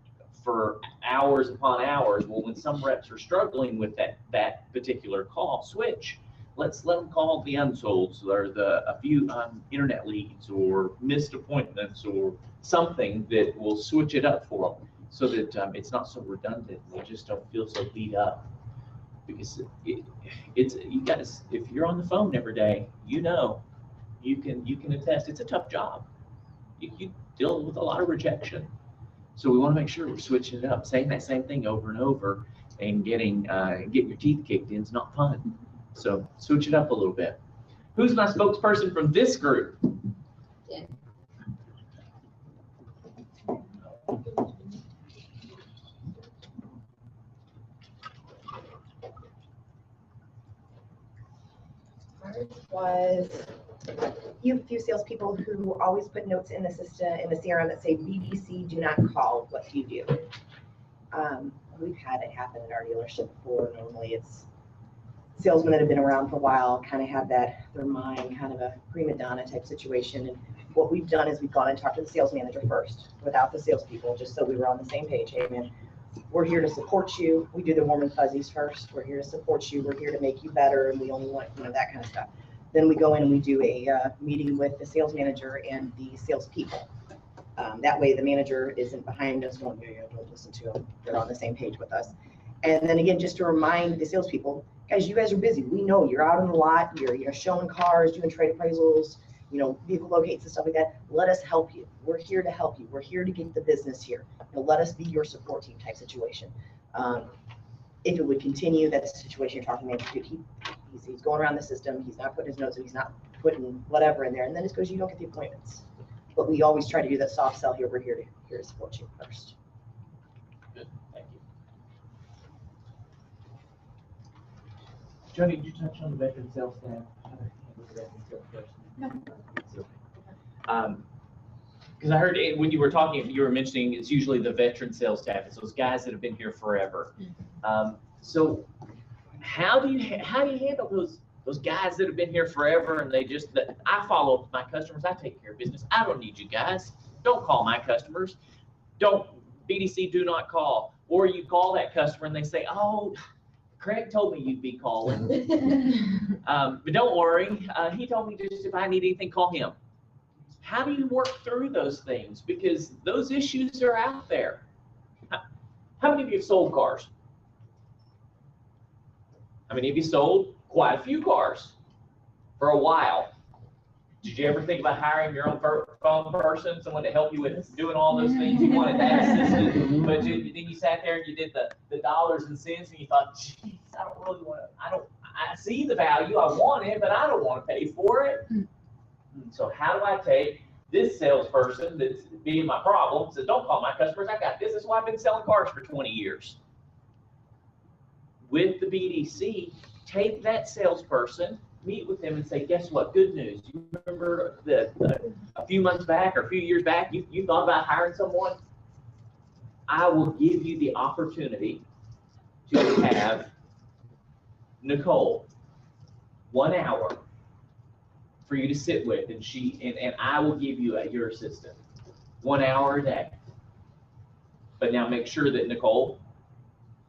for hours upon hours. Well, when some reps are struggling with that particular call, switch. Let's let them call the unsolds or a few internet leads or missed appointments or something that will switch it up for them, so that it's not so redundant. They just don't feel so beat up. Because if you're on the phone every day, you can attest it's a tough job. You deal with a lot of rejection. So we want to make sure we're switching it up, saying that same thing over and over, and getting your teeth kicked in is not fun. So switch it up a little bit. Who's my spokesperson from this group? Was you have a few salespeople who always put notes in the system, in the CRM that say BDC, do not call, what do you do? We've had it happen at our dealership before. Normally it's salesmen that have been around for a while, kind of have that, their mind, kind of a prima donna type situation. And what we've done is we've gone and talked to the sales manager first, without the salespeople, just so we were on the same page. Hey, man, we're here to support you. We do the warm and fuzzies first. We're here to support you. We're here to make you better, and we only want, that kind of stuff. Then we go in and we do a meeting with the sales manager and the salespeople. That way the manager isn't behind us going, yeah, don't listen to them. They're on the same page with us. And then again, just to remind the salespeople, guys, you guys are busy. We know you're out on the lot. You're showing cars, doing trade appraisals, vehicle locates and stuff like that. Let us help you. We're here to help you. We're here to get the business here. Let us be your support team type situation. If it would continue, that's the situation you're talking about. He's going around the system. He's not putting his notes in. He's not putting whatever in there. And then it's because you don't get the appointments. But we always try to do that soft sell here. We're here to support you first. Good, thank you. Joni, did you touch on the veteran sales staff? No. Because I heard when you were talking, you were mentioning it's usually the veteran sales staff. It's those guys that have been here forever. So how do you handle those guys that have been here forever and I follow up with my customers. I take care of business. I don't need you guys. Don't call my customers. BDC do not call. Or you call that customer and they say, oh, Craig told me you'd be calling. But don't worry. He told me just if I need anything, call him. How do you work through those things? Because those issues are out there. How many of you have sold cars? How many of you sold quite a few cars for a while? Did you ever think about hiring your own phone person, someone to help you with doing all those things you wanted that assistant? But then you sat there and you did the dollars and cents and you thought, geez, I don't really want to, I see the value, I want it, but I don't want to pay for it. So how do I take this salesperson that's being my problem, says, don't call my customers, I got this. This is why I've been selling cars for 20 years. With the BDC, take that salesperson, meet with them and say, guess what, good news. You remember that a few months back or a few years back, you thought about hiring someone? I will give you the opportunity to have Nicole 1 hour for you to sit with, and I will give you your assistant 1 hour a day. But now make sure that Nicole,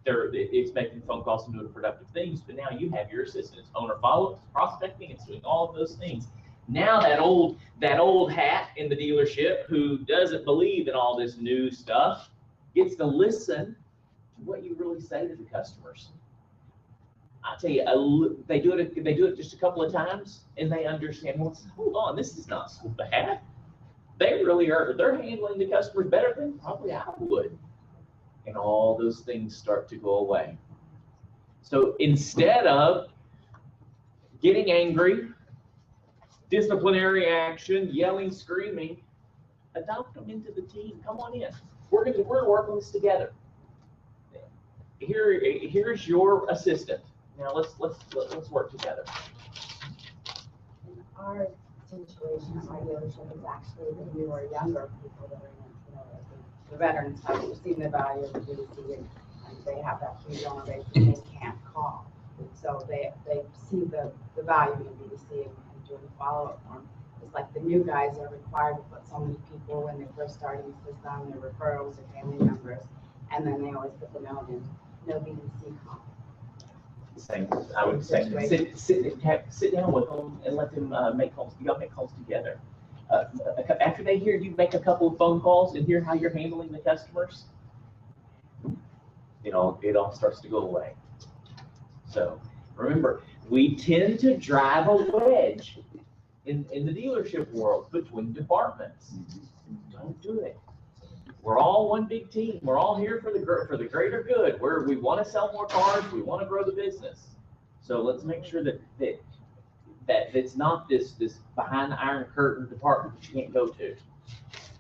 it's making phone calls and doing productive things, but now you have your assistant. It's owner follow-up, prospecting, it's doing all of those things. Now that old hat in the dealership who doesn't believe in all this new stuff gets to listen to what you really say to the customers. I tell you, they do it just a couple of times, and they understand. Well, hold on, this is not so bad. They really are. They're handling the customers better than probably I would, and all those things start to go away. So instead of getting angry, disciplinary action, yelling, screaming, adopt them into the team. Come on in. We're gonna work on this together. Here's your assistant. Now let's work together. Our situation, my dealership is actually the newer, younger people that are in, the veterans have seen the value of the BDC and they have that huge owner base and they can't call. So they see the value in the BDC and doing the follow-up form. It's like the new guys are required to put so many people when they first start in the system, their referrals, their family members, and then they always put the note in, no BDC call. Same, I would say, sit down with them and let them make calls. You gotta make calls together. After they hear you make a couple of phone calls and hear how you're handling the customers, it all starts to go away. So remember, we tend to drive a wedge in the dealership world between departments. Don't do it. we're all one big team. We're all here for the greater good. We want to sell more cars. We want to grow the business. So let's make sure that it's not this behind the iron curtain department that you can't go to.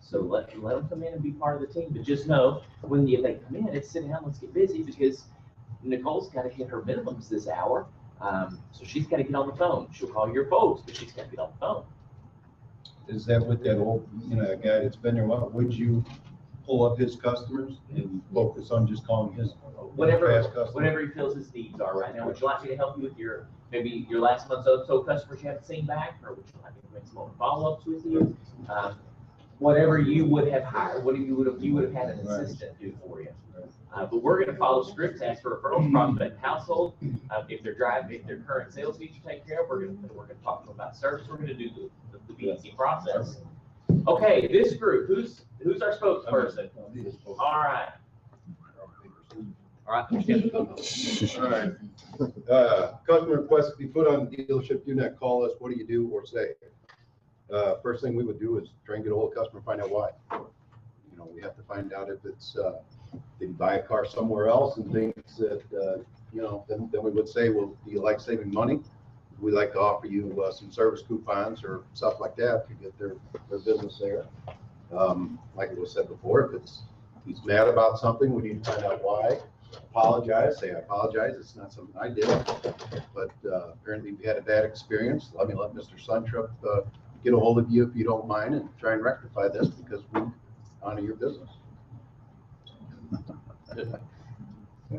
So let them come in and be part of the team. But just know when they come in, it's sit down, let's get busy, because Nicole's got to hit her minimums this hour. So she's got to get on the phone. She'll call your folks, but she's got to get on the phone. Is that with that old, guy that's been there a while, would you pull up his customers and focus on just calling his Whatever past customers? whatever he feels his needs are right now. Would you like me to help you with maybe your last month's so customers you haven't seen back, or would you like me to make some more follow-ups with you? Whatever you would have hired, you would have had an assistant do for you. But we're going to follow scripts, ask for referrals, prospect household. If their current sales needs are taken care of, we're going to talk to them about service. We're going to do the BDC process. Okay, this group, who's our spokesperson? All right. All right. All right. Customer requests to be put on dealership, do not call us. What do you do or say? First thing we would do is try and get a hold of the customer, find out why. We have to find out if it's, did you buy a car somewhere else and things that, then we would say, well, do you like saving money? We like to offer you some service coupons or stuff like that to get their business there. Like it was said before, if he's mad about something, we need to find out why. Apologize, say I apologize, it's not something I did, but apparently we had a bad experience. Let Mr. Suntrip get a hold of you if you don't mind and try and rectify this, because we honor your business.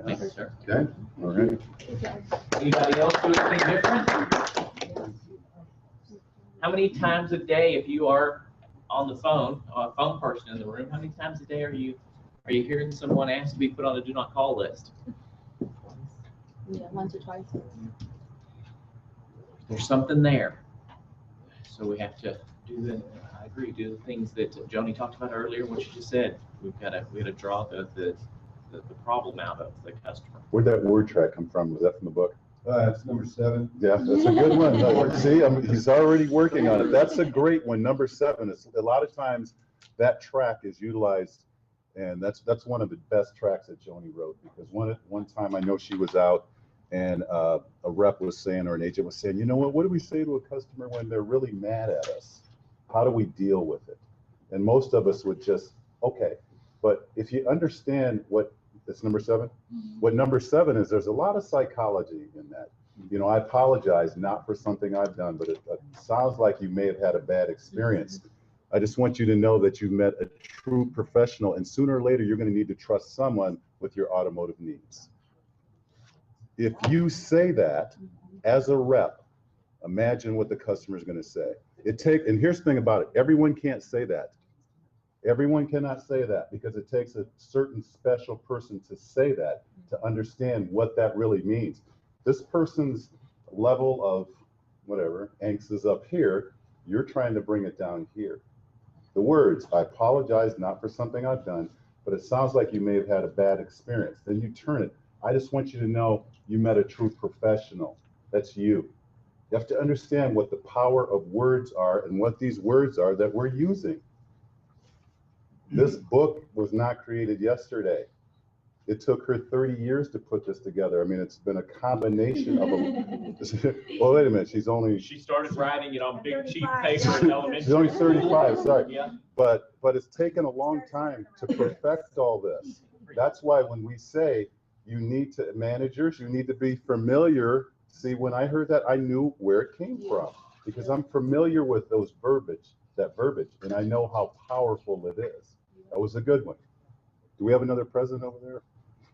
Thank you, sir. Okay, all right. Anybody else do anything different? How many times a day, if you are on the phone, a phone person in the room, how many times a day are you hearing someone ask to be put on the do not call list? Yeah, once or twice. There's something there. So we have to do the things that Joni talked about earlier, what you just said. We got to draw the problem out of the customer. Where'd that word track come from? Was that from the book? That's number 7. Yeah, that's a good one. See, he's already working on it. That's a great one. Number 7 is a lot of times that track is utilized, and that's one of the best tracks that Joni wrote, because one time I know she was out and a rep was saying, or an agent was saying, you know what do we say to a customer when they're really mad at us? How do we deal with it? And most of us would just, okay. But if you understand it's number 7, what number 7 is, there's a lot of psychology in that. I apologize not for something I've done, but it sounds like you may have had a bad experience. I just want you to know that you met a true professional, and sooner or later, you're going to need to trust someone with your automotive needs. If you say that as a rep, imagine what the customer is going to say. And here's the thing about it. Everyone can't say that. Everyone cannot say that, because it takes a certain special person to say that, to understand what that really means. This person's level of whatever angst is up here. You're trying to bring it down here. The words, I apologize not for something I've done, but it sounds like you may have had a bad experience. Then you turn it. I just want you to know you met a true professional. That's you. You have to understand what the power of words are and what these words are that we're using. This book was not created yesterday. It took her 30 years to put this together. I mean, it's been a combination of well, wait a minute. She started writing it on big cheap paper in elementary. She's only 35, sorry. Yeah. But it's taken a long time to perfect all this. That's why when we say managers, you need to be familiar. See, when I heard that, I knew where it came from, because I'm familiar with that verbiage, and I know how powerful it is. That was a good one. Do we have another president over there?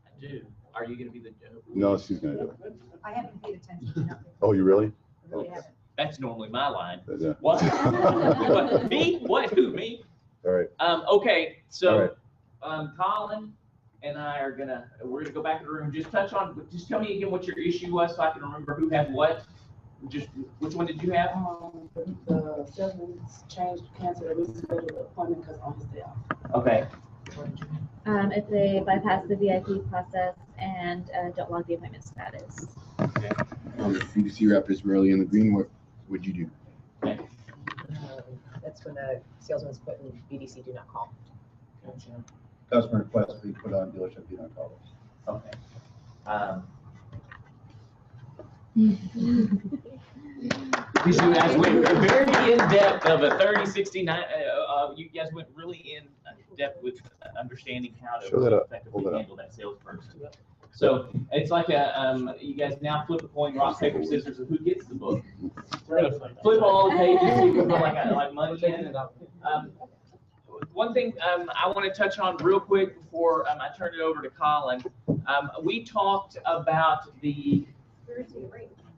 I do. Are you going to be the joke? No, she's going to do it. I haven't paid attention. Oh, you really? I really haven't. That's normally my line. Yeah. What? What? Me? What? Who? Me? All right. Okay. So, All right. Colin and I we're gonna go back in the room. Just tell me again what your issue was, so I can remember who had what. Just which one did you have? The salesman's changed, canceled, or rescheduled the appointment because on his day off. Okay. If they bypass the VIP process and don't log the appointment status. Okay. BDC rep is Merely in the green. What would you do? That's when the salesman's putting BDC do not call. Gotcha. customer request be put on dealership, do not call us. Okay. Because you guys went very in depth of a 3069. You guys went really in depth with understanding how to Show that up. effectively Hold that up. handle that salesperson. So it's like you guys now flip a coin, rock, paper, scissors, of who gets the book. Flip all the pages, so you can put like money in. One thing I want to touch on real quick before I turn it over to Colin. We talked about the.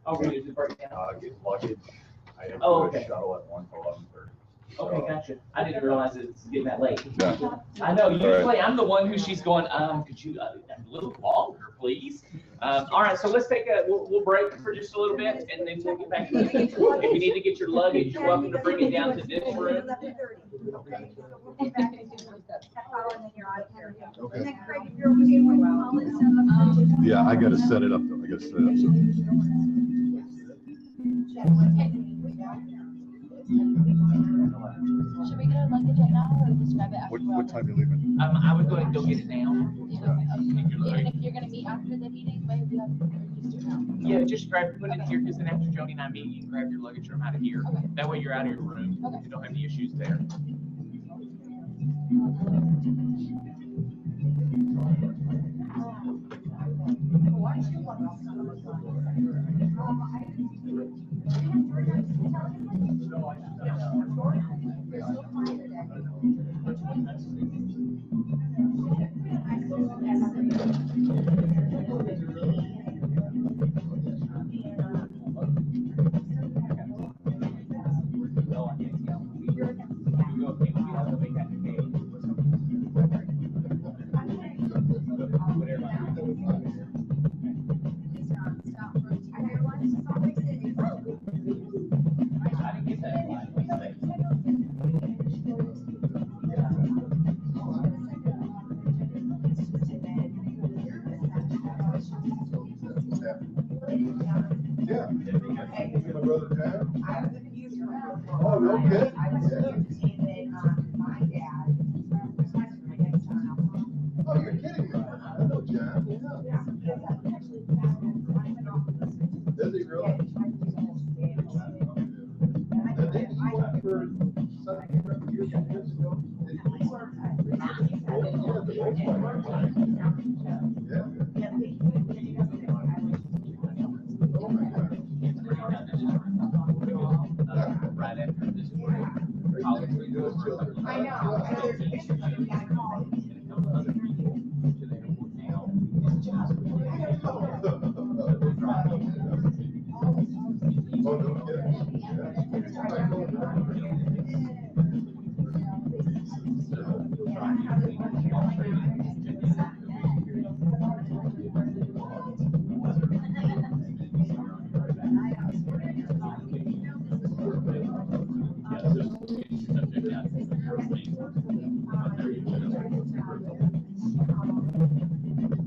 Okay, is it breakdown? Get luggage. I have to Oh, do okay. a shuttle at 1 to 11:30. Okay, gotcha. I didn't realize it's getting that late. Yeah. I know, All right. usually I'm the one who she's going, could you, a little longer, please? All right, so let's take we'll break for just a little bit and then we'll get back. If you need to get your luggage, you're welcome to bring it down to this room. Yeah, I gotta set it up though. I gotta set it up. Should we get our luggage right now or just grab it after? What time are you leaving? I would go ahead and go get it now. Even if you're gonna meet after the meeting, maybe we have to just do it now. Yeah, just put it here, because then after Joni and I meet, you can grab your luggage from out of here. That way you're out of your room. You don't have any issues there. Yeah. My brother Ted? Oh, no kidding? Oh, you're kidding me. I know John. Does he really? I think he went for something years ago. Right after this break. I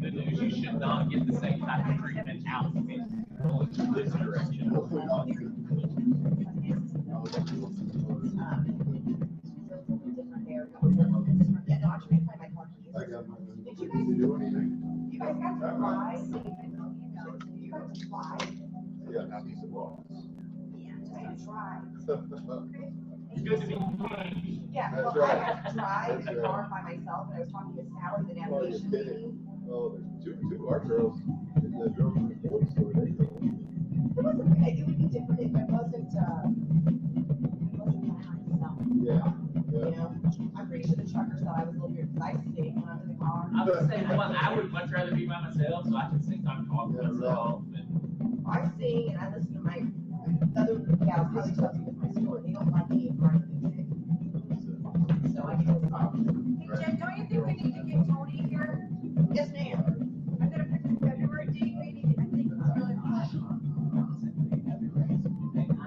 The news, you should not get the same type of treatment out in this direction. It's good to be. Yeah, That's well, right. I have to drive That's a car right. by myself, and I was talking to Sally, the Oh, you're navigation kidding. lady. Oh, there's two of our girls, the girls in the Ford store, they go. It wasn't, it would be different if it wasn't by myself. Yeah. You know, I'm pretty sure the trucker thought I was a little weird, because I sing when I'm in the car. I would say, well, I would much rather be by myself, so I can sing, I'm talking to myself. I sing and I listen to my other gals, probably tells me with my store, they don't like any part of the music. So I get those problems. Hey Jen, don't you think we need to get Tony here? Yes, ma'am. I'm gonna pick the February date, maybe, I think it's really fun.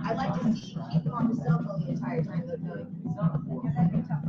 I'd like to see you keep him on the cell phone the entire time they're doing. Yeah, that'd be tough.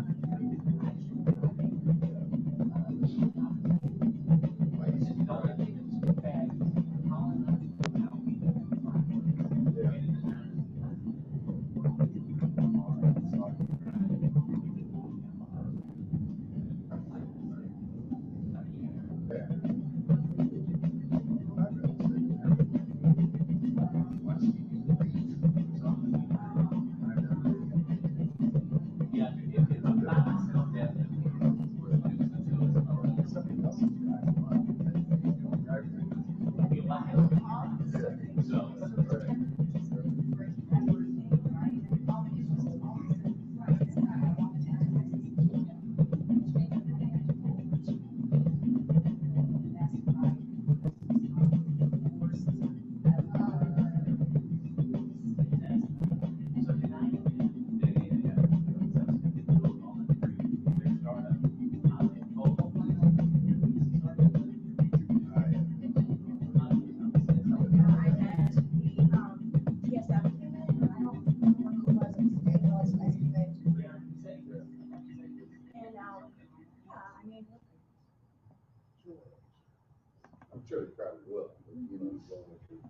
I'm sure they probably will. You know, going with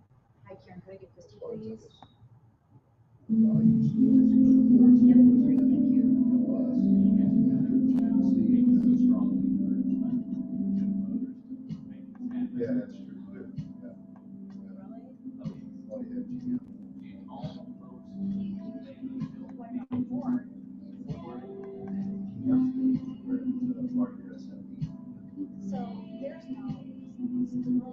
Hi Karen, could I get Christie, please? Yeah, that's true. Too. Yeah. Oh, yeah, GM. So there's no.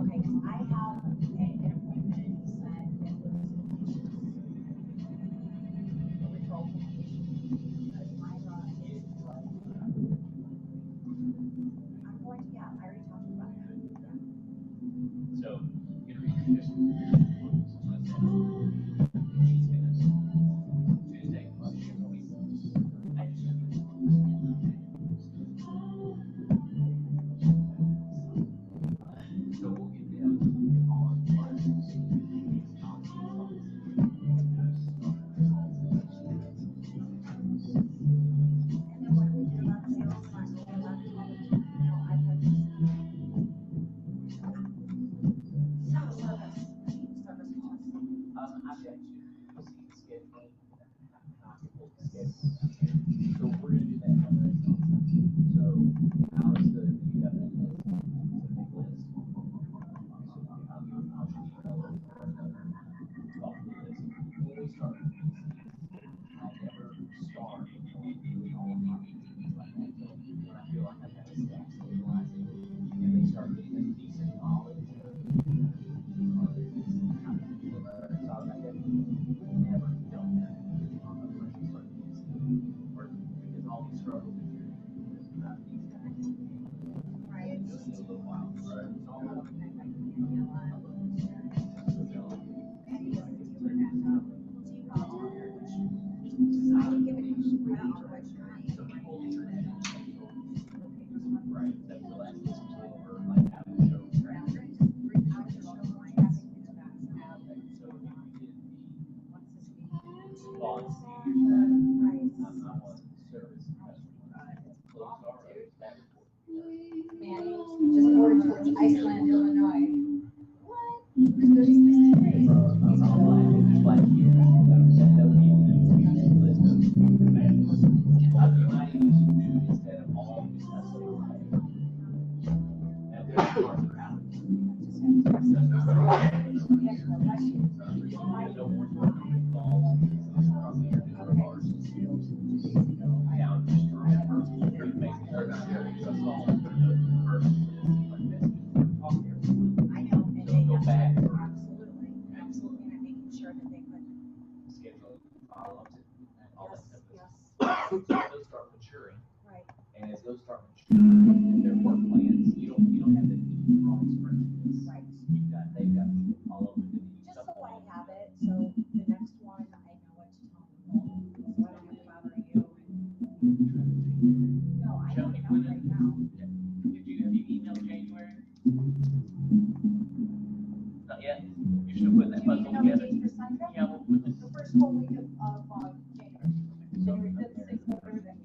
Okay, because I have an appointment set that was referral because my is I'm going to, yeah, I already talked about that. So, you know, you just. Tuesday, so we'll get them on. And then what do we do about sales? Not going about it, you know, I've had service. Service costs. I've got to see the schedule, how to pull the schedule. So we're gonna do that. So how's the, you got that list? Is it a big list? I'll email it off the list. When we start, I never start doing all of my meetings like that. So when I feel like I have a staff stabilizing and they start getting a decent knowledge of. So I never done that unless you start using, or because all these struggles that you're about these guys. Right. Doing it a little while. Right. So I'm not gonna make a little serious. Right, that's the last thing or like how to show. Policy. I'm on service. Close our that report. Manny just ordered towards Iceland, Illinois. I know, and they have to, absolutely, absolutely, and I'm making sure that they put. Schedule follow-ups and all that stuff. Yes. Those start maturing. Right. And as those start maturing, their work plans, you don't have to keep wrong spreadsheets. Right. They've got to follow with it. Just so I have it, so the next one, I know what to tell them, so I don't have to bother you. No, I don't know right now. Have you emailed January? Not yet? You're still putting that puzzle together. dates for sunset? Yeah, we'll put The first full week of January. January 5th, 6th, 3rd, and.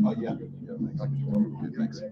Oh, yeah. Thanks.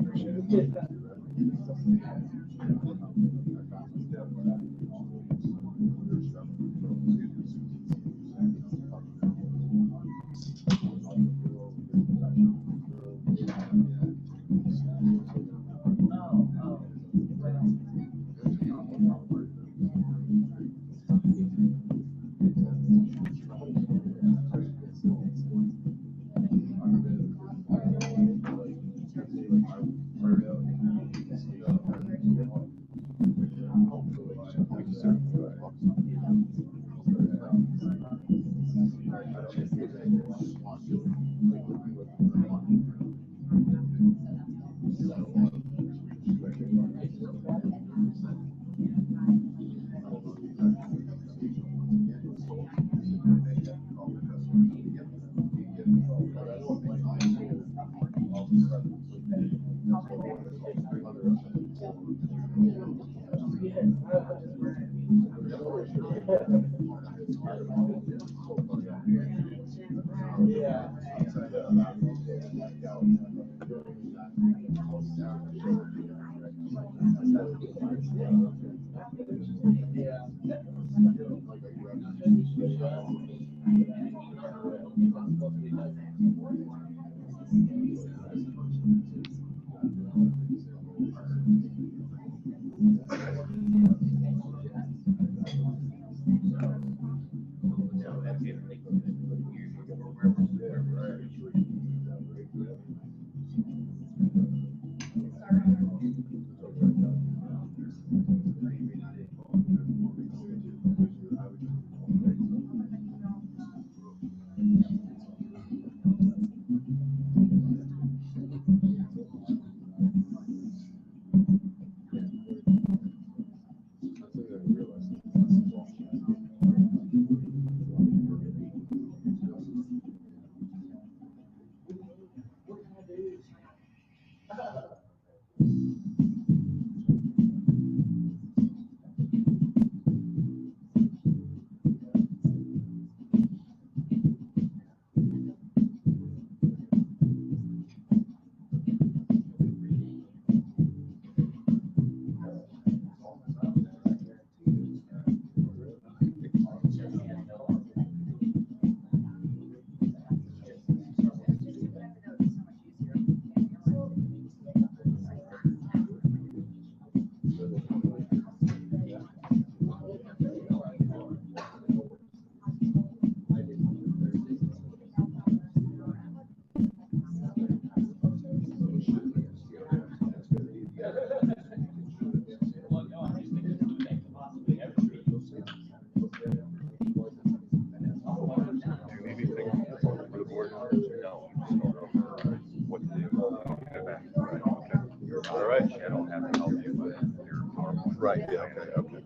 All right. I don't have to help you with your PowerPoint. Right, yeah, okay.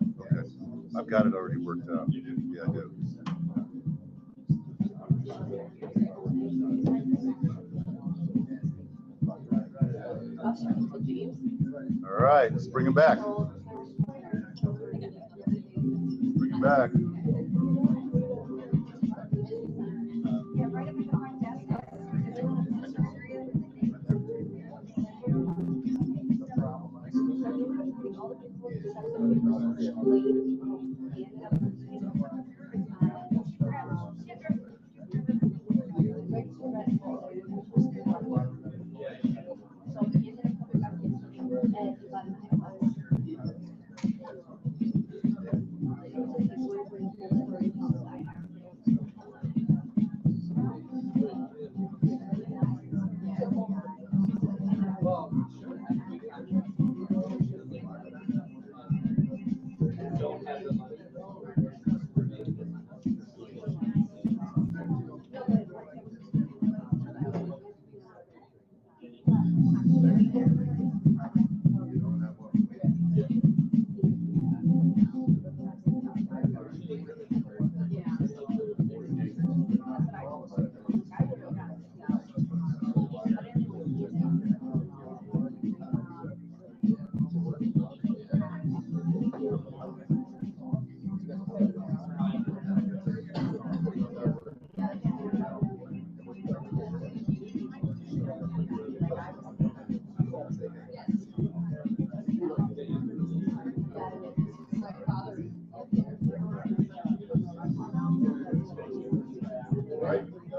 I've got it already worked out. Yeah, I do. All right, let's bring him back. Bring him back.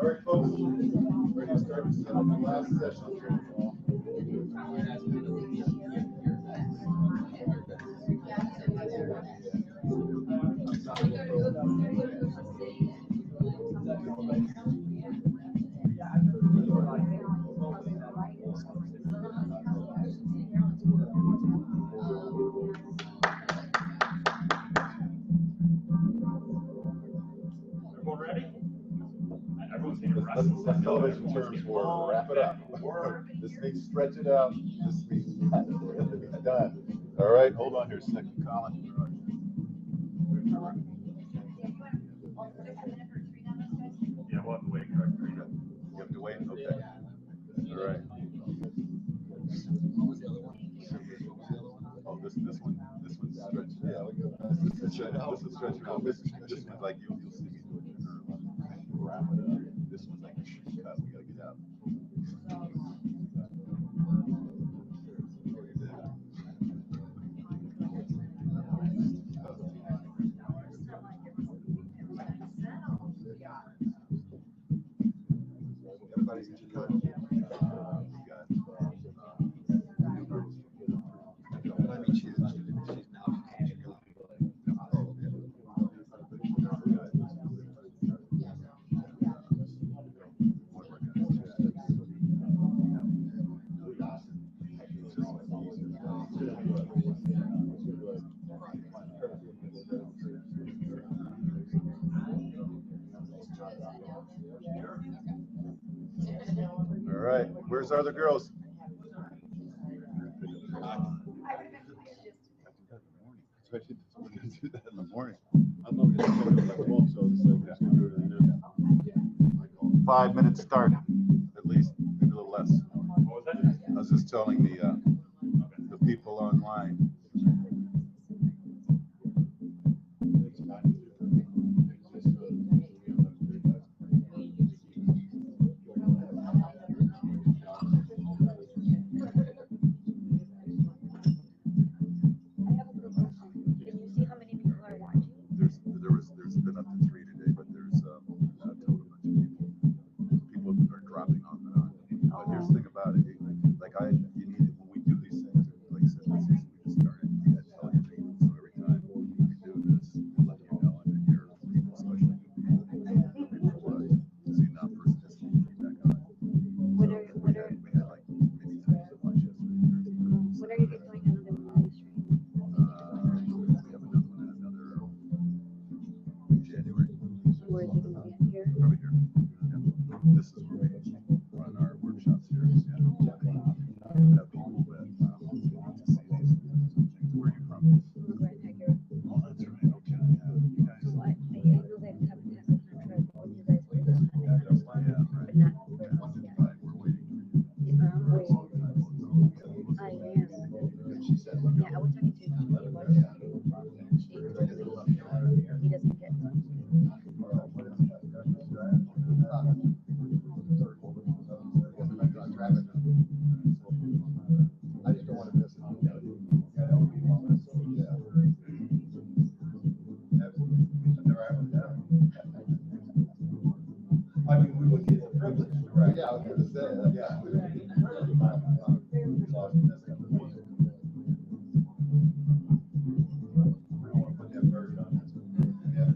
All right, folks. We're going to start the last session. Everyone ready? That's television terms for wrap it up. This means stretch it out. This means it's done. All right, hold on here a second, Colin. Yeah, we'll have to wait. You have to wait? Okay. All right. Oh, this one's stretched. Yeah, this is stretched out. This one's like you'll see me do it. Wrap it up. This one's like cut. We gotta get out. Everybody's cut. I mean, she's now. Where's our other girls? Especially when they do that in the morning. I'm not gonna take it like 12, so it's like, just gonna do it in the noon. 5 minutes start, at least, maybe a little less. What was that? I was just telling the people online. There's been up to 3 today, but there's not a total bunch of people. People are dropping off and on. But here's the thing about it, like you need it when we do these things. Like I said, we just started. You got to tell your people. So every time we do this, we let you know, and then your people, especially new people, so you're not first just feedback on it. We had like maybe 3 so much yesterday. When are you doing another one? We have another one in January. Where is it going to be here? Over here. Yeah. This is where we run our workshops here. Yeah. We have people that need to see these things. Where are you from? Oh, that's right. Okay. Yeah. You guys. I know they have a contract with you guys for this. Yeah, right. But not for us yet. We're waiting for you. I am. Yeah, I was talking to him about it. He doesn't get I just don't want to miss it. I mean, we would get the privilege, right? Yeah, I was gonna say that, yeah. We don't want to put that burden on us. Yeah.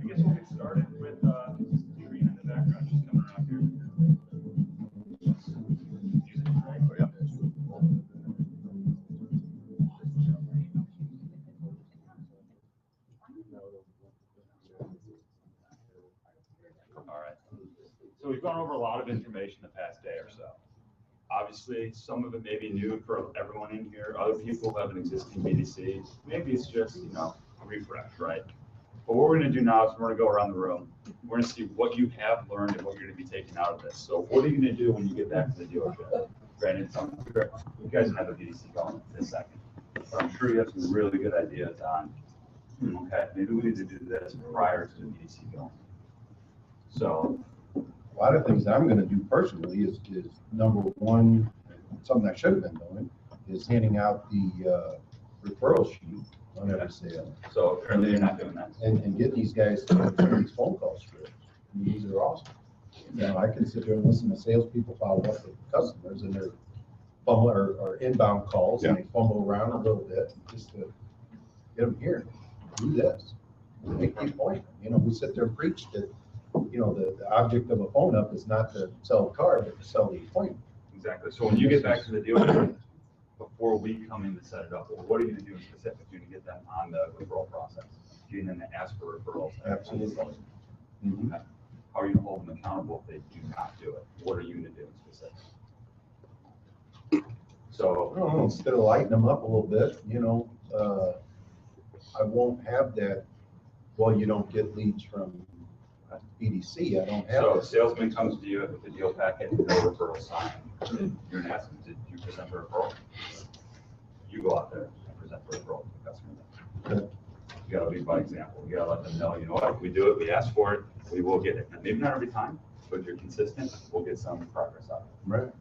I guess we'll get started with Trina in the background, just coming around here. All right. So we've gone over a lot of information the past day or so. Obviously, some of it may be new for everyone in here. Other people have an existing BDC. Maybe it's just, a refresh, right? But what we're going to do now is we're going to go around the room. We're going to see what you have learned and what you're going to be taking out of this. So what are you going to do when you get back to the dealership? Granted, you guys don't have a BDC going this second, but I'm sure you have some really good ideas on, okay, maybe we need to do this prior to the BDC going. So A lot of things I'm gonna do personally is number one, something I should have been doing, is handing out the referral sheet on every sale. So currently you're not doing that. And get these guys to answer these phone calls for it. These are awesome. I can sit there and listen to salespeople follow up with customers and their fumble or inbound calls, and they fumble around a little bit just to get them here. Do this. Make the appointment. We sit there and preach that, the object of a phone up is not to sell a car, but to sell the appointment. Exactly. So when you get back to the dealership, before we come in to set it up, what are you going to do in specific to get them on the referral process? Do you then ask for referrals? Absolutely. Okay. How are you going to hold them accountable if they do not do it? What are you going to do in specific? So I don't know, instead of lighting them up a little bit, I won't have that, well, you don't get leads from BDC. I don't have So that. a salesman comes to you with the deal packet, no referral sign. You're gonna ask them, did you present the referral? You go out there and present the referral to the customer. You gotta lead by example. You gotta let them know, you know what, we do it, we ask for it, we will get it. And maybe not every time, but if you're consistent, we'll get some progress out of it. Right.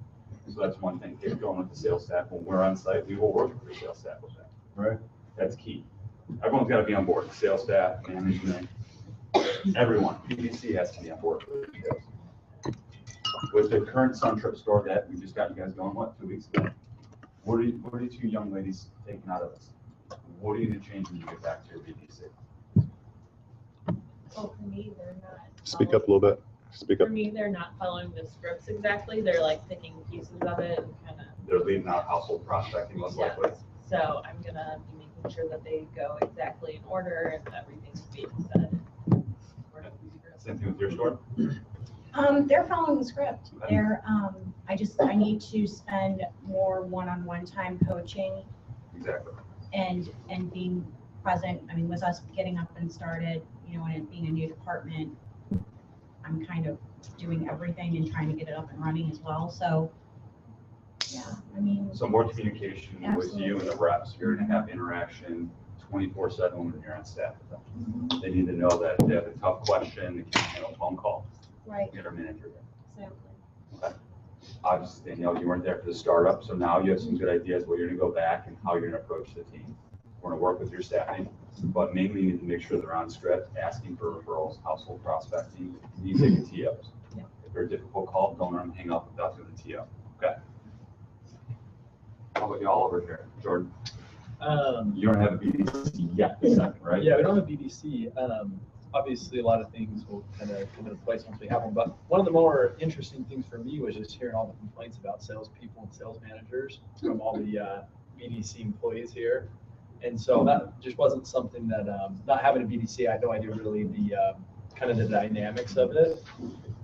So that's one thing, get going with the sales staff. When we're on site, we will work with the sales staff with that. Right. That's key. Everyone's got to be on board, sales staff, management, everyone. BDC has to be on board with it. With the current Sun Trip store that we just got you guys going, what, 2 weeks ago? What are you two young ladies taking out of this? What are you going to change when you get back to your BDC? Well, for me, they're not. Speak up a little bit. Speak up. For me, they're not following the scripts exactly. They're like picking pieces of it and kind of. They're leaving out household prospecting most likely. So I'm gonna be making sure that they go exactly in order and everything's being said. Same thing with your store? They're following the script. I need to spend more one-on-one time coaching Exactly. and being present. I mean, with us getting up and started, and it being a new department, I'm kind of doing everything and trying to get it up and running as well. So, yeah, I mean. So more communication with you and the reps. You're going to have interaction 24/7 when you're on staff with them. They need to know that if they have a tough question, they can handle a phone call. Right. Get our manager there. Exactly. Okay. Obviously, Danielle, you weren't there for the startup, so now you have some good ideas where you're going to go back and how you're going to approach the team. We're going to work with your staffing, but mainly you need to make sure they're on script, asking for referrals, household prospecting, using TOs. Yeah. If they're a difficult call, don't let them hang up without doing the TO. Okay. How about y'all over here, Jordan? You don't have a BDC yet, right? Yeah, we don't have BDC. Obviously, a lot of things will kind of come into place once we have one. But one of the more interesting things for me was just hearing all the complaints about salespeople and sales managers from all the BDC employees here. And so that just wasn't something that, not having a BDC, I had no idea really the kind of the dynamics of it.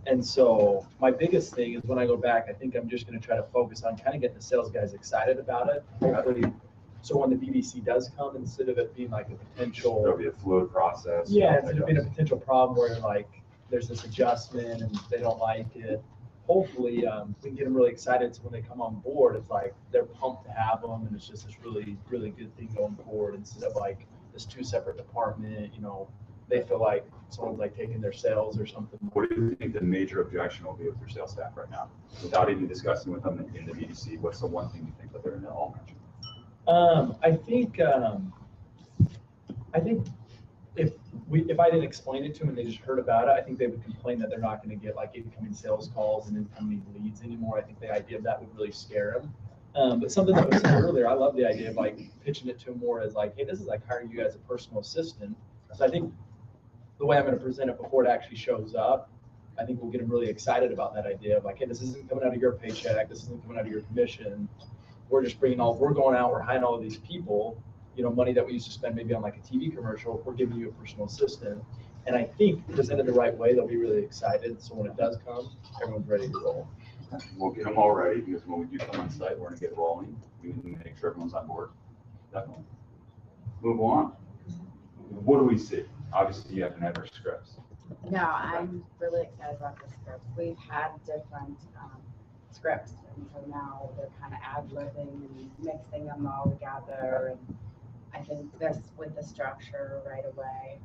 And so my biggest thing is when I go back, I think I'm just going to try to focus on kind of getting the sales guys excited about it. Hopefully, so when the BDC does come, instead of it being like a potential, there'll be a fluid process. Yeah, instead of being a potential problem where like there's this adjustment and they don't like it. Hopefully, we can get them really excited. So when they come on board, it's like they're pumped to have them, and it's just this really, really good thing going forward. Instead of like this two separate department, they feel like someone's like taking their sales or something. What do you think the major objection will be with your sales staff right now? Without even discussing with them in the BDC, what's the one thing you think that they're going to all mention? I think if I didn't explain it to them and they just heard about it, I think they would complain that they're not going to get like incoming sales calls and incoming leads anymore. I think the idea of that would really scare them. But something that was said earlier, I love the idea of like pitching it to them more as like, hey, this is like hiring you as a personal assistant. So I think the way I'm going to present it before it actually shows up, I think we'll get them really excited about that idea of like, hey, this isn't coming out of your paycheck. This isn't coming out of your commission. We're just we're going out, we're hiring all of these people, money that we used to spend maybe on like a TV commercial, we're giving you a personal assistant. And I think presented the right way, they'll be really excited. So when it does come, everyone's ready to roll. We'll get them all ready because when we do come on site, we're going to get rolling. We need to make sure everyone's on board. Definitely. Move on. What do we see? Obviously, you haven't had our scripts. No, I'm really excited about the scripts. We've had different scripts, and so now they're kind of ad-libbing and mixing them all together. And I think this, with the structure right away,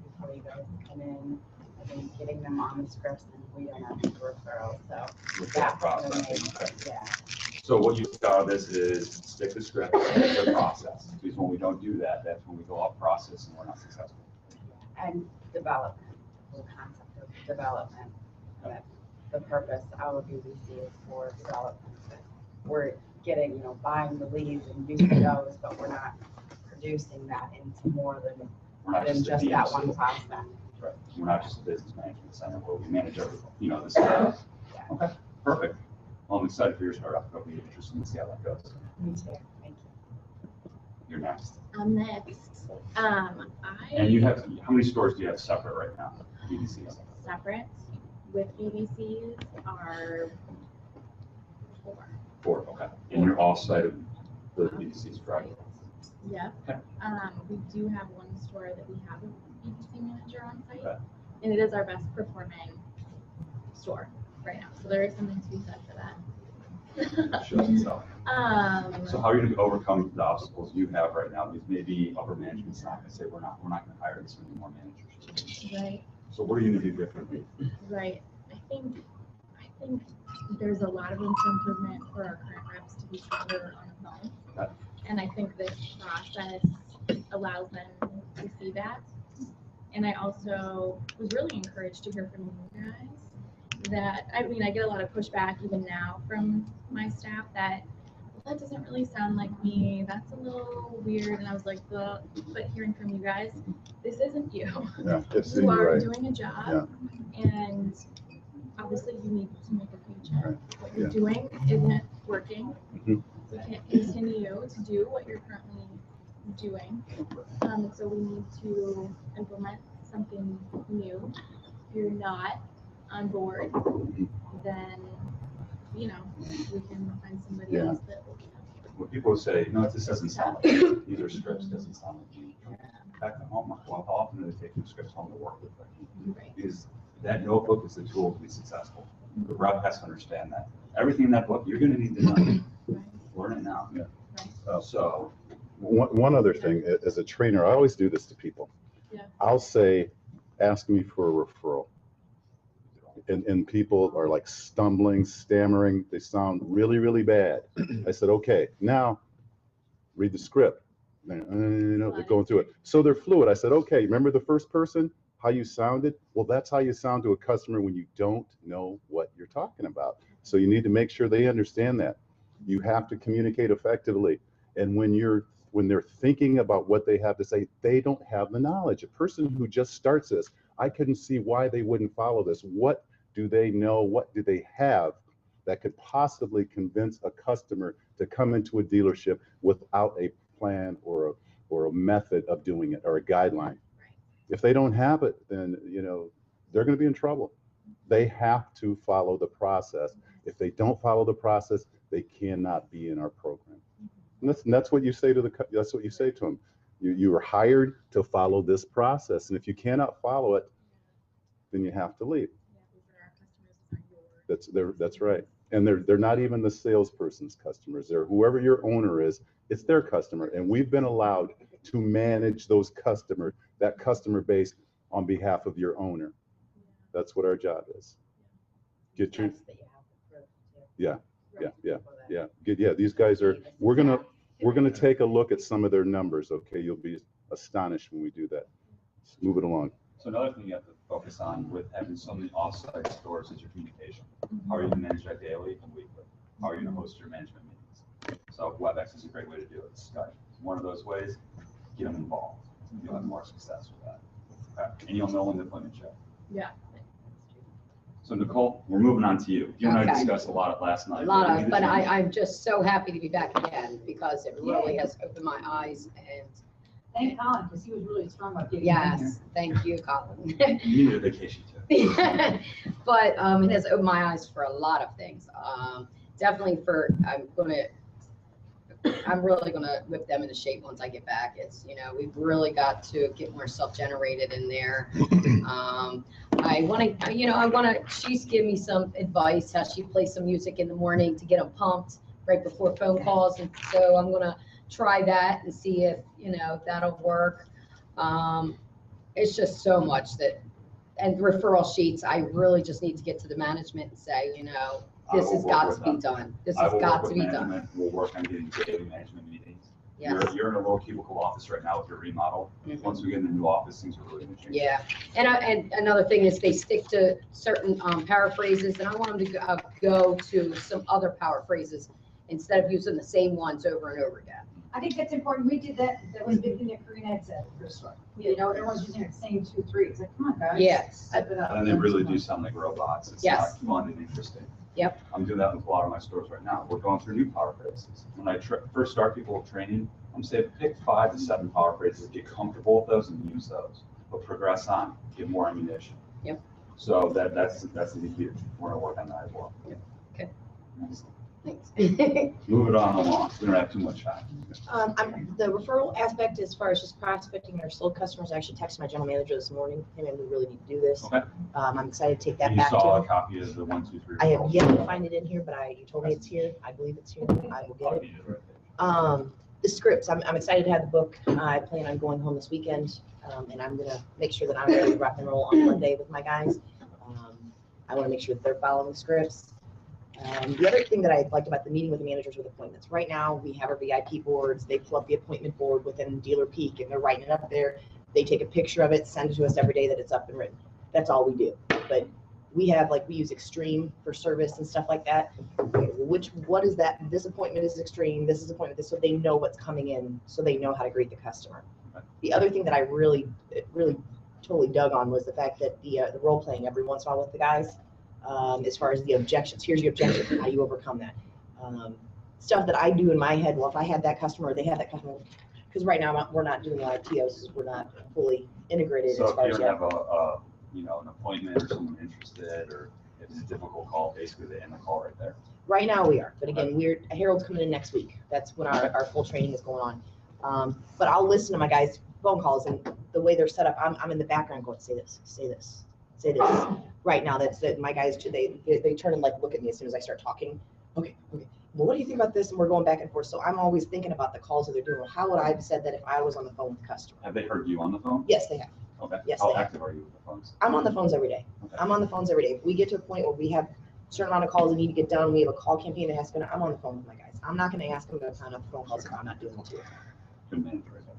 before you guys come in, I think getting them on the scripts, and we don't have to do referrals, so that's gonna make, yeah. So what you got of this is stick to script, it's a process. Because when we don't do that, that's when we go off process and we're not successful. And development, the concept of development. That the purpose of BDC is for development. We're getting, buying the leads and using those, but we're not producing that into more than just that one prospect. Right. We're not just a business management center where we manage everything, the startup. Yeah. Okay, perfect. Well, I'm excited for your startup. It'll be interesting to see how that goes. Me too. Thank you. You're next. I'm next. And you have, how many stores do you have separate right now? BDCs? Separate with BDCs are 4. 4, okay. And you're all side of the BDCs, correct? Yep. Okay. We do have one store that we have a BDC manager on site, Okay. and it is our best performing store right now. So there is something to be said for that. Shows itself. So how are you going to overcome the obstacles you have right now? Because maybe upper management's not going to say we're not going to hire this many more managers. Right. So what are you going to do differently? Right. I think there's a lot of room for improvement for our current reps to be stronger on the phone. And I think this process allows them to see that. And I also was really encouraged to hear from you guys that, I mean, I get a lot of pushback even now from my staff that, well, that doesn't really sound like me. That's a little weird. And I was like, but hearing from you guys, this isn't you. Yeah, You are right. doing a job, and obviously you need to make a paycheck. Right. What you're Yeah. doing isn't working. Mhm. We can't continue to do what you're currently doing. So we need to implement something new. If you're not on board, then, you know, we can find somebody Yeah. else that will be on board. When people say, no, this doesn't sound like me. These are scripts, doesn't sound like me. Back to home, well, how often do they take the scripts home to work with them? Right. Because that notebook is the tool to be successful. The rep has to understand that. Everything in that book, you're gonna need to know. Learn it now. Yeah. So. One other thing, as a trainer, I always do this to people. Yeah. I'll say, ask me for a referral. And people are like stumbling, stammering. They sound really, really bad. I said, okay, now read the script. They're going through it. So they're fluid. I said, okay, remember the first person, how you sounded? Well, that's how you sound to a customer when you don't know what you're talking about. So you need to make sure they understand that. You have to communicate effectively. And when they're thinking about what they have to say, they don't have the knowledge. A person who just starts this, I couldn't see why they wouldn't follow this. What do they know? What do they have that could possibly convince a customer to come into a dealership without a plan or a method of doing it or a guideline? If they don't have it, then they're going to be in trouble. They have to follow the process. If they don't follow the process, they cannot be in our program. And that's what you say to them. You were hired to follow this process, and if you cannot follow it, then you have to leave. That's right. And they're not even the salesperson's customers. They're whoever your owner is, it's their customer. And we've been allowed to manage that customer base on behalf of your owner. That's what our job is. Yeah. These guys are. We're gonna take a look at some of their numbers. Okay, you'll be astonished when we do that. Let's move it along. So another thing you have to focus on with having so many off-site stores is your communication. How are you going to manage that daily and weekly? How are you going to host your management meetings? So WebEx is a great way to do it. Skype is one of those ways. Get them involved. You'll have more success with that. Okay. And you'll know when the appointment check. Yeah. So Nicole, we're moving on to you. You and I discussed a lot last night. But I'm just so happy to be back again because it really has opened my eyes and. Thank Colin, because he was really strong about getting in here. Yes, thank you, Colin. You need a vacation too. But it has opened my eyes for a lot of things. Definitely I'm really gonna whip them into shape once I get back. It's, we've really got to get more self-generated in there. She's given me some advice, how she plays some music in the morning to get them pumped right before phone calls. And so I'm gonna try that and see if, that'll work. It's just so much and referral sheets, I really just need to get to the management and say, this has got to be done. This has got to be done. We'll work on getting daily management meetings. Yes. You're in a little cubicle office right now with your remodel. Mhm. Once we get in the new office, things are really going to change. Yeah, and another thing is they stick to certain paraphrases, and I want them to go to some other paraphrases instead of using the same ones over and over again. I think that's important. We did that. That was a big thing that Karina had said for sure. Everyone's using the same 2, 3. It's like, come on, guys. Yes. Step it up. And they really do sound like robots. It's Yes. not fun and interesting. Yep. I'm doing that with a lot of my stores right now. We're going through new power phrases. When I first start people with training, I'm saying pick 5 to 7 power phrases, get comfortable with those and use those, but progress on, get more ammunition. Yep. So that's the key. We're gonna work on that as well. Yep. Okay. Excellent. Thanks. Move it on along. We don't have too much time. The referral aspect, as far as just prospecting our sold customers, I actually texted my general manager this morning, and we really need to do this. Okay. I'm excited to take that You back to saw him. a copy of the 1, 2, 3. I have yet to find it in here, but you told me it's here. I believe it's here. I will get it. The scripts, I'm excited to have the book. I plan on going home this weekend, and I'm gonna make sure that I'm ready to rock and roll on Monday with my guys. I wanna make sure that they're following the scripts. The other thing that I liked about the meeting with the managers with appointments, right now we have our VIP boards, they pull up the appointment board within Dealer Peak and they're writing it up there. They take a picture of it, send it to us every day that it's up and written. That's all we do. But we have, like, we use Extreme for service and stuff like that. What is that? This appointment is Extreme, this is appointment, this, so they know what's coming in, so they know how to greet the customer. The other thing that I really totally dug on was the fact that the role playing every once in a while with the guys, as far as the objections. Here's your objection, how do you overcome that? Stuff that I do in my head, well, if I had that customer or they have that customer, because right now we're not doing a lot of TOs, we're not fully integrated So as far if as you yet. have an appointment or someone interested, or if it's a difficult call, basically they end the call right there. Right now we are, but again, Harold's coming in next week. That's when our full training is going on. But I'll listen to my guys' phone calls, and the way they're set up, I'm in the background going, say this, say this, say this. Right now, that's that my guys, they turn and like look at me as soon as I start talking. Okay. Well, what do you think about this? And we're going back and forth. So I'm always thinking about the calls that they're doing. How would I have said that if I was on the phone with the customer? Have they heard you on the phone? Yes, they have. Okay. Yes, How they have. active are you with the phones? I'm on the phones every day. Okay. I'm on the phones every day. If we get to a point where we have a certain amount of calls that need to get done, we have a call campaign that has to go, I'm on the phone with my guys. I'm not going to ask them to sign up phone calls if I'm not doing them too. Good manager right there.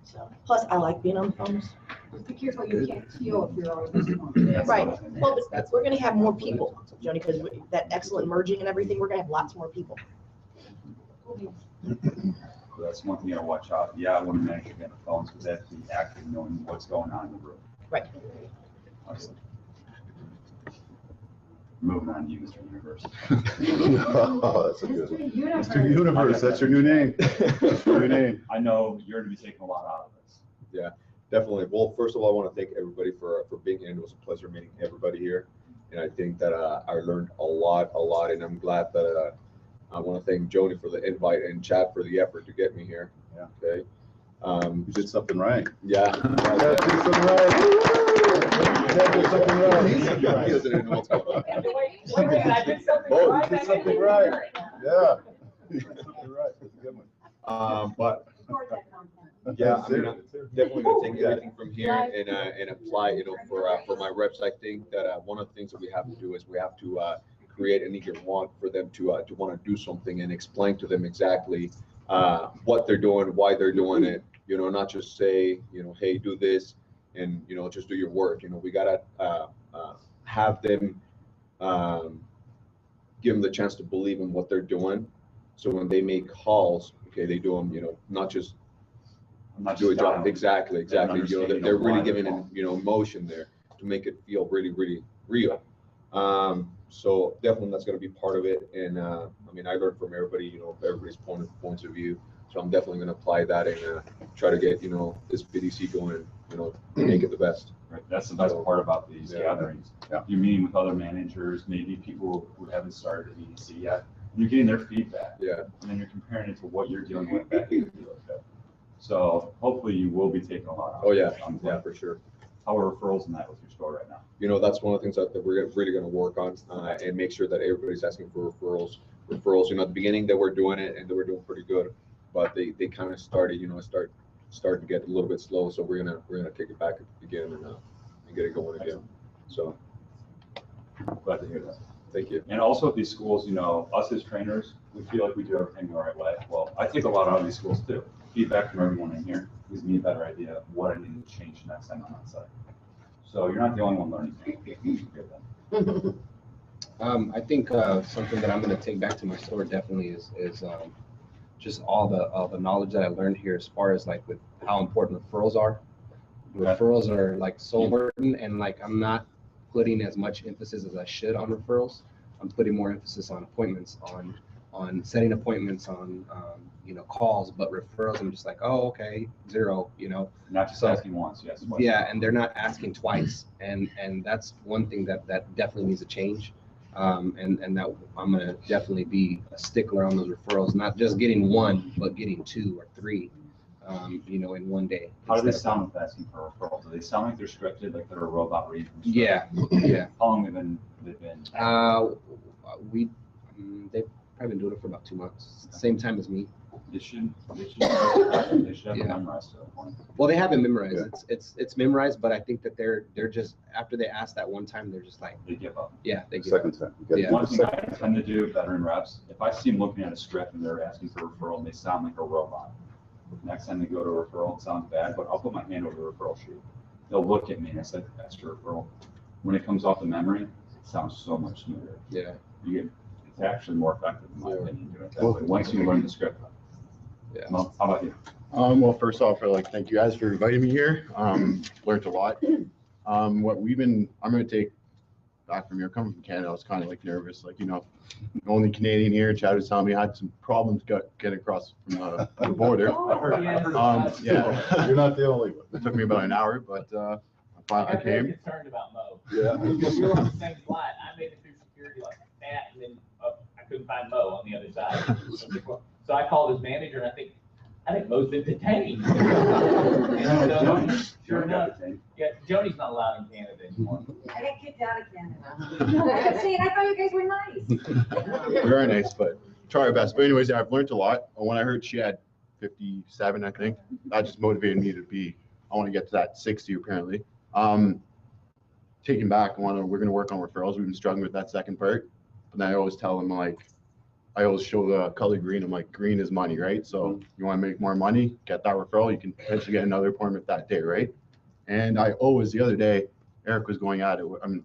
So, plus I like being on the phones. Be careful, you can't steal if you're always on the phone. Right. Well, but we're going to have more people, Joni, because that excellent merging and everything, we're going to have lots more people. So that's one thing you gotta watch out. Yeah, I want to manage again the phones, because they have to be active, knowing what's going on in the room. Right. Obviously. Moving on to you, Mr. Universe. Oh, that's a good one. Mr. Universe, that's your new name. That's your new name. I know you're gonna be taking a lot out of this. Yeah, definitely. Well, first of all, I want to thank everybody for being here. It was a pleasure meeting everybody here. And I think that I learned a lot, and I'm glad that I want to thank Joni for the invite and Chad for the effort to get me here. Yeah. Okay. You did something right. Yeah. You did something right. You did something right. He doesn't even know what's going on. I did something right. Yeah. You did something right. That's a good one. But yeah, I mean, I'm definitely gonna take everything from here and apply, for my reps. I think that one of the things that we have to do is we have to create an eager want for them to want to do something and explain to them exactly what they're doing, why they're doing it. Not just say, hey, do this, and just do your work. We gotta have them give them the chance to believe in what they're doing. So when they make calls, okay, they do them, not just do a job. Exactly. They're really giving it, emotion there to make it feel really, really real. So definitely that's going to be part of it. And I mean, I learned from everybody, everybody's points of view. So I'm definitely going to apply that and try to get, this BDC going and, make it the best. Right. That's the best part about these gatherings. Yeah. You're meeting with other managers, maybe people who haven't started a BDC yet. And you're getting their feedback. Yeah. And then you're comparing it to what you're dealing with back in the dealership. So hopefully you will be taking a lot out. Oh yeah, for sure. How are referrals in that with your store right now? That's one of the things that we're really going to work on and make sure that everybody's asking for referrals. At the beginning they were doing it and they were doing pretty good, but they kind of started, started to get a little bit slow. So we're gonna take it back again and get it going again. So glad to hear that. Thank you. And also at these schools, us as trainers, we feel like we do everything the right way. Well, I take a lot out of these schools too. Feedback from everyone in here gives me a better idea of what I need to change next time I'm on site. So you're not the only one learning. You should get that. I think something that I'm going to take back to my store definitely is just all the knowledge that I learned here as far as like with how important referrals are. Referrals are like so important, and like I'm not putting as much emphasis as I should on referrals. I'm putting more emphasis on appointments, on setting appointments, on calls, but referrals I'm just like, oh, okay, zero, Not just asking once, yes. Yeah, and they're not asking twice, and that's one thing that definitely needs to change. And that I'm gonna definitely be a stickler on those referrals, not just getting one, but getting 2 or 3, in one day. How do they sound with asking for referrals? Do they sound like they're scripted, like they're a robot reading? Yeah. How long have they been? They've probably been doing it for about 2 months, same time as me. They should have Yeah. memorized to that point. Well, they have it memorized. It's memorized, but I think that they're just, after they ask that one time, they're just like, They give up. yeah, they give Second up. time. You gotta Yeah. do One the thing I second time. tend to do, veteran reps, if I see them looking at a script and they're asking for a referral and they sound like a robot, next time they go to a referral, it sounds bad, but I'll put my hand over the referral sheet. They'll look at me and I said, that's your referral. When it comes off the memory, it sounds so much smoother. Yeah. It's actually more effective in my opinion, doing it that way, once you learn the script. Yeah. Well, how about you? Well, first off, I'd like to thank you guys for inviting me here. Learned a lot. I'm gonna take back from here, coming from Canada, I was kind of like nervous, like, only Canadian here. Chad was telling me I had some problems getting across from the border. Yeah. You're not the only one. It took me about an hour, but I finally I'm very came. concerned about Mo. Yeah. Because we were on the same flight. I made it through security like that, and then I couldn't find Mo on the other side. So I called his manager, and I think Mo's been detained. Sure enough, yeah, Joni's not allowed in Canada anymore. I got kicked out of Canada. See, I thought you guys were nice. Very nice, but try our best. But anyways, I've learned a lot. When I heard she had 57, I think, that just motivated me I want to get to that 60 apparently. Taking back, we're going to work on referrals. We've been struggling with that second part. But then I always tell them, I always show the color green. I'm like, green is money, right? So you want to make more money, get that referral. You can potentially get another appointment that day, right? And the other day, Eric was going at it. One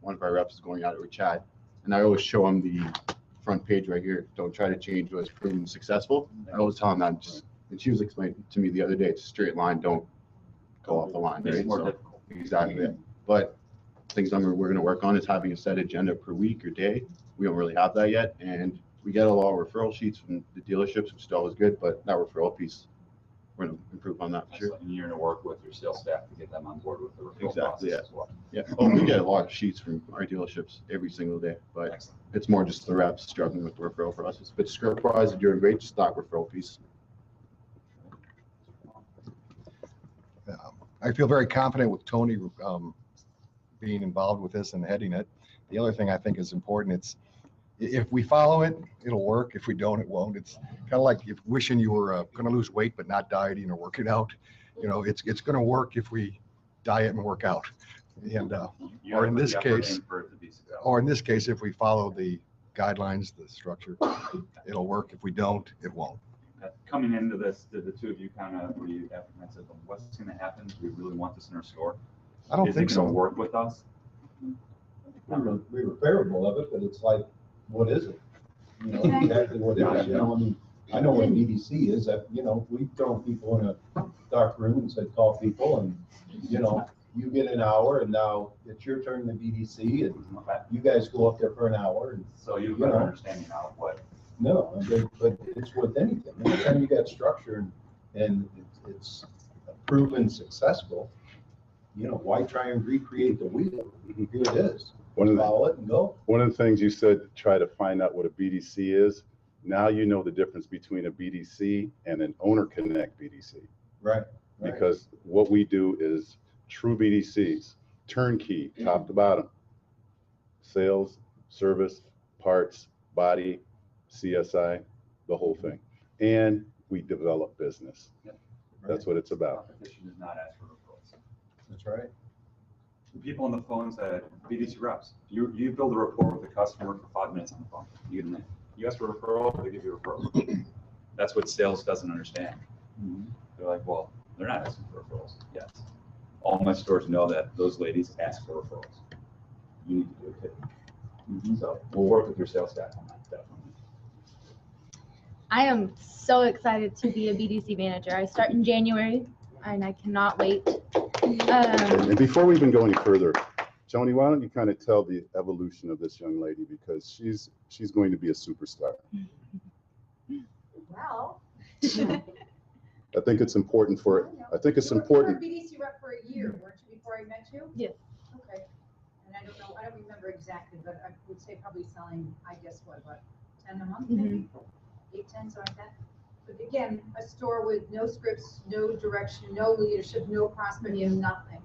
of our reps is going at it with Chad. And I always show him the front page right here. Don't try to change what's proven successful. I always tell him that and she was explaining to me the other day, it's a straight line. Don't go off the line, right? It's more So, difficult. exactly. But things we're going to work on is having a set agenda per week or day. We don't really have that yet. And we get a lot of referral sheets from the dealerships, which is always good, but that referral piece, we're going to improve on that for sure. And you're going to work with your sales staff to get them on board with the referral Exactly, process as well. Yeah. Oh, we get a lot of sheets from our dealerships every single day, but Excellent. it's more just the reps struggling with the referral process. But script wise, you're doing great. Just that referral piece. I feel very confident with Tony being involved with this and heading it. The other thing I think is important, if we follow it, it'll work. If we don't, it won't. It's kind of like if wishing you were going to lose weight but not dieting or working out. It's going to work if we diet and work out. And or in this case, if we follow the guidelines, the structure, it'll work. If we don't, it won't. Coming into this, did the two of you were you apprehensive of what's going to happen? Do we really want this in our store? I don't think Is it going so. to work with us? We were favorable of it, but it's like, what is it? Exactly what it is. I know what BDC is, that, we've thrown people in a dark room and said, call people, and, you get an hour, and now it's your turn in the BDC, and you guys go up there for an hour. And so you've got an understanding now of what. No, but it's with anything. Anytime you got structure and it's proven successful, why try and recreate the wheel? Here it is. Follow it and go. One of the things you said, try to find out what a BDC is. Now you know the difference between a BDC and an owner connect BDC. Right. Because what we do is true BDCs, turnkey, top to bottom. Sales, service, parts, body, CSI, the whole thing. And we develop business. Yep. That's what it's about. Competition does not ask for referrals. That's right. The people on the phones at BDC reps, you build a rapport with the customer for 5 minutes on the phone. You ask for a referral, they give you a referral. That's what sales doesn't understand. They're like, well, they're not asking for referrals. Yes. All my stores know that those ladies ask for referrals. You need to do it too. So we'll work with your sales staff on that, definitely. I am so excited to be a BDC manager. I start in January and I cannot wait. And before we even go any further, Joni, why don't you kind of tell the evolution of this young lady, because she's going to be a superstar. Well. I think it's important I think it's important. You were a BDC rep for a year, weren't you, before I met you? Yes. Okay. And I don't remember exactly, but I would say probably selling, I guess, what, 10 a month, maybe? 8, 10, something like that. But again, a store with no scripts, no direction, no leadership, no prospecting, nothing.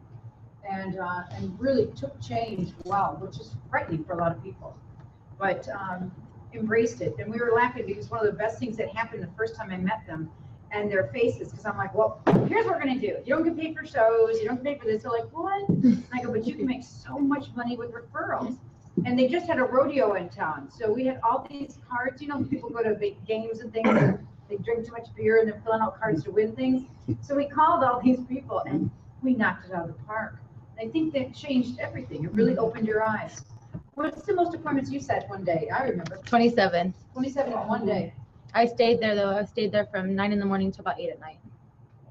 And really took change, wow, which is frightening for a lot of people. But embraced it. And we were laughing because one of the best things that happened the first time I met them and their faces, because I'm like, well, here's what we're gonna do. You don't get paid for shows, you don't get paid for this. They're like, what? And I go, but you can make so much money with referrals. And they just had a rodeo in town. So we had all these cards, you know, people go to big games and things, and they drink too much beer and they're filling out cards to win things. So we called all these people and we knocked it out of the park. I think that changed everything. It really opened your eyes. What's the most appointments you set one day? I remember. 27. 27 in one day. I stayed there though. I stayed there from 9 in the morning to about 8 at night.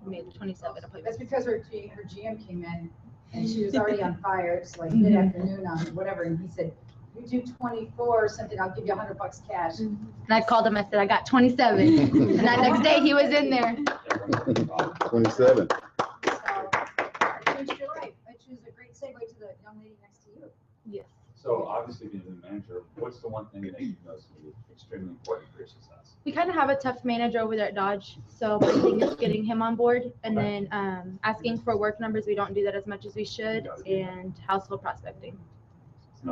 I made 27 appointments. That's because her GM came in and she was already on fire. It's like mid-afternoon on whatever. And he said, you do 24 or something, I'll give you $100 cash. And I called him, I said, I got 27. And that next day he was in there. 27. So it changed your life, which is a great segue to the young lady next to you. Yes. So obviously being the manager, what's the one thing that you know is extremely important for your success? We kind of have a tough manager over there at Dodge. So my thing is getting him on board and then asking for work numbers. We don't do that as much as we should, and household prospecting.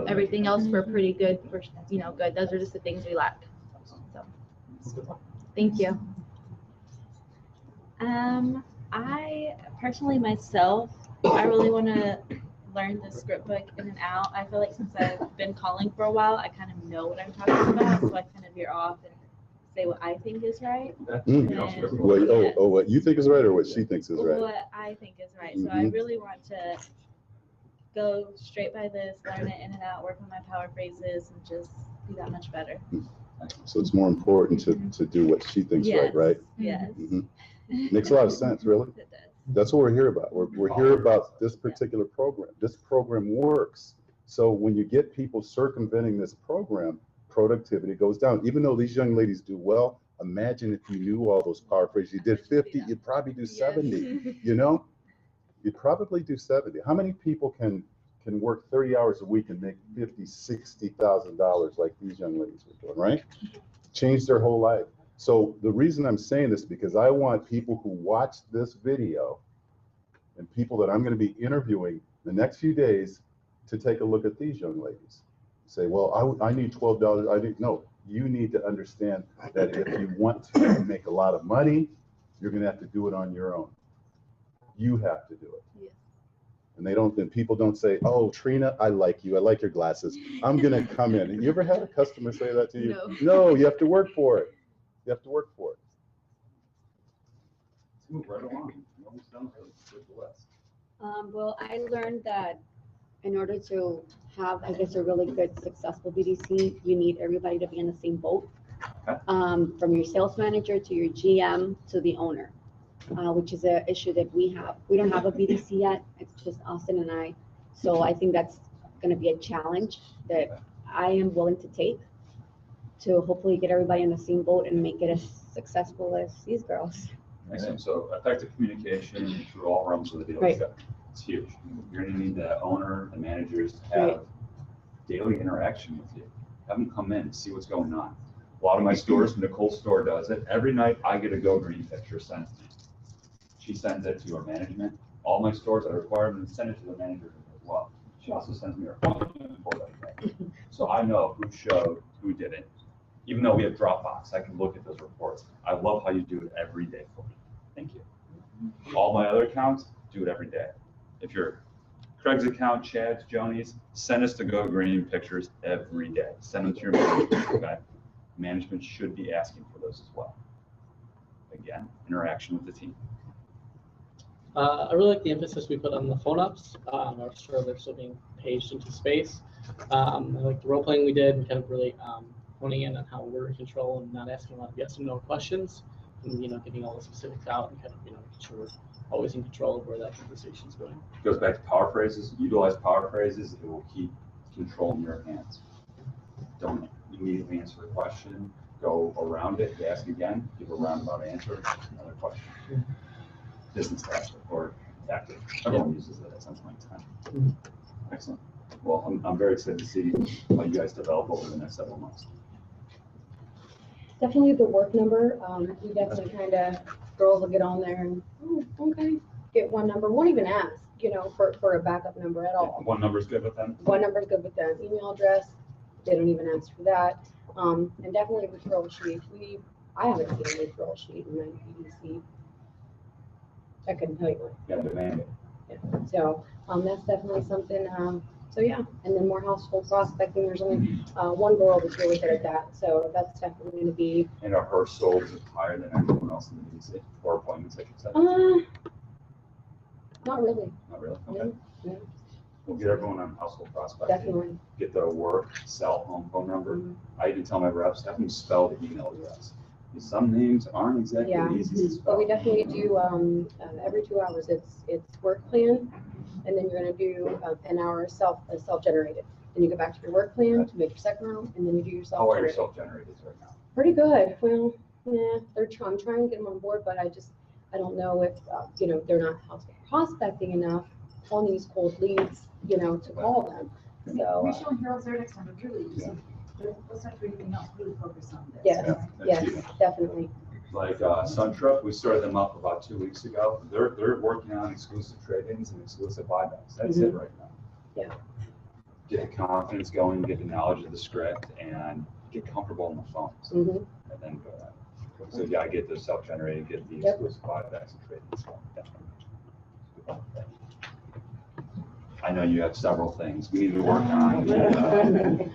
Everything else we're pretty good for, you know, good. Those are just the things we lack. So, thank you. I personally myself, I really want to learn the script book in and out. I feel like since I've been calling for a while, I kind of know what I'm talking about, so I kind of veer off and say what I think is right. What you think is right or what she thinks is right? What I think is right. So I really want to go straight by this, learn it in and out, work on my power phrases, and just be that much better. So it's more important to do what she thinks right? Yes. Makes a lot of sense, really. It does. That's what we're here about. We're here about this particular program. This program works. So when you get people circumventing this program, productivity goes down. Even though these young ladies do well, imagine if you knew all those power phrases. You did 50, you'd probably do 70, you know? You'd probably do 70. How many people can work 30 hours a week and make $50,000, $60,000 like these young ladies are doing, right? Change their whole life. So the reason I'm saying this, because I want people who watch this video and people that I'm going to be interviewing the next few days to take a look at these young ladies. Say, well, I need $12. No, you need to understand that if you want to make a lot of money, you're going to have to do it on your own. You have to do it. Yes. And people don't say, oh, Trina, I like you. I like your glasses. I'm going to come in. You ever had a customer say that to you? No. No, you have to work for it. You have to work for it. Let's move right along. We're almost done with the list. Well, I learned that in order to have, I guess, a really good, successful BDC, you need everybody to be in the same boat. Okay. From your sales manager to your GM to the owner, which is an issue that we have. We don't have a BDC yet. It's just Austin and I. So I think that's going to be a challenge that I am willing to take to hopefully get everybody in the same boat and make it as successful as these girls. Excellent. So effective communication through all realms of the dealership. Right. It's huge. You're going to need the owner, the managers to have daily interaction with you. Have them come in, see what's going on. A lot of my stores, Nicole's store does it. Every night I get a Go Green picture sent to me. She sends it to her management. All my stores, I require them to send it to the manager as well. She also sends me her appointment for that day. So I know who showed, who didn't. Even though we have Dropbox, I can look at those reports. I love how you do it every day for me. Thank you. All my other accounts, do it every day. If you're Craig's account, Chad's, Joni's, send us to Go Green pictures every day. Send them to your management, okay? Management should be asking for those as well. Again, interaction with the team. I really like the emphasis we put on the phone ups. Our servers still being paged into space. I like the role playing we did, and kind of really honing in on how we're in control and not asking a lot of yes and no questions, and getting all the specifics out and kind of making sure we're always in control of where that conversation is going. It goes back to power phrases. Utilize power phrases. It will keep control in your hands. Don't immediately answer the question. Go around it. Ask again. Give a roundabout answer. Another question. Business tactic or tactic. Everyone uses it at some point in time. Excellent. Well, I'm very excited to see how you guys develop over the next several months. Definitely the work number. We definitely kind of, girls will get on there and, okay, get one number. Won't even ask, for a backup number at all. One number is good with them? One number is good with them. Email address, they don't even ask for that. And definitely a referral sheet. I haven't seen a referral sheet in my BDC. I couldn't tell you what. Yeah, demand it. Yeah. So, that's definitely something, so yeah, and then more household prospecting. There's only, one girl that's really good at that, so that's definitely gonna be, And are her souls higher than everyone else in the BDC, or appointments, I should say? not really. Not really, okay. No, We'll get everyone on household prospecting. definitely. Get their work, cell, home, phone number. I even tell my reps, have them spell the email address. Some names aren't exactly Yeah, easy to but spell. we definitely do, every 2 hours, it's work plan, and then you're gonna do, an hour self-generated. Then you go back to your work plan to make your second round, and then you do your How are your self-generated. self-generateds right now? Pretty good. Well, yeah, I'm trying to get them on board, but I don't know if, they're not prospecting enough on these cold leads, to call them. So, We're showing heroes there next time, but really, just, let's not do anything else, really focus on this. yes, Yeah, yes, definitely. Like Sun Truck, we started them up about 2 weeks ago. They're working on exclusive trade-ins and exclusive buybacks. That's it right now. Yeah. Get the confidence going, get the knowledge of the script, and get comfortable on the phones, and then go at it. So yeah, get the self-generated, get the exclusive buybacks and trade-ins going. Definitely. I know you have several things we need to work on.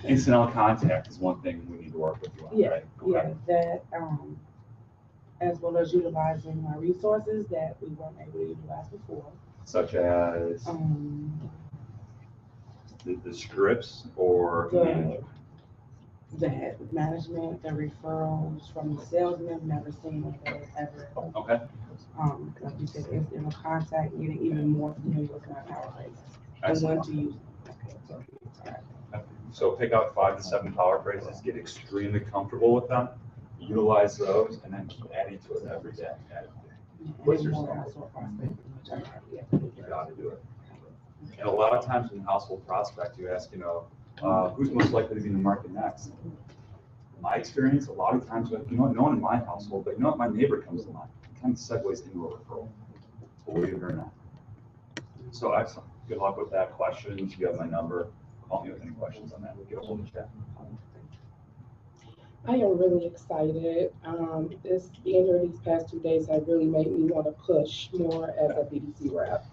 Incidental contact is one thing we need to work with you on, right? Yeah, that, as well as utilizing my resources that we weren't able to utilize before. Such as the scripts or the management, the referrals from the salesman, never seen of those ever. Okay. Like you said, incidental contact, getting even more familiar with my power phrases and when to use them. So pick out 5 to 7 power phrases, get extremely comfortable with them, utilize those, and then keep adding to it every day. What's your standard? You gotta do it. And a lot of times in household prospect, you ask, who's most likely to be in the market next? In my experience, a lot of times, no one in my household, but my neighbor comes to mind. It kind of segues into a referral, believe it or not. So excellent. Good luck with that. Questions? You have my number. Call me with any questions on that. Get a hold of chat. I am really excited. The end of these past 2 days have really made me want to push more as a BDC rep.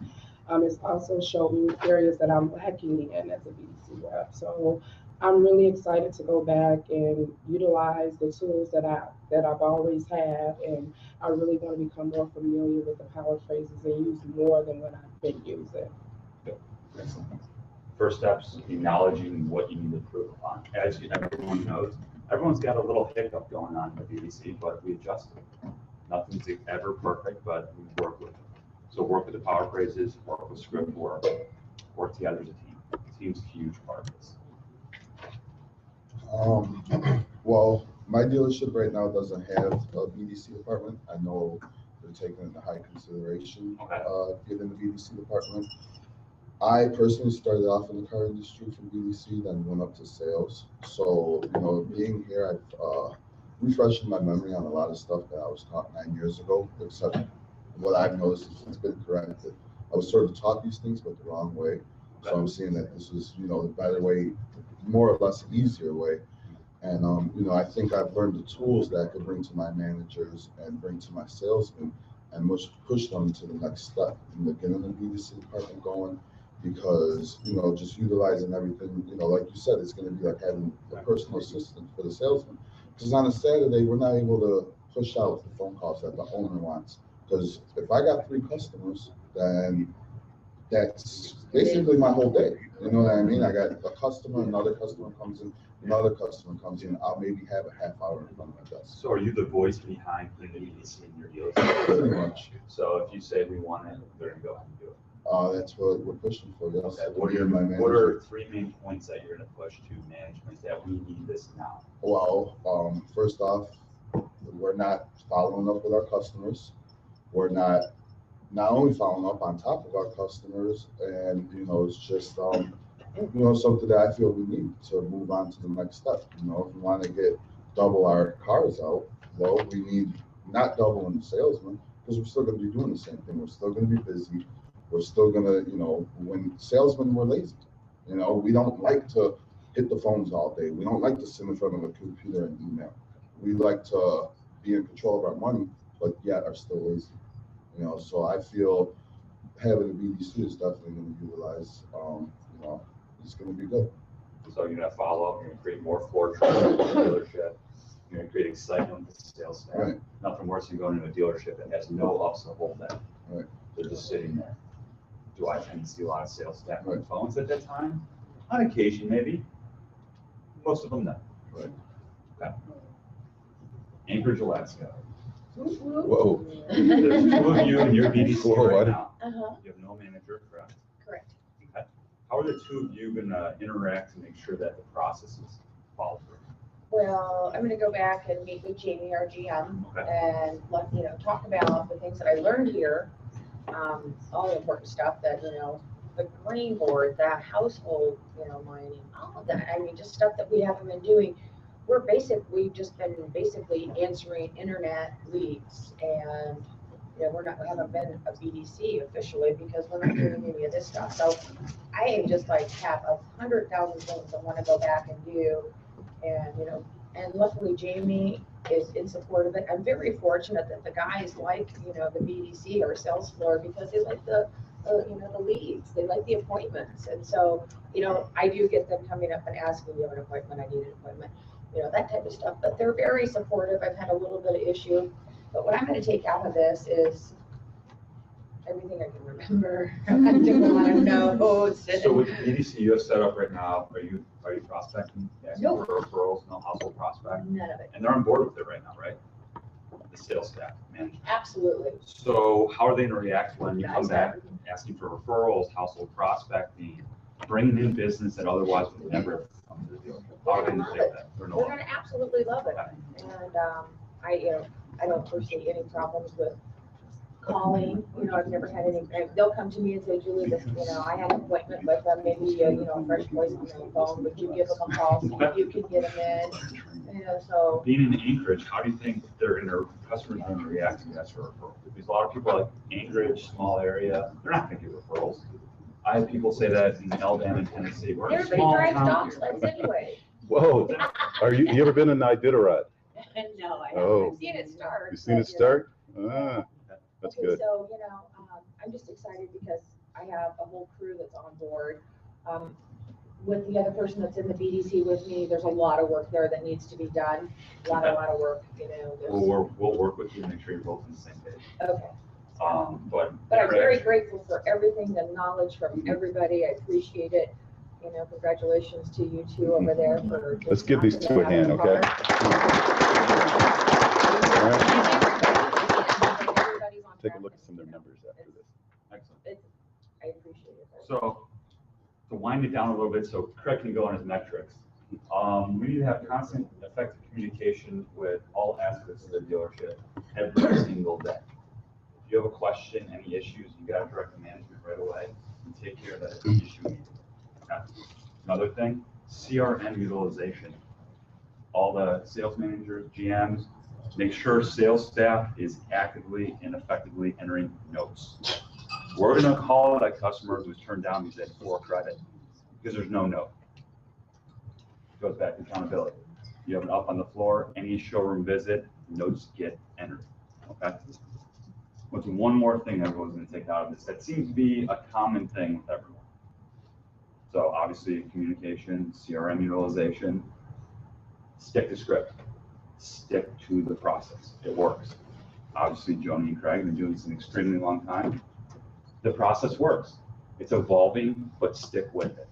It's also showed me areas that I'm lacking in as a BDC rep. So I'm really excited to go back and utilize the tools that I've always had, and I really want to become more familiar with the power phrases and use more than what I've been using. First steps, acknowledging what you need to improve upon. As everyone knows, everyone's got a little hiccup going on in the BDC, but we adjust it. Nothing's ever perfect, but we work with it. So work with the power phrases, work with script work together as a team. The team's a huge part of this. Well, my dealership right now doesn't have a BDC department. I know they're taking into high consideration, getting the BDC department. I personally started off in the car industry from BDC, then went up to sales. So, being here, I've refreshing my memory on a lot of stuff that I was taught 9 years ago, except what I've noticed is it's been corrected. I was sort of taught these things, but the wrong way. So I'm seeing that this is, the better way, more or less easier way. And, I think I've learned the tools that I could bring to my managers and bring to my salesmen and push them to the next step in getting the BDC department going. Because, just utilizing everything, like you said, it's going to be like having a personal assistant for the salesman. Because on a Saturday, we're not able to push out the phone calls that the owner wants. Because if I got 3 customers, then that's basically my whole day. You know what I mean? I got a customer, another customer comes in, another customer comes in. I'll maybe have a half hour in front of my desk. So are you the voice behind the BDC in your deals? Pretty much. So if you say we want it, they're going to go ahead and do it. That's what we're pushing for. Yes. Okay. What are 3 main points that you're going to push to management that we need this now? Well, first off, we're not following up with our customers. We're not only following up on top of our customers, and it's just something that I feel we need to move on to the next step. If we want to double our cars out, well, we need not doubling the salesmen, because we're still going to be doing the same thing. We're still going to be busy. We're still going to, when salesmen were lazy, we don't like to hit the phones all day. We don't like to sit in front of a computer and email. We like to be in control of our money, but yet are still lazy. You know, so I feel having a BDC is definitely going to utilize. You know, it's going to be good. So you're gonna follow up, you're gonna create more floor traffic in the dealership. You're gonna create excitement with the sales staff. Right. Nothing worse than going into a dealership that has no ups the whole day. Right. They're just sitting there. Do I tend to see a lot of sales staff on Right. phones at that time? On occasion, maybe. Most of them no. Right. Okay. Anchorage, Alaska. Whoa. There's two of you in your BDC Whoa, right what? now. Uh-huh. You have no manager, correct? Correct. Okay. How are the two of you gonna interact to make sure that the processes follow through? Well, I'm gonna go back and meet with Jamie, our GM, Okay. and let, talk about the things that I learned here. All the important stuff that, the green board, the household, mining, all of that. I mean, just stuff that we haven't been doing. We've just been basically answering internet leads, and, we haven't been a BDC officially because we're not doing any of this stuff. So I just like have 100,000 things I wanna go back and do. And, and luckily Jamie is in support of it. I'm very fortunate that the guys like, the BDC or sales floor because they like the leads, they like the appointments. And so, I do get them coming up and asking, do you have an appointment? I need an appointment, that type of stuff. But they're very supportive. I've had a little bit of issue. But what I'm going to take out of this is everything I can remember. I took a lot of notes. So with the BDC you have set up right now, are you prospecting? No. For referrals, no household prospect? None of it. And they're on board with it right now, right? The sales staff, management. Absolutely. So how are they gonna react when you come back asking for referrals, household prospecting, bringing in business that otherwise would never have come to the dealership? How are they gonna take that? Or no? They're going to absolutely love it. And I don't foresee any problems with calling. I've never had any. They'll come to me and say, Julie, this, I had an appointment with them. Maybe a fresh voice on the phone. Would you give them a call so you could get them in? So. Being in Anchorage, how do you think customers are gonna react to that sort of referral? Because a lot of people are like Anchorage, small area, they're not gonna give referrals. I have people say that in Alabama and Tennessee. We're in a Everybody small drives town dog here. sleds anyway. Whoa, you ever been in Iditarod? No, I haven't. Oh. I've seen it start. You seen it start? Ah, that's Okay, good. so, I'm just excited because I have a whole crew that's on board. With the other person that's in the BDC with me, there's a lot of work there that needs to be done. A lot of work, We'll work with you to make sure you're both on the same page. Okay. But I'm very grateful for everything, the knowledge from everybody. I appreciate it. Congratulations to you two over there for. Let's give these two a hand, okay? All right. Take a look at some of their numbers after this. Excellent. I appreciate it. So to wind it down a little bit, so Craig can go on his metrics. We need to have constant effective communication with all aspects of the dealership every single day. If you have a question, any issues, you got to direct the management right away and take care of that issue. Okay. Another thing, CRM utilization. All the sales managers, GMs, make sure sales staff is actively and effectively entering notes. We're gonna call a customer who's turned down these at poor credit because there's no note. Goes back to accountability. You have an up on the floor, any showroom visit, notes get entered, okay? What's one more thing everyone's gonna take out of this? That seems to be a common thing with everyone. So obviously communication, CRM utilization, stick to script, stick to the process. It works. Obviously, Joni and Craig have been doing this an extremely long time. The process works. It's evolving, but stick with it.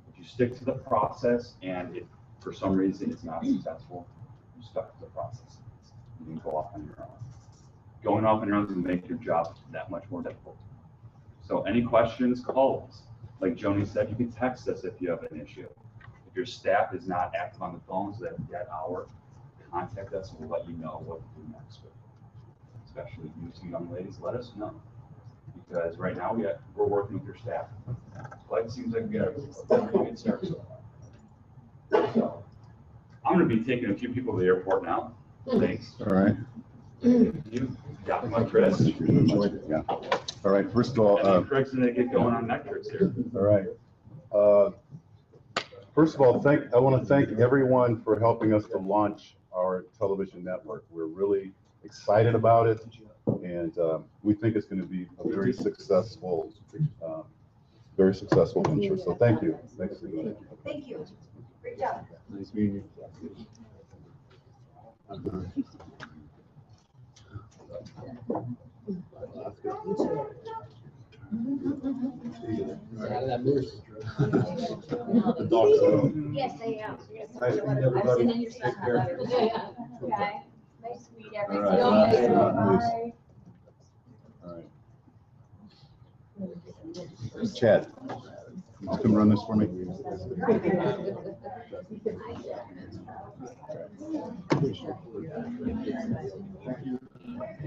If you stick to the process and if for some reason it's not successful, you stuck to the process. You can go off on your own. Going off on your own is going to make your job that much more difficult. So any questions, call us. Like Joni said, you can text us if you have an issue. If your staff is not active on the phones that hour, contact us and we'll let you know what to do next with it. Especially you two young ladies, let us know. Because right now we're working with your staff. But it seems like we got a pretty good start so far. So I'm going to be taking a few people to the airport now. Thanks. All right. You got my Chris. Yeah. All right. First of all, Craig's going to get going on metrics here. all right. First of all, I want to thank everyone for helping us to launch our television network. We're really excited about it, and we think it's going to be a very successful venture. So thank you. Thanks. Thank you. Great job. Nice meeting Yes, I am. Nice to meet everybody. Take care. Okay. Nice to meet All right. everybody. All right. Chad, you can run this for me.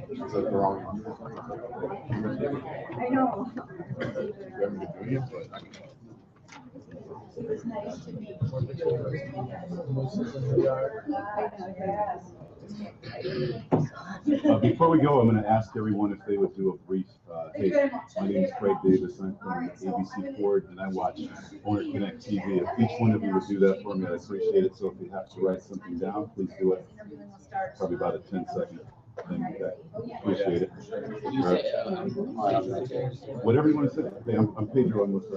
Is that the wrong one? I know. It was nice to meet Before we go, I'm going to ask everyone if they would do a brief, hey, my name is Craig Davis, I'm from ABC Ford, and I watch Owner Connect TV. If each one of you would do that for me, I'd appreciate it. So if you have to write something down, please do it. Probably about a 10-second thing, okay? Appreciate it. All right. Whatever you want to say. Hey, I'm Pedro, I'm with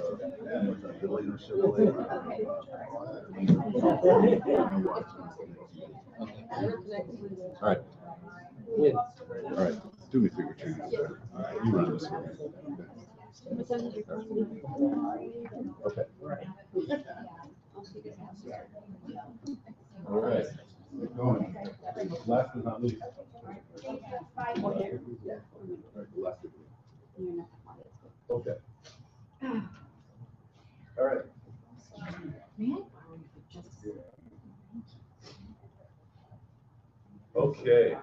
All right. All right. Do me a favor, change that. You run this for me. Okay. All right. Keep going. Last but not least. Okay. All right. Okay.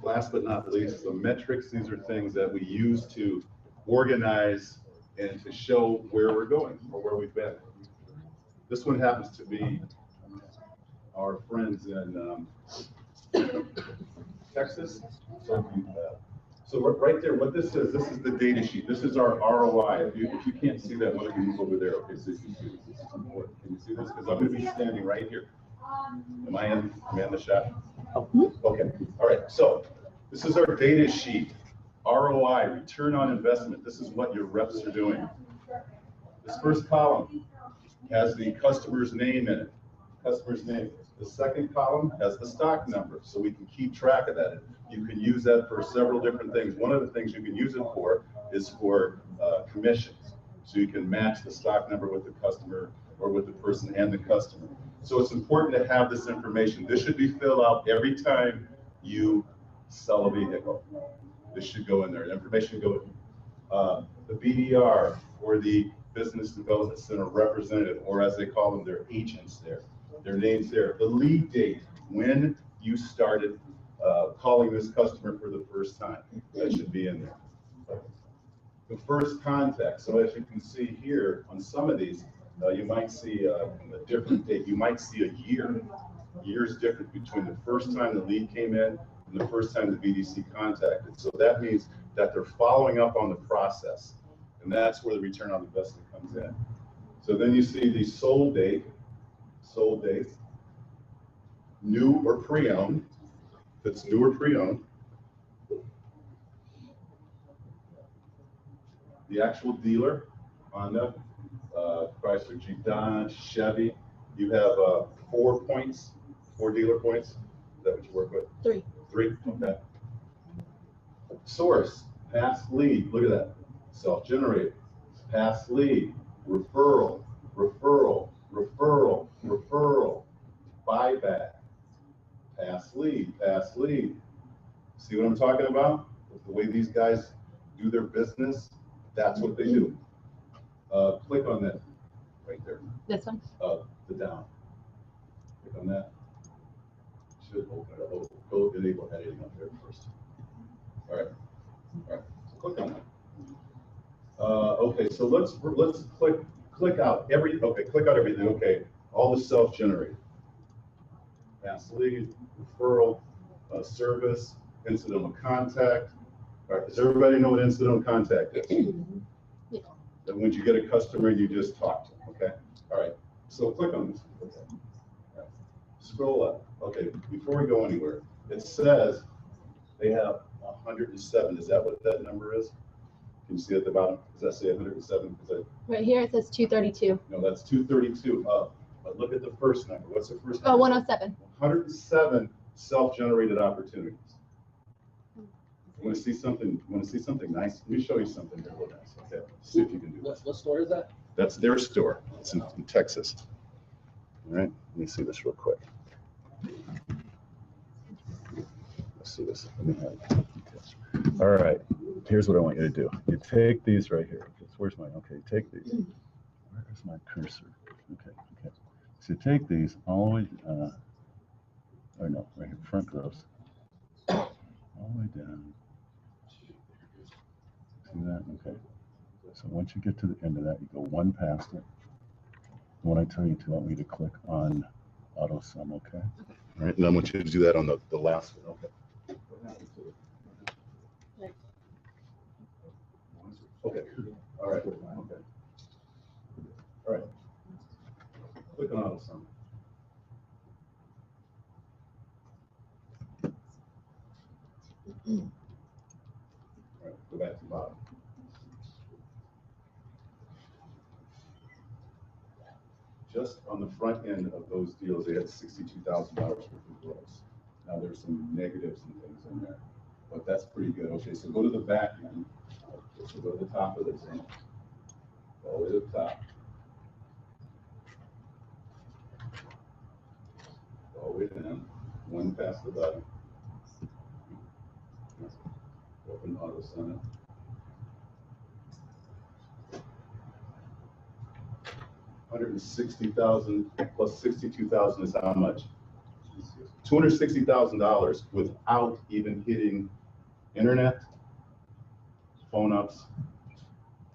Last but not least, the metrics. These are things that we use to organize and to show where we're going or where we've been. This one happens to be our friends in Texas. So right there, what this is the data sheet. This is our ROI. If you can't see that, one of you move over there. Okay, so you can see this. This is important. Can you see this? Because I'm going to be standing right here. Am I in the shot? Okay. All right. So this is our data sheet. ROI, return on investment. This is what your reps are doing. This first column has the customer's name in it. Customer's name. The second column has the stock number, so we can keep track of that. You can use that for several different things. One of the things you can use it for is for commissions. So you can match the stock number with the customer or with the person and the customer. So it's important to have this information. This should be filled out every time you sell a vehicle. This should go in there. The information go in. The BDR, or the Business Development Center representative, or as they call them, their agents there. Their names there. The lead date, when you started calling this customer for the first time. That should be in there. The first contact. So as you can see here on some of these, you might see a different date. You might see a year. Years different between the first time the lead came in and the first time the BDC contacted. So that means that they're following up on the process. And that's where the return on investment comes in. So then you see the sold date, new or pre-owned. If it's new or pre-owned, the actual dealer, Honda, Chrysler, Jeep, Dodge, Chevy, you have 4 points, 4 dealer points. Is that what you work with? 3. 3, okay. Source, past lead, look at that. Self-generated, past lead, referral, referral, referral, referral, buyback, past lead, past lead. See what I'm talking about? The way these guys do their business, that's what they do. Click on that right there. This one? The down. Click on that. Should open it up. Go enable editing up there first. All right. All right. So click on that. Okay. So let's click out every. Okay. Click out everything. Okay. All the self-generated. Past lead, referral, service, incidental contact. All right. Does everybody know what incidental contact is? That when you get a customer, you just talk to them. Okay. All right. So click on this. Okay. All right. Scroll up. Okay, before we go anywhere, it says they have 107. Is that what that number is? Can you see at the bottom? Does that say 107? Is that, Right here, it says 232. no, that's 232 up. But look at the first number. What's the first Oh, number? 107. 107 self-generated opportunities. Want to see something? Want to see something nice? Let me show you something here real nice. Okay, see if you can do this. What store is that? That's their store. It's in Texas. All right, let me see this real quick. Let's see this. Let me have it. All right, here's what I want you to do. You take these right here. Okay, so where's my? Okay, take these. Where's my cursor? Okay, okay. So you take these all the way. Or no, right here, front gross. All the way down. See that? Okay. So once you get to the end of that, you go one past it. When I tell you to, I want you to click on auto sum, okay? All right, and I want you to do that on the last one, okay? Okay, all right, okay. All right. Click on auto sum. All right, go back to the bottom. Just on the front end of those deals, they had $62,000 worth of gross. Now there's some negatives and things in there, but that's pretty good. Okay, so go to the back end. So go to the top of this end. All the way to the top. All the way down. One past the button. Open auto sum. $160,000 plus $62,000 is how much? $260,000 without even hitting internet, phone ups,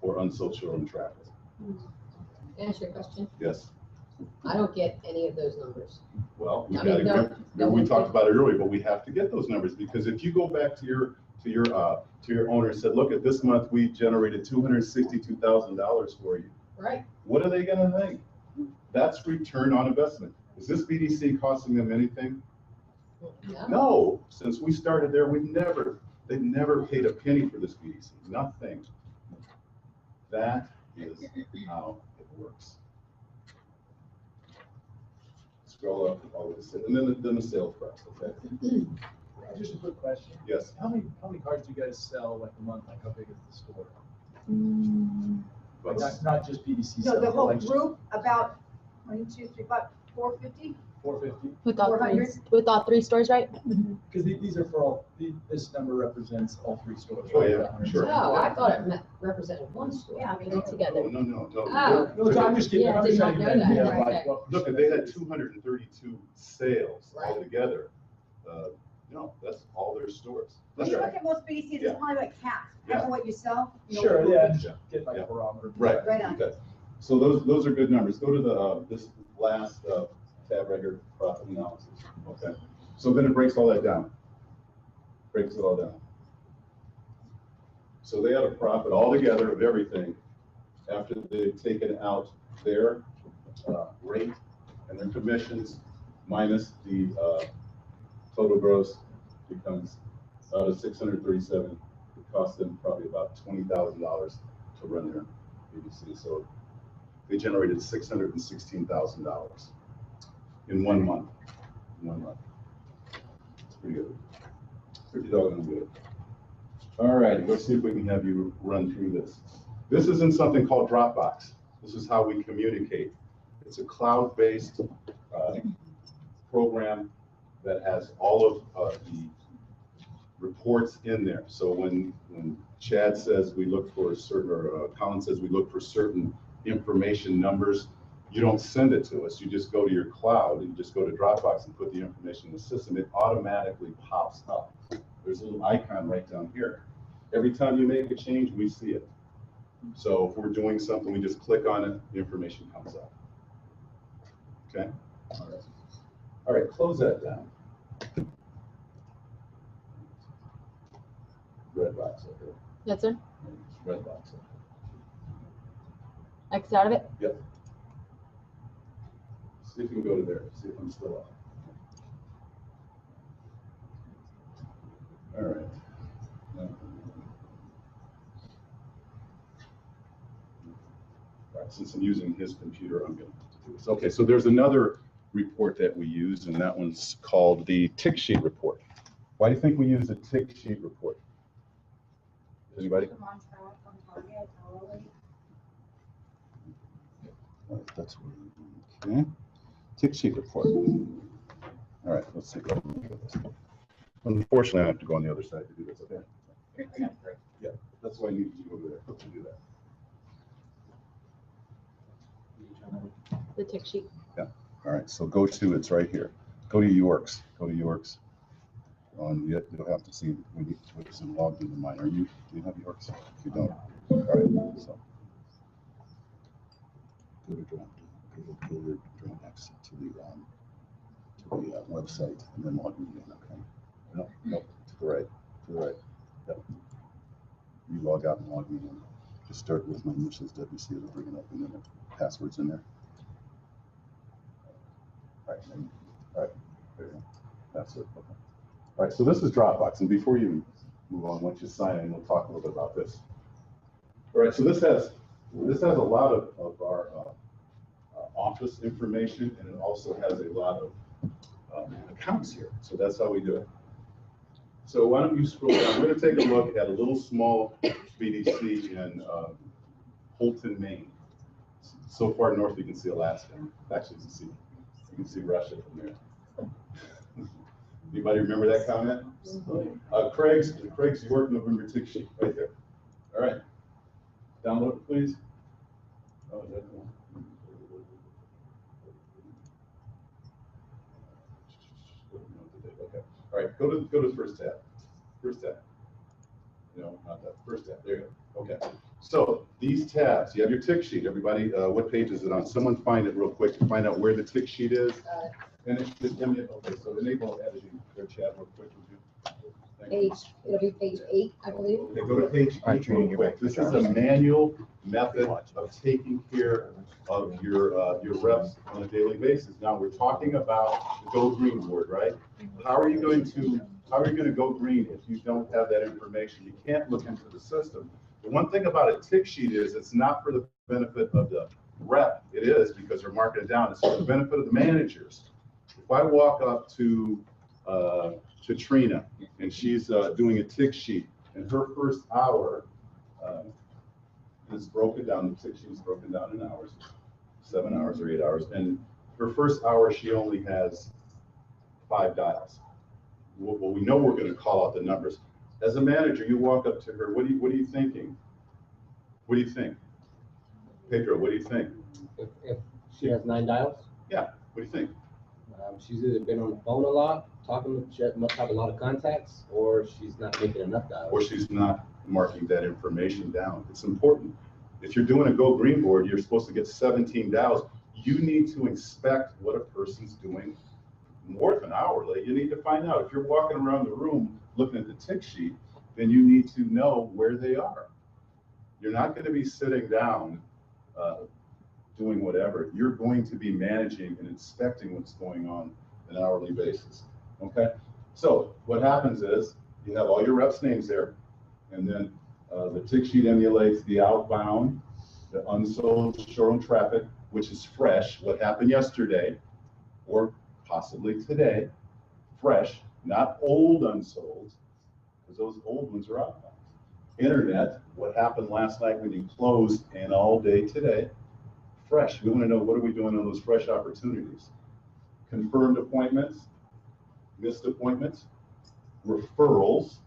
or unsold showroom traffic. Can I ask you a question? Yes. I don't get any of those numbers. Well, we I mean, we talked about it earlier, but we have to get those numbers because if you go back to your owner and said, look, at this month we generated $262,000 for you. Right. What are they going to think? That's return on investment. Is this BDC costing them anything? Yeah. No. Since we started there, they've never paid a penny for this BDC. Nothing. That is how it works. Scroll up all the way, and then the sales price. Okay. Just a quick question. Yes. How many cars do you guys sell like a month? Like how big is the store? Like not just BDC. So the stuff, whole like group, about 1, 2, 3, about 450? 450. With all three stores, right? Because these are for all. This number represents all 3 stores. Oh, right? yeah, 100. sure. Oh, I thought it represented one store. Yeah, we did together. No. Oh. No, so I'm just kidding. Yeah, I'm did just not trying know to that. like Okay. what Look, they had 232 sales Right. altogether. No, that's all their stores. When That's you right. look at most BDCs, it's Yeah. probably like half. Yeah. Half of what you sell. Sure, yeah, just Yeah. get like Yeah. a barometer. Right. Right on. Okay. So those are good numbers. Go to the this last tab right here, profit analysis. Okay. So then it breaks all that down. Breaks it all down. So they had a profit altogether of everything after they've taken out their rate and their commissions minus the total gross becomes out of 637. It cost them probably about $20,000 to run their BBC. So they generated $616,000 in 1 month. In 1 month. It's pretty good. Pretty doggone good. All right, let's see if we can have you run through this. This is in something called Dropbox. This is how we communicate. It's a cloud-based program that has all of the reports in there. So when Chad says we look for a certain, or Colin says we look for certain information numbers, you don't send it to us. You just go to your cloud and you just go to Dropbox and put the information in the system. It automatically pops up. There's a little icon right down here. Every time you make a change, we see it. So if we're doing something, we just click on it, the information comes up. Okay? All right. All right, close that down. Red box up here. Yes, sir. Red box up X out of it. here. Yep. See if you can go to there, see if I'm still on. All right. All right, since I'm using his computer, I'm going to do this. Okay, so there's another report that we use, and that one's called the tick sheet report. Why do you think we use a tick sheet report? Anybody? That's okay. Tick sheet report. All right, let's see. Unfortunately, I have to go on the other side to do this. Okay. Yeah, that's why I need you over there to do that. The tick sheet. Yeah. All right. So go to, it's right here. Go to York's. Go to York's. You'll have to see when you logged into mine. Do you have York's? If you don't, all right. So go to Drone X to the website and then log me in. Okay. No, to the right. To the right. Yep. You log out and log me in. Just start with my initials WC. It'll bring it up and then the password's in there. All right. All right. There you go. That's it. Okay. All right, so this is Dropbox, and before you move on, once you sign in, we'll talk a little bit about this. All right, so this has a lot of our office information, and it also has a lot of accounts here. So that's how we do it. So why don't you scroll down? We're going to take a look at a little small BDC in Holton, Maine. So far north you can see Alaska. Actually, you can see Russia from there. Anybody remember that comment? Craig's York November tick sheet right there. All right. Download it, please. Oh, that's one. Okay. All right. Go to the first tab. First tab. No, not that. First tab. There you go. Okay. So these tabs, you have your tick sheet. Everybody, what page is it on? Someone find it real quick to find out where the tick sheet is. And it should, okay, so enable editing their chat real quick, would you? It'll be page 8, I believe. Okay, go to page 8 real quick. This is a manual method of taking care of your reps on a daily basis. Now we're talking about the Go Green board, right? How are you going to go green if you don't have that information? You can't look into the system. The one thing about a tick sheet is it's not for the benefit of the rep. It is because they're marking it down. It's for the benefit of the managers. If I walk up to Trina and she's doing a tick sheet, and her first hour is broken down, the tick sheet is broken down in hours, 7 hours or 8 hours, and her first hour she only has 5 dials. Well, we know we're going to call out the numbers. As a manager, you walk up to her. What are you thinking? What do you think, Pedro? What do you think? If she has 9 dials? Yeah. What do you think? She's either been on the phone a lot, she must have a lot of contacts, or she's not making enough dials. Or she's not marking that information down. It's important. If you're doing a Go Green board, you're supposed to get 17 dials. You need to inspect what a person's doing more than hourly. You need to find out. If you're walking around the room looking at the tick sheet, then you need to know where they are. You're not going to be sitting down doing whatever. You're going to be managing and inspecting what's going on an hourly basis. Okay? So what happens is you have all your reps' names there, and then the tick sheet emulates the outbound, the unsold showroom traffic, which is fresh, what happened yesterday, or possibly today, fresh, not old unsold, because those old ones are outbound. Internet, what happened last night when you closed, and all day today, fresh. We want to know, what are we doing on those fresh opportunities? Confirmed appointments, missed appointments, referrals.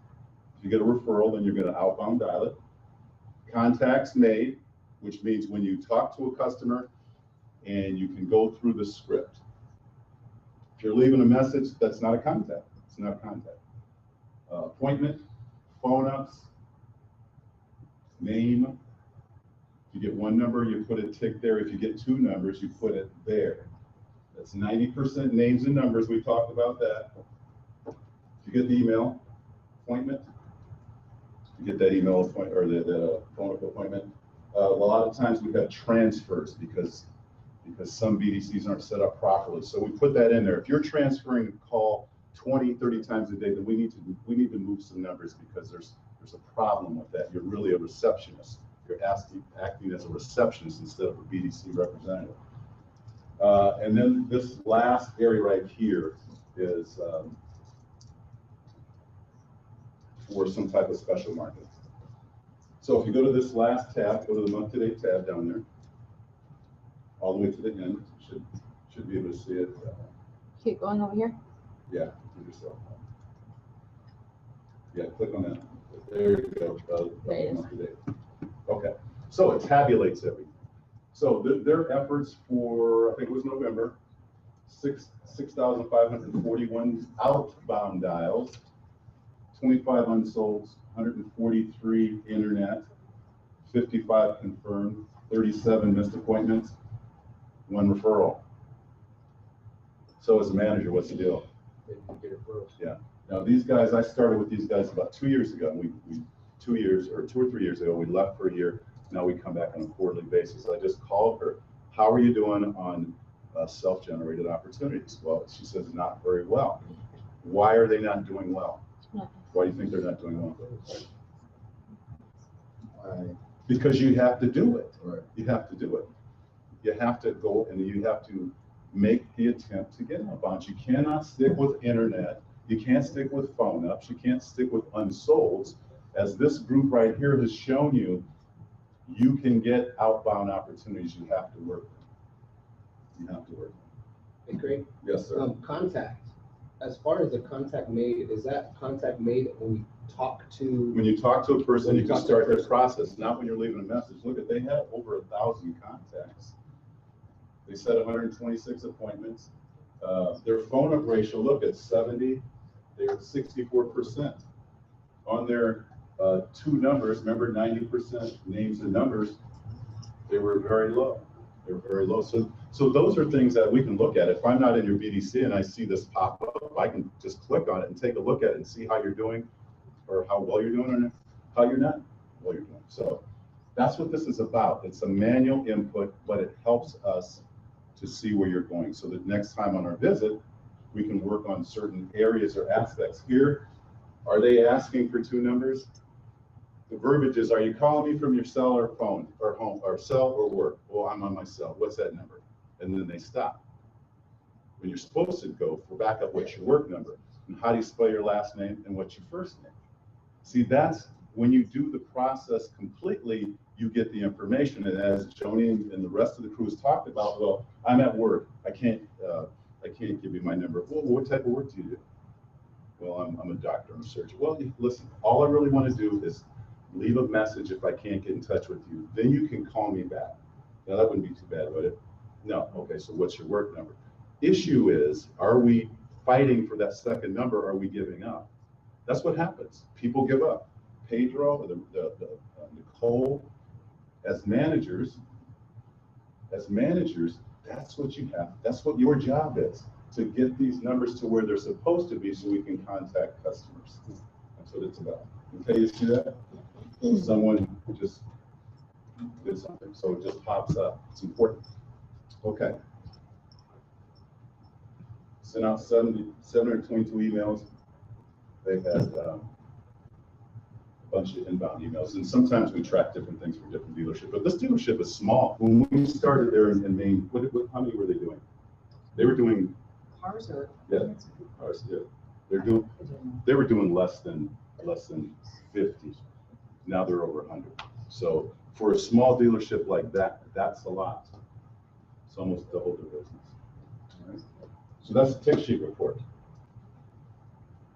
If you get a referral, then you're going to outbound dial it. Contacts made, which means when you talk to a customer and you can go through the script. If you're leaving a message, that's not a contact. It's not a contact. Appointment, phone ups, name. If you get one number, you put a tick there. If you get 2 numbers, you put it there. That's 90% names and numbers. We talked about that. If you get the email appointment, you get that email appointment or the phone appointment. A lot of times we have transfers because because some BDCs aren't set up properly. So we put that in there. If you're transferring a call 20, 30 times a day, then we need to move some numbers because there's a problem with that. You're really a receptionist. You're acting as a receptionist instead of a BDC representative. And then this last area right here is for some type of special market. So if you go to this last tab, go to the month to date tab down there, all the way to the end, should be able to see it. Keep going over here. Yeah, give yourself. Yeah, click on that. There you go. There it is. Month to date. Okay, so it tabulates everything. So their efforts for, I think it was November, 6,541 outbound dials, 25 unsolds, 143 internet, 55 confirmed, 37 missed appointments, 1 referral. So as a manager, what's the deal? Yeah. Now these guys, I started with these guys about 2 years ago. We 2 years or 2 or 3 years ago, we left for a year. Now we come back on a quarterly basis. I just called her. How are you doing on self-generated opportunities? Well, she says not very well. Why are they not doing well? Why do you think they're not doing well? Because you have to do it. Right. You have to do it. You have to go and you have to make the attempt to get outbound. You cannot stick with internet. You can't stick with phone ups. You can't stick with unsolds. As this group right here has shown you, you can get outbound opportunities. You have to work. You have to work. Hey, Craig? Yes, sir. Contact. As far as the contact made, is that contact made when we talk to? When you talk to a person, When you you can talk to start a their person. process, not when you're leaving a message. Look at, they have over 1,000 contacts. They set 126 appointments. Their phone up ratio, look at 70, they're at 64%. On their 2 numbers, remember 90% names and numbers, they were very low. They were very low. So those are things that we can look at. If I'm not in your BDC and I see this pop up, I can just click on it and take a look at it and see how you're doing, or how well you're doing, or how you're not well you're doing. So that's what this is about. It's a manual input, but it helps us to see where you're going. So that next time on our visit, we can work on certain areas or aspects. Here, are they asking for 2 numbers? The verbiage is, are you calling me from your cell or phone or home or cell or work? Well, I'm on my cell. What's that number? And then they stop. When you're supposed to go for backup, what's your work number? And how do you spell your last name and what's your first name? See, that's when you do the process completely, you get the information. And as Joni and the rest of the crew has talked about, well, I'm at work. I can't give you my number. Well, what type of work do you do? Well, I'm a doctor, I'm a surgeon. Well, listen, all I really want to do is leave a message if I can't get in touch with you. Then you can call me back. Now, that wouldn't be too bad, would it? No. Okay, so what's your work number? Issue is, are we fighting for that second number? Or are we giving up? That's what happens. People give up. Pedro, or Nicole, as managers, that's what you have. That's what your job is, to get these numbers to where they're supposed to be so we can contact customers. That's what it's about. Okay, you see that? Someone just did something, so it just pops up. It's important. Okay. Sent out 722 emails. They've had a bunch of inbound emails, and sometimes we track different things for different dealerships. But this dealership is small. When we started there in Maine, how many were they doing? They were doing Cars or? Yeah, cars. Yeah, they were doing less than 50. Now they're over 100. So for a small dealership like that, that's a lot. It's almost double their business. All right. So that's the tick sheet report.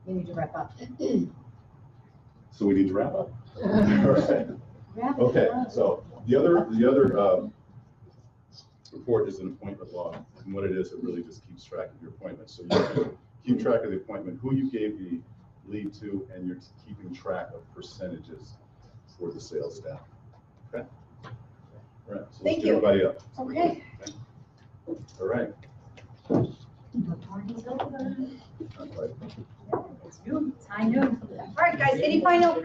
We need to wrap up. So we need to wrap up. All right. Okay. So the other report is an appointment log, and what it is, it really just keeps track of your appointments. So you can keep track of the appointment, who you gave the lead to, and you're keeping track of percentages for the sales staff. Okay. All right. So Thank let's you. get everybody up. Okay. All right. It's noon. It's high noon. All right, guys, any final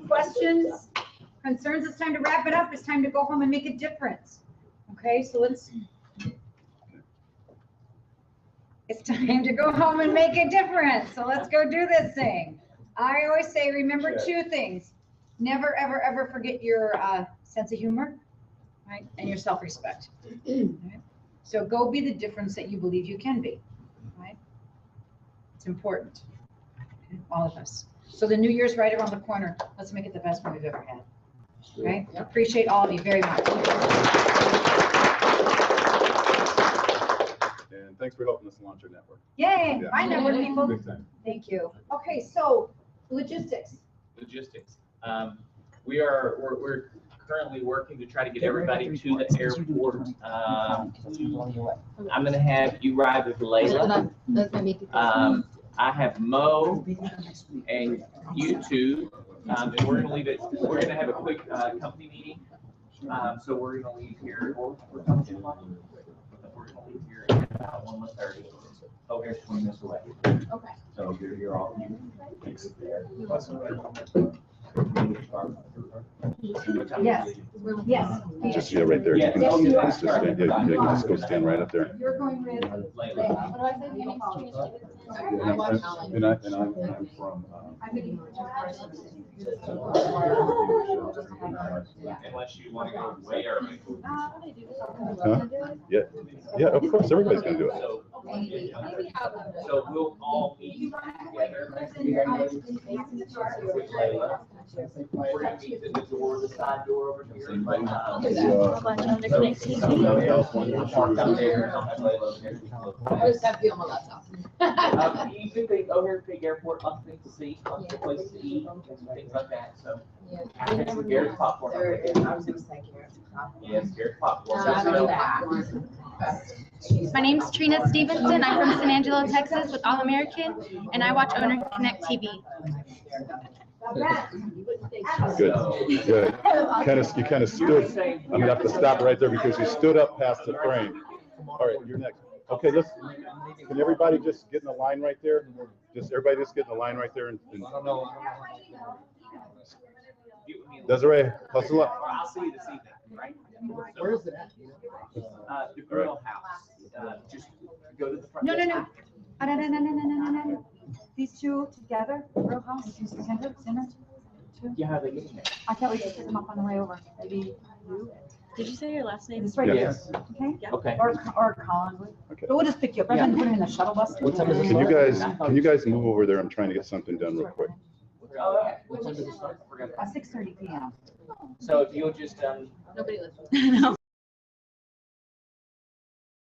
questions, concerns? It's time to wrap it up. It's time to go home and make a difference. Okay, so let's It's time to go home and make a difference. So let's go do this thing. I always say, remember two things. Never, ever, ever forget your sense of humor, right? And your self-respect. Right? So go be the difference that you believe you can be, right? It's important, all of us. So the new year's right around the corner. Let's make it the best one we've ever had, right? Appreciate all of you very much. And thanks for helping us launch our network. Yay, Yeah. bye network people. Big time. Thank you. Okay, so logistics. Logistics. We're currently working to try to get everybody to the airport. I'm gonna have you ride with Layla. I have Mo and you two. We're gonna leave it. We're gonna have a quick company meeting. So we're gonna leave here. We're gonna leave here at about 1:30. Oh, here's 20 minutes away. Okay. So you're all. Thanks. Yes. Yes. Just, yeah, right there. You can Yes. just stand, yeah, you can just go stand right up there. You're going with. What do I say? Your name's Trina Stevenson. And I'm from, Unless you want to go way early. huh? Yeah, yeah, of course, everybody's gonna do it. So we'll all meet together. With Layla. We're gonna meet at the door, the side door over here. I just have to be on my laptop. You can think over at the airport, lots of things to see, lots of places to eat, things like that, so. Get some Garrett's popcorn. Yes, Garrett's popcorn. My name's Trina Stevenson. I'm from San Angelo, Texas with All American, and I watch Owner Connect TV. Good, good. You kind of stood, I'm gonna have to stop right there because you stood up past the frame. All right, you're next. Okay, can everybody just get in the line right there? Everybody just get in the line right there and Desiree, hustle up. I'll see you this evening, right? Where is it at? The grill house, just go to the front. No. No. These two together, row house, center. Yeah, how they get in there? I thought we just pick them up on the way over. Maybe you. Did you say your last name? It's right here. Yes. Okay. Okay. Or Collins. Okay. But we'll just pick you up. Rather than put them in the shuttle bus. What time is it? Can you guys move over there? I'm trying to get something done real quick. What time does it start? 6:30 p.m. So if you'll just, Nobody listens. No.